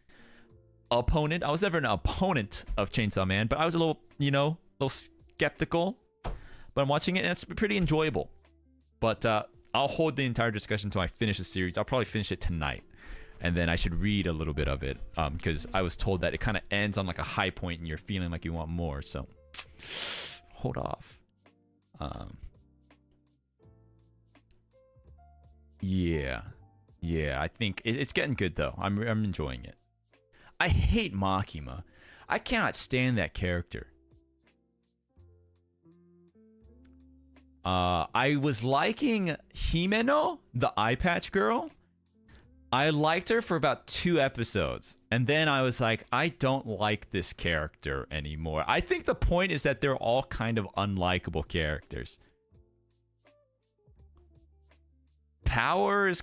Opponent. I was never an opponent of Chainsaw Man, but I was a little, little skeptical. But I'm watching it and it's pretty enjoyable. But I'll hold the entire discussion until I finish the series. I'll probably finish it tonight. And then I should read a little bit of it because I was told that it kind of ends on like a high point and you're feeling like you want more. So hold off. Yeah, I think it's getting good though. I'm enjoying it. I hate Makima. I cannot stand that character. I was liking Himeno, the eye patch girl. I liked her for about 2 episodes. And then I was like, I don't like this character anymore. I think the point is that they're all kind of unlikable characters. Power is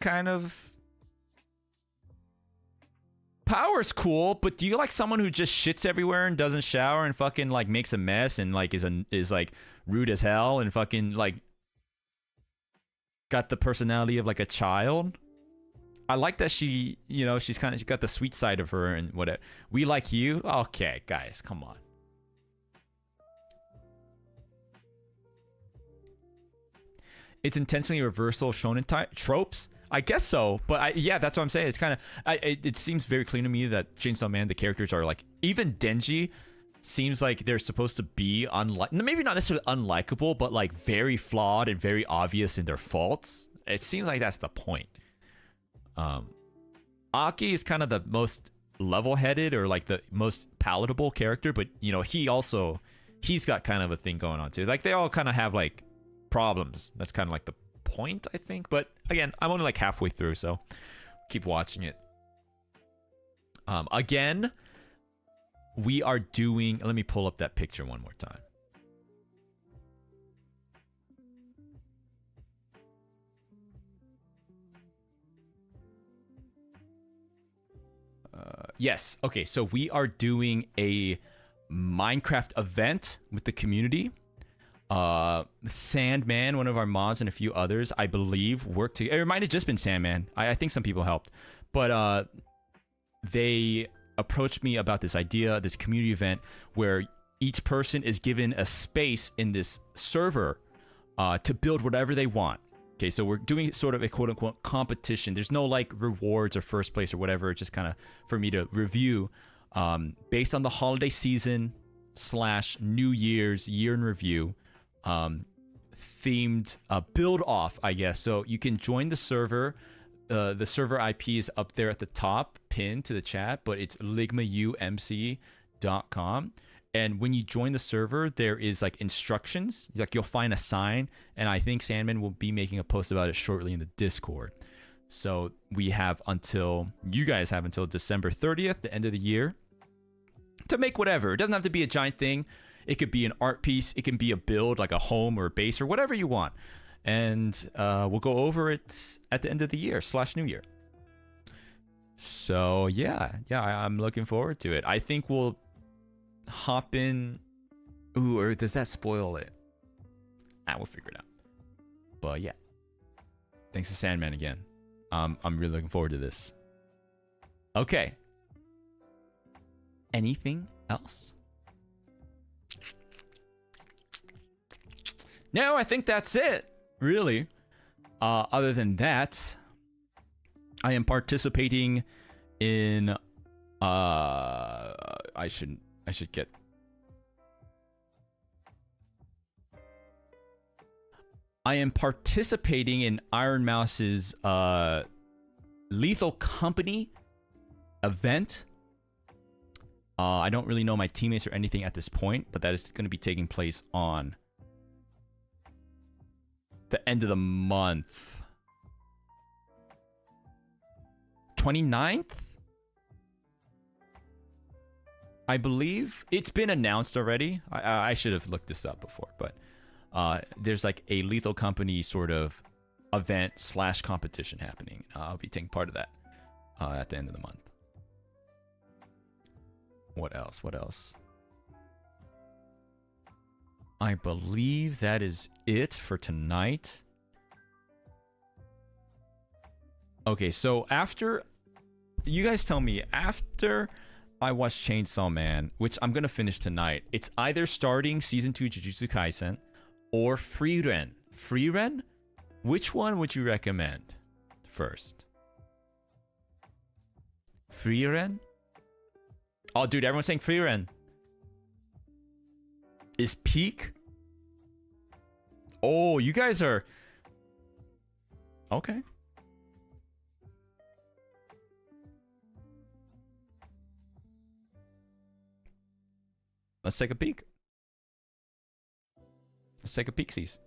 cool, but do you like someone who just shits everywhere and doesn't shower and fucking like makes a mess and like is like rude as hell and fucking like got the personality of like a child? I like that she got the sweet side of her and whatever. We like you? Okay, guys, come on. It's intentionally a reversal of shonen tropes? I guess so, but yeah, that's what I'm saying. It's kind of it seems very clear to me that Chainsaw Man, the characters are like, even Denji seems like they're supposed to be maybe not necessarily unlikable, but like very flawed and very obvious in their faults. It seems like that's the point. Aki is kind of the most level-headed or like the most palatable character, but he's got kind of a thing going on too. Like they all kind of have like problems. That's kind of like the point, I think. But again, I'm only like halfway through, so keep watching it. Again, we are doing. Let me pull up that picture one more time. Yes. Okay. So we are doing a Minecraft event with the community. Sandman, one of our mods, and a few others, I believe, worked together. It might have just been Sandman. I think some people helped. But they approached me about this idea, this community event, where each person is given a space in this server to build whatever they want. Okay, so we're doing sort of a quote-unquote competition. There's no like rewards or first place or whatever. It's just kind of for me to review based on the holiday season / New Year's year in review themed build off, I guess. So you can join the server. The server IP is up there at the top, pinned to the chat, but it's ligmaumc.com. And when you join the server, there is like instructions. Like you'll find a sign, and I think Sandman will be making a post about it shortly in the Discord. So you guys have until December 30th, the end of the year, to make whatever. It doesn't have to be a giant thing. It could be an art piece. It can be a build, like a home or a base or whatever you want. And we'll go over it at the end of the year / New Year. So yeah, I'm looking forward to it. I think we'll hop in. Ooh, or does that spoil it? We'll figure it out. But yeah, thanks to Sandman again. I'm really looking forward to this. Okay. Anything else? No, I think that's it. Really. Other than that, I am participating in I should get I am participating in Iron Mouse's Lethal Company event. I don't really know my teammates or anything at this point, but that is going to be taking place on the end of the month. 29th? I believe. It's been announced already. I should have looked this up before, but there's like a Lethal Company sort of event / competition happening. I'll be taking part of that at the end of the month. What else? What else? I believe that is it for tonight. Okay, so after... You guys tell me, after I watch Chainsaw Man, which I'm going to finish tonight, it's either starting Season 2 Jujutsu Kaisen or Frieren. Frieren? Which one would you recommend first? Frieren? Oh, dude, everyone's saying Frieren. Is Peak? Oh, you guys are... Okay. Let's take a peek. Let's take a peeksies.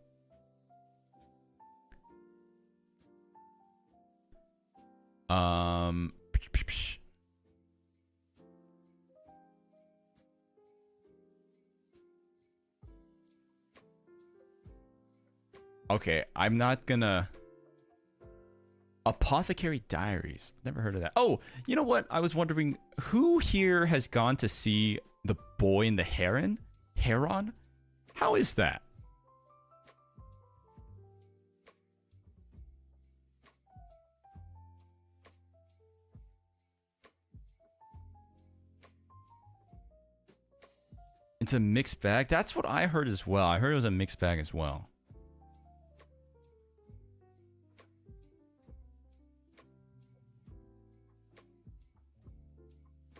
Okay, I'm not gonna... Apothecary Diaries. Never heard of that. Oh, you know what? I was wondering, who here has gone to see The Boy and the Heron? Heron? How is that? It's a mixed bag? That's what I heard as well. I heard it was a mixed bag as well.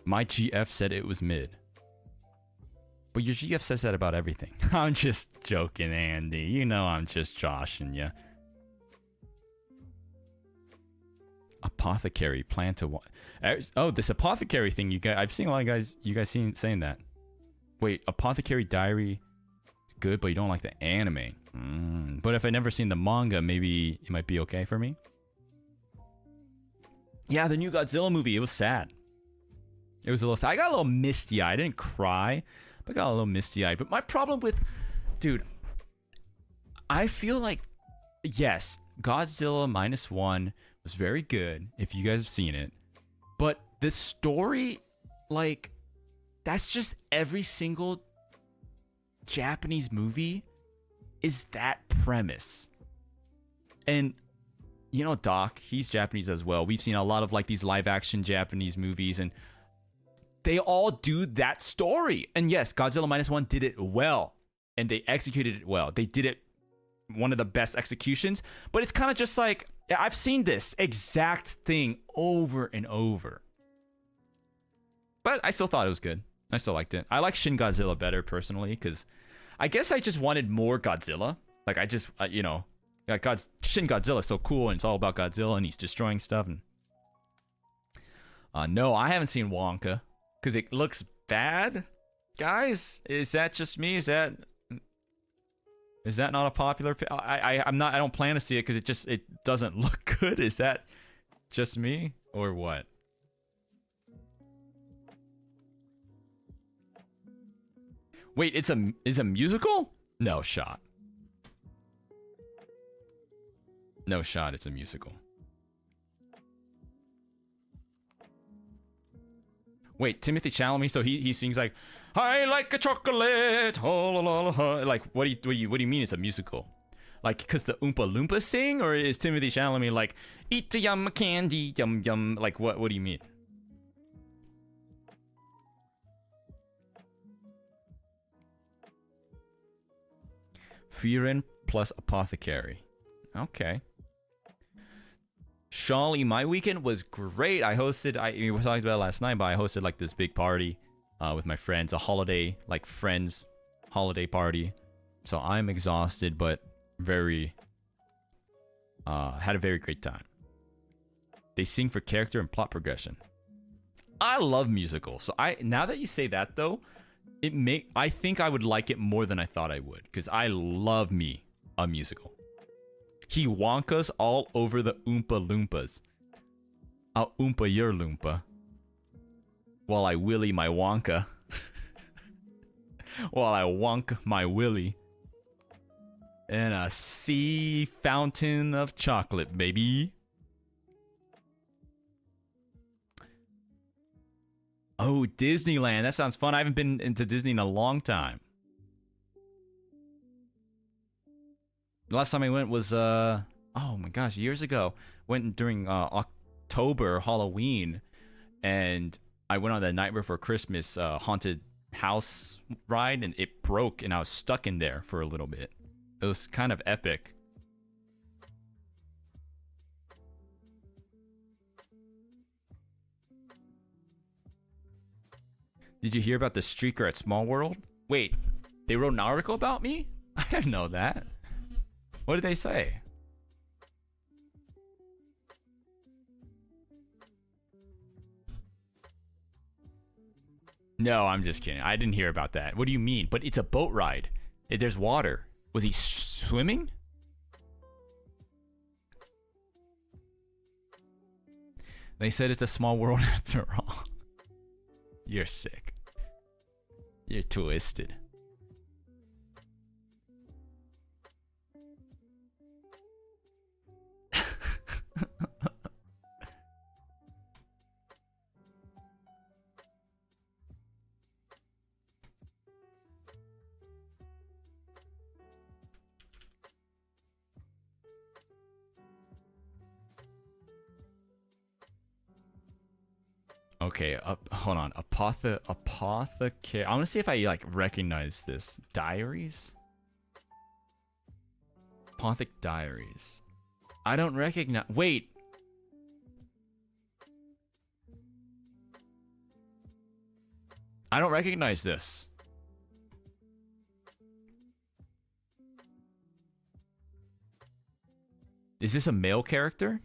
My GF said it was mid. But your GF says that about everything. I'm just joking, Andy. You know I'm just joshing you. Apothecary, plan to... Oh, this apothecary thing, you guys... I've seen a lot of guys... You guys saying that. Wait, Apothecary Diary is good, but you don't like the anime. But if I never seen the manga, maybe it might be okay for me. Yeah, the new Godzilla movie, it was sad. It was a little sad. I got a little misty-eyed. I didn't cry, but I got a little misty-eyed. But my problem with... Dude, I feel like... Yes, Godzilla -1 was very good, if you guys have seen it. But the story, like... That's just every single Japanese movie is that premise. And, you know, Doc, he's Japanese as well. We've seen a lot of like these live action Japanese movies and they all do that story. And yes, Godzilla -1 did it well and they executed it well. They did it one of the best executions, but it's kind of just like, I've seen this exact thing over and over. But I still thought it was good. I still liked it. I like Shin Godzilla better personally because I guess I just wanted more Godzilla. Like I just, you know, like Shin Godzilla is so cool and it's all about Godzilla and he's destroying stuff. And no, I haven't seen Wonka because it looks bad. Guys, is that just me? Is that not a popular? I don't plan to see it because it doesn't look good. Is that just me or what? Wait, it's a musical? No shot. No shot, it's a musical. Wait, Timothy Chalamet, so he sings like, I like a chocolate, oh, la, la, la. Like, what do you mean it's a musical? Like, because the Oompa Loompas sing? Or is Timothy Chalamet like, eat a yum candy, yum yum? Like, what do you mean? Frieren plus Apothecary. Okay. Shawly, my weekend was great. I we were talking about it last night, but I hosted like this big party with my friends, a holiday, like friends holiday party. So I'm exhausted, but very, had a very great time. They sing for character and plot progression. I love musicals. So now that you say that though, I think I would like it more than I thought I would, because I love me a musical. He Wonkas all over the Oompa Loompas. I'll Oompa your Loompa. While I Willy my Wonka. While I wonk my Willy. And a sea fountain of chocolate, baby. Oh, Disneyland. That sounds fun. I haven't been into Disney in a long time. The last time I went was, oh my gosh, years ago. Went during October, Halloween. And I went on the Night Before Christmas haunted house ride. And it broke and I was stuck in there for a little bit. It was kind of epic. Did you hear about the streaker at Small World? Wait, they wrote an article about me? I didn't know that. What did they say? No, I'm just kidding. I didn't hear about that. What do you mean? But it's a boat ride. There's water. Was he swimming? They said it's a small world after all. You're sick. You're twisted. Okay, hold on. Apothecary. I want to see if I like recognize this. Diaries? Apothic Diaries. I don't recognize. Wait. I don't recognize this. Is this a male character?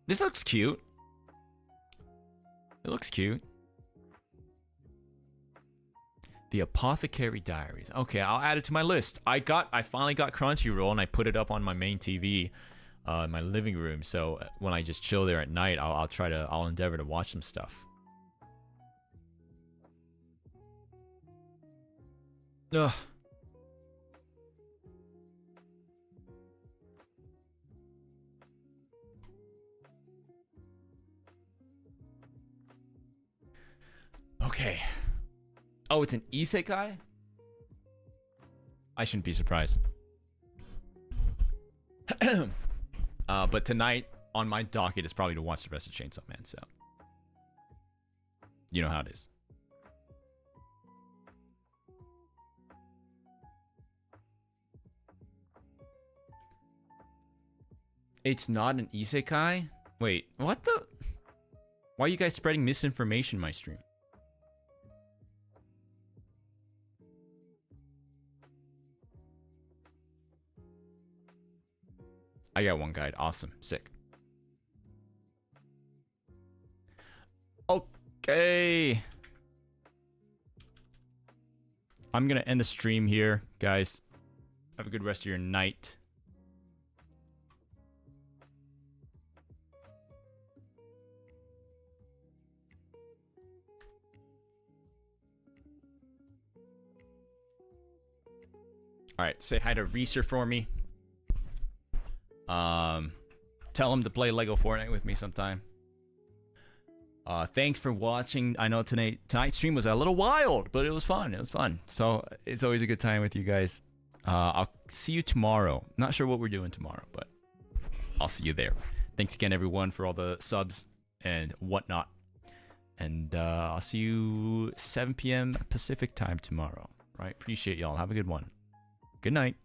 This looks cute. It looks cute. The Apothecary Diaries. Okay, I'll add it to my list. I finally got Crunchyroll and I put it up on my main TV in my living room. So when I just chill there at night, I'll endeavor to watch some stuff. Ugh. Okay. Oh, it's an isekai? I shouldn't be surprised. But tonight on my docket is probably to watch the rest of Chainsaw Man, so you know how it is. It's not an isekai? Wait, what the? Why are you guys spreading misinformation in my stream? I got one guide. Awesome. Sick. Okay. I'm going to end the stream here, guys. Have a good rest of your night. Alright, say hi to Reeser for me. Tell him to play Lego Fortnite with me sometime. Thanks for watching. I know tonight's stream was a little wild, but it was fun. It was fun. So it's always a good time with you guys. I'll see you tomorrow. Not sure what we're doing tomorrow, but I'll see you there. Thanks again, everyone, for all the subs and whatnot. And I'll see you 7 p.m. Pacific time tomorrow. right? Appreciate y'all. Have a good one. Good night.